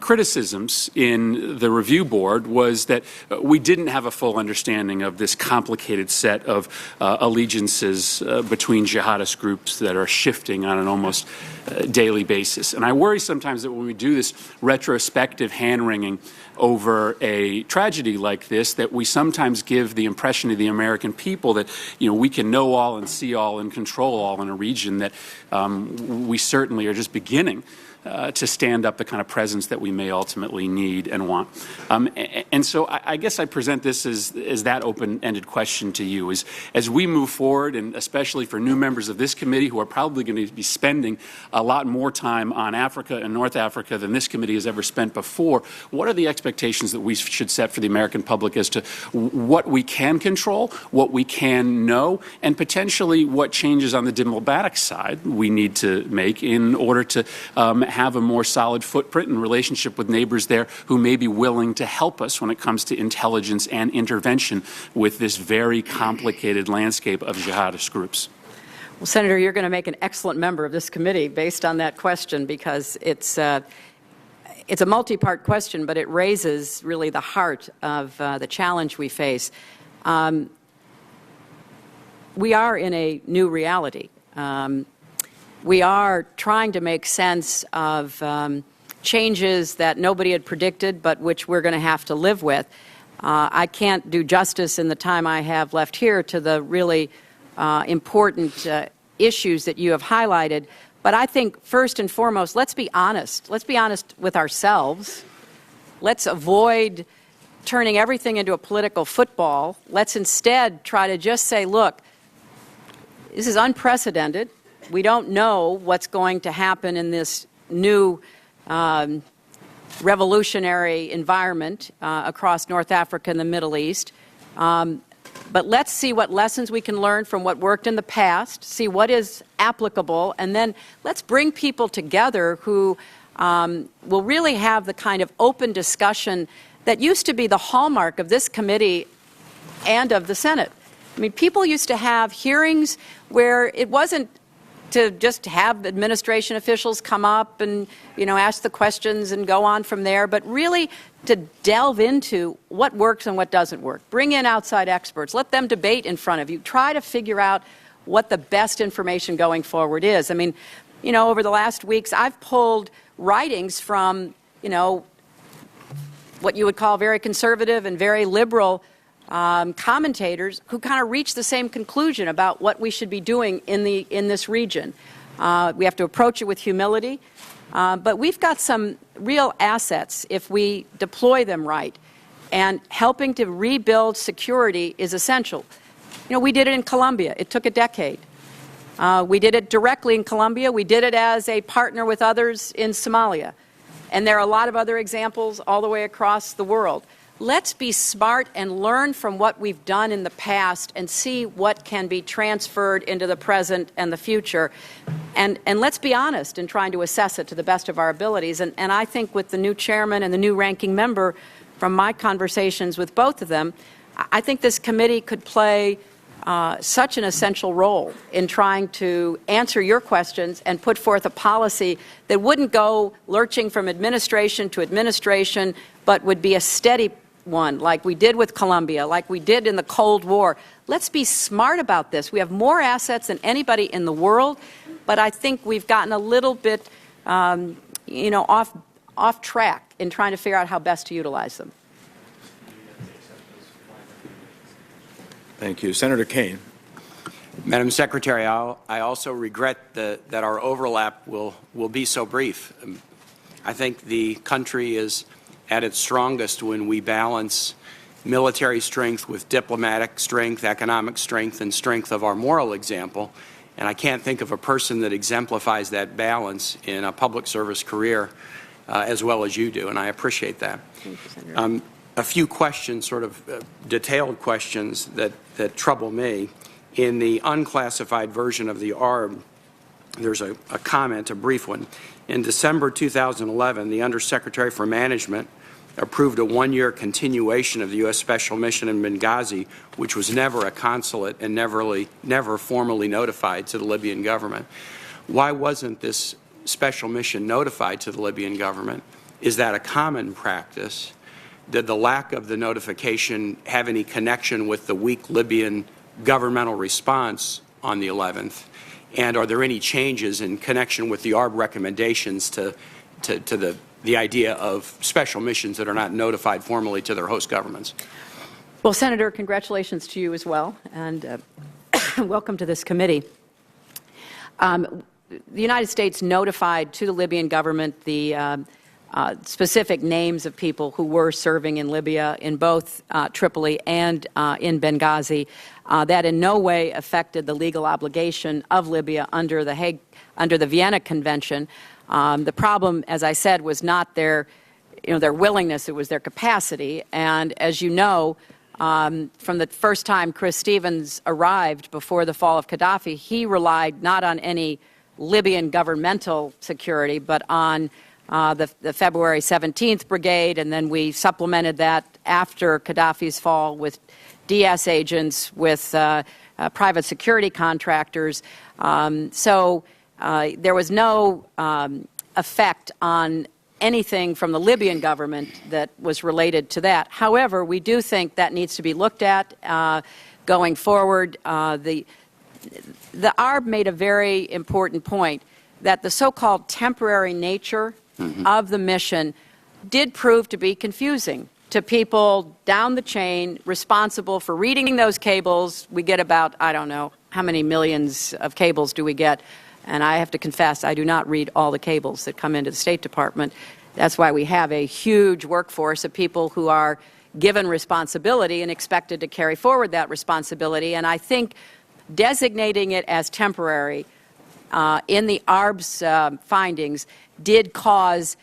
criticisms in the review board was that we didn't have a full understanding of this complicated set of allegiances between jihadist groups that are shifting on an almost daily basis. And I worry sometimes that when we do this retrospective hand-wringing over a tragedy like this, that we sometimes give the impression to the American people that, you know, we can know all and see all and control all in a region that we certainly are just beginning to stand up the kind of presence that we may ultimately need and want. And so I guess I present this as that open-ended question to you. As we move forward, and especially for new members of this committee who are probably going to be spending a lot more time on Africa and North Africa than this committee has ever spent before, what are the expectations that we should set for the American public as to what we can control, what we can know, and potentially what changes on the diplomatic side we need to make in order to have a more solid footprint and relationship with neighbors there who may be willing to help us when it comes to intelligence and intervention with this very complicated landscape of jihadist groups? Well, Senator, you're going to make an excellent member of this committee based on that question, because it's a multi-part question, but it raises really the heart of the challenge we face. We are in a new reality. We are trying to make sense of changes that nobody had predicted, but which we're going to have to live with. I can't do justice in the time I have left here to the really important issues that you have highlighted. But I think first and foremost, let's be honest. Let's be honest with ourselves. Let's avoid turning everything into a political football. Let's instead try to just say, look, this is unprecedented. We don't know what's going to happen in this new revolutionary environment across North Africa and the Middle East. But let's see what lessons we can learn from what worked in the past, see what is applicable, and then let's bring people together who will really have the kind of open discussion that used to be the hallmark of this committee and of the Senate. I mean, people used to have hearings where it wasn't to just have administration officials come up and, ask the questions and go on from there, but really to delve into what works and what doesn't work. Bring in outside experts. Let them debate in front of you. Try to figure out what the best information going forward is. I mean, over the last weeks, I've pulled writings from, what you would call very conservative and very liberal commentators who kind of reach the same conclusion about what we should be doing in this region. We have to approach it with humility, but we've got some real assets if we deploy them right, and helping to rebuild security is essential. We did it in Colombia. It took a decade. We did it directly in Colombia. We did it as a partner with others in Somalia. And there are a lot of other examples all the way across the world. Let's be smart and learn from what we've done in the past and see what can be transferred into the present and the future. And let's be honest in trying to assess it to the best of our abilities. And I think with the new chairman and the new ranking member, from my conversations with both of them, I think this committee could play such an essential role in trying to answer your questions and put forth a policy that wouldn't go lurching from administration to administration, but would be a steady one, like we did with Colombia, like we did in the Cold War. Let's be smart about this. We have more assets than anybody in the world, but I think we've gotten a little bit, off track in trying to figure out how best to utilize them. Thank you. Senator Kaine. Madam Secretary, I also regret that our overlap will be so brief. I think the country is at its strongest when we balance military strength with diplomatic strength, economic strength, and strength of our moral example. And I can't think of a person that exemplifies that balance in a public service career as well as you do, and I appreciate that. Thank you, Senator. A few questions, sort of detailed questions that trouble me. In the unclassified version of the ARB, there's a comment, a brief one. In December 2011, the Undersecretary for Management approved a one-year continuation of the U.S. Special Mission in Benghazi, which was never a consulate and never formally notified to the Libyan government. Why wasn't this special mission notified to the Libyan government? Is that a common practice? Did the lack of the notification have any connection with the weak Libyan governmental response on the 11th? And are there any changes in connection with the ARB recommendations to the idea of special missions that are not notified formally to their host governments? Well, Senator, congratulations to you as well, and welcome to this committee. the United States notified to the Libyan government the specific names of people who were serving in Libya in both Tripoli and in Benghazi. That in no way affected the legal obligation of Libya under the Vienna Convention. The problem, as I said, was not their willingness; it was their capacity. And as you know, from the first time Chris Stevens arrived before the fall of Gaddafi, he relied not on any Libyan governmental security, but on the February 17th Brigade, and then we supplemented that after Gaddafi's fall with DS agents, with private security contractors. So there was no effect on anything from the Libyan government that was related to that. However, we do think that needs to be looked at going forward. The ARB made a very important point that the so-called temporary nature of the mission did prove to be confusing to people down the chain responsible for reading those cables. We get about, I don't know, how many millions of cables do we get? And I have to confess, I do not read all the cables that come into the State Department. That's why we have a huge workforce of people who are given responsibility and expected to carry forward that responsibility. And I think designating it as temporary in the ARB's findings did cause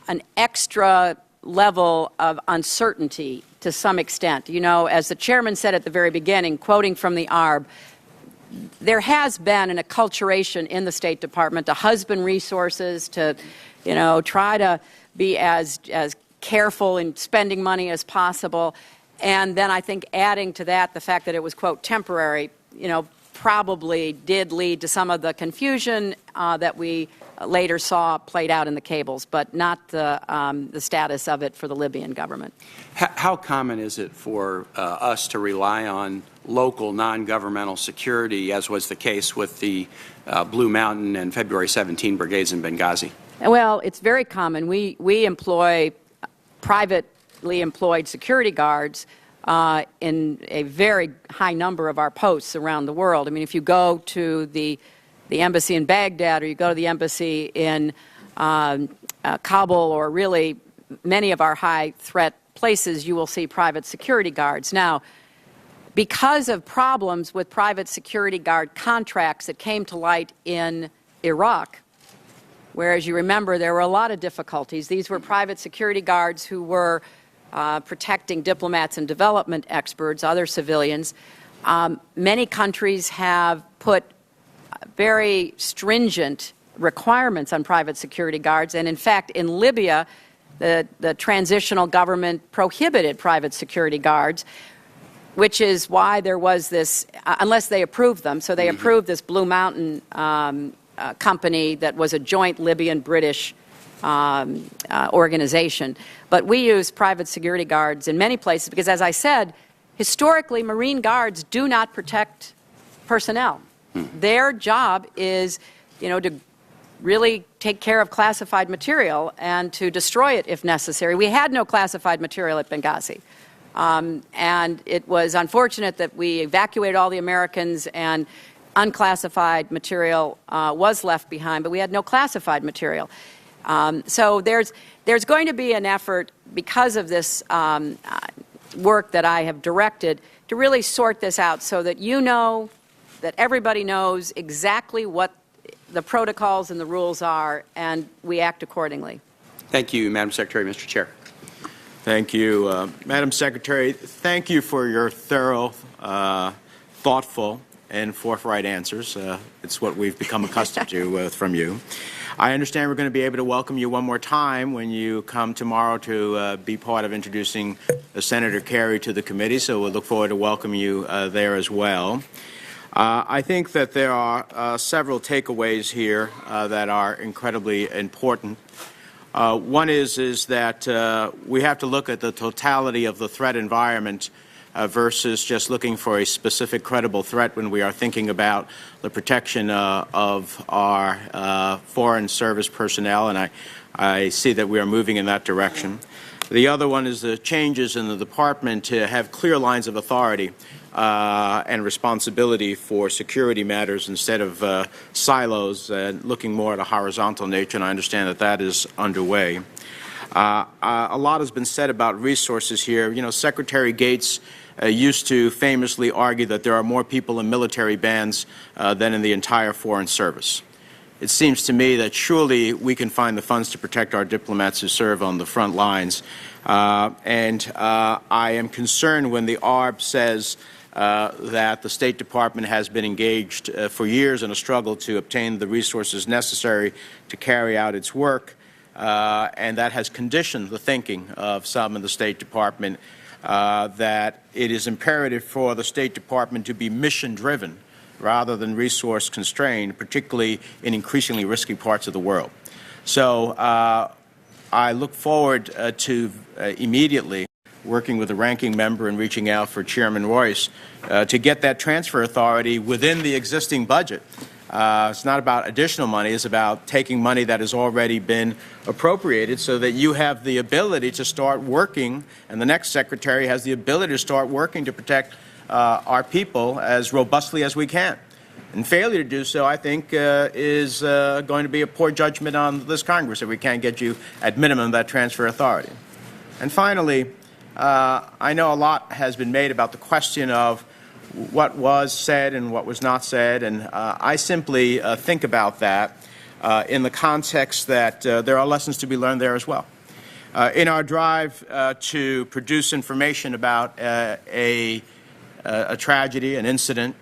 an extra level of uncertainty to some extent. You know, as the chairman said at the very beginning, quoting from the ARB, there has been an acculturation in the State Department to husband resources, to, try to be as careful in spending money as possible. And then I think adding to that the fact that it was, quote, temporary, probably did lead to some of the confusion that we later saw played out in the cables, but not the status of it for the Libyan government. How common is it for us to rely on local non-governmental security, as was the case with the Blue Mountain and February 17 brigades in Benghazi? Well, it's very common. We employ privately employed security guards in a very high number of our posts around the world. I mean, if you go to the embassy in Baghdad, or you go to the embassy in Kabul, or really many of our high-threat places, you will see private security guards. Now, because of problems with private security guard contracts that came to light in Iraq, where, as you remember, there were a lot of difficulties. These were private security guards who were protecting diplomats and development experts, other civilians. Many countries have put very stringent requirements on private security guards, and in fact, in Libya, the transitional government prohibited private security guards, which is why there was this, unless they approved them, so they approved this Blue Mountain company that was a joint Libyan-British organization. But we use private security guards in many places because, as I said, historically, Marine Guards do not protect personnel. Their job is, to really take care of classified material and to destroy it if necessary. We had no classified material at Benghazi. And it was unfortunate that we evacuated all the Americans and unclassified material was left behind, but we had no classified material. So there's going to be an effort, because of this work that I have directed, to really sort this out so that that everybody knows exactly what the protocols and the rules are, and we act accordingly. Thank you, Madam Secretary. Mr. Chair. Thank you. Madam Secretary, thank you for your thorough, thoughtful, and forthright answers. It's what we've become accustomed to from you. I understand we're going to be able to welcome you one more time when you come tomorrow to be part of introducing Senator Kerry to the committee, so we'll look forward to welcoming you there as well. I think that there are several takeaways here that are incredibly important. One is that we have to look at the totality of the threat environment versus just looking for a specific credible threat when we are thinking about the protection of our foreign service personnel, and I see that we are moving in that direction. The other one is the changes in the department to have clear lines of authority and responsibility for security matters instead of silos, looking more at a horizontal nature, and I understand that that is underway. A lot has been said about resources here. You know, Secretary Gates used to famously argue that there are more people in military bands than in the entire Foreign Service. It seems to me that surely we can find the funds to protect our diplomats who serve on the front lines. I am concerned when the ARB says that the State Department has been engaged for years in a struggle to obtain the resources necessary to carry out its work, and that has conditioned the thinking of some in the State Department that it is imperative for the State Department to be mission-driven rather than resource-constrained, particularly in increasingly risky parts of the world. So I look forward to immediately working with the ranking member and reaching out for Chairman Royce to get that transfer authority within the existing budget. It's not about additional money. It's about taking money that has already been appropriated so that you have the ability to start working, and the next secretary has the ability to start working to protect our people as robustly as we can. And failure to do so, I think, is going to be a poor judgment on this Congress if we can't get you, at minimum, that transfer authority. And finally, I know a lot has been made about the question of what was said and what was not said, and I simply think about that in the context that there are lessons to be learned there as well. In our drive to produce information about a tragedy, an incident,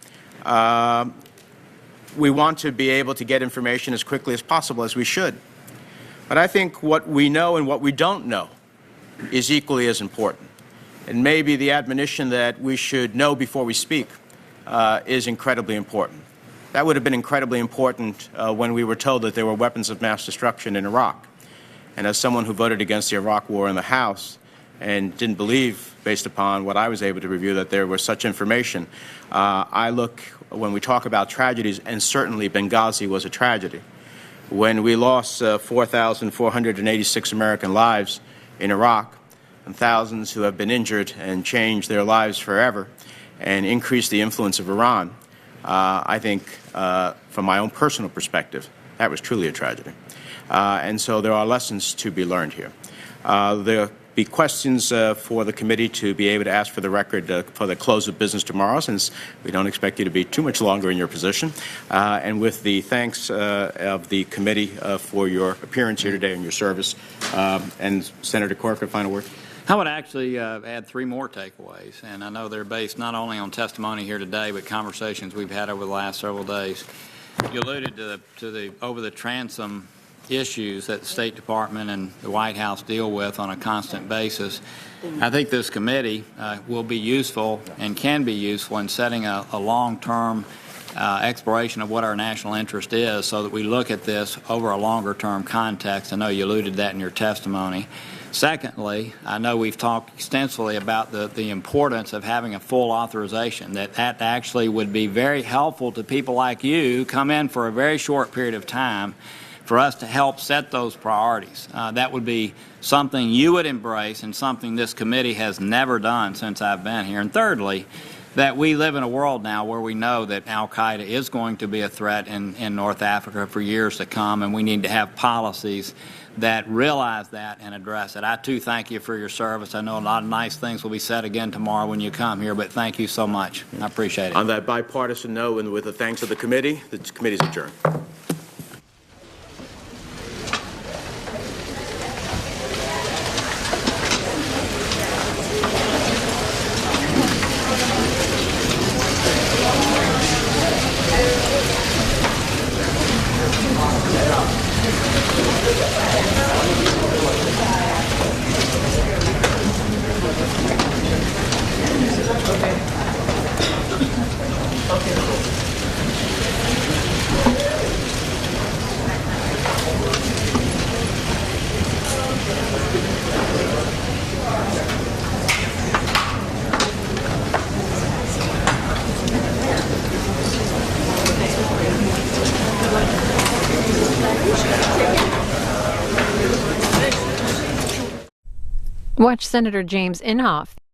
we want to be able to get information as quickly as possible, as we should. But I think what we know and what we don't know is equally as important. And maybe the admonition that we should know before we speak is incredibly important. That would have been incredibly important when we were told that there were weapons of mass destruction in Iraq. And as someone who voted against the Iraq War in the House and didn't believe, based upon what I was able to review, that there was such information, I look, when we talk about tragedies, and certainly Benghazi was a tragedy. When we lost 4,486 American lives in Iraq, and thousands who have been injured and changed their lives forever and increased the influence of Iran, I think, from my own personal perspective, that was truly a tragedy. And so there are lessons to be learned here. There'll be questions for the committee to be able to ask for the record for the close of business tomorrow, since we don't expect you to be too much longer in your position. And with the thanks of the committee for your appearance here today and your service. And Senator Corker, final word. I would actually add three more takeaways, and I know they're based not only on testimony here today, but conversations we've had over the last several days. You alluded to the over-the-transom issues that the State Department and the White House deal with on a constant basis. I think this committee will be useful and can be useful in setting a long-term exploration of what our national interest is, so that we look at this over a longer-term context. I know you alluded to that in your testimony. Secondly, I know we've talked extensively about the importance of having a full authorization, that actually would be very helpful to people like you who come in for a very short period of time for us to help set those priorities. That would be something you would embrace and something this committee has never done since I've been here. And thirdly, that we live in a world now where we know that al-Qaeda is going to be a threat in North Africa for years to come, and we need to have policies that realize that and address it. I, too, thank you for your service. I know a lot of nice things will be said again tomorrow when you come here, but thank you so much. I appreciate it. On that bipartisan note, and with the thanks of the committee is adjourned. Watch Senator James Inhofe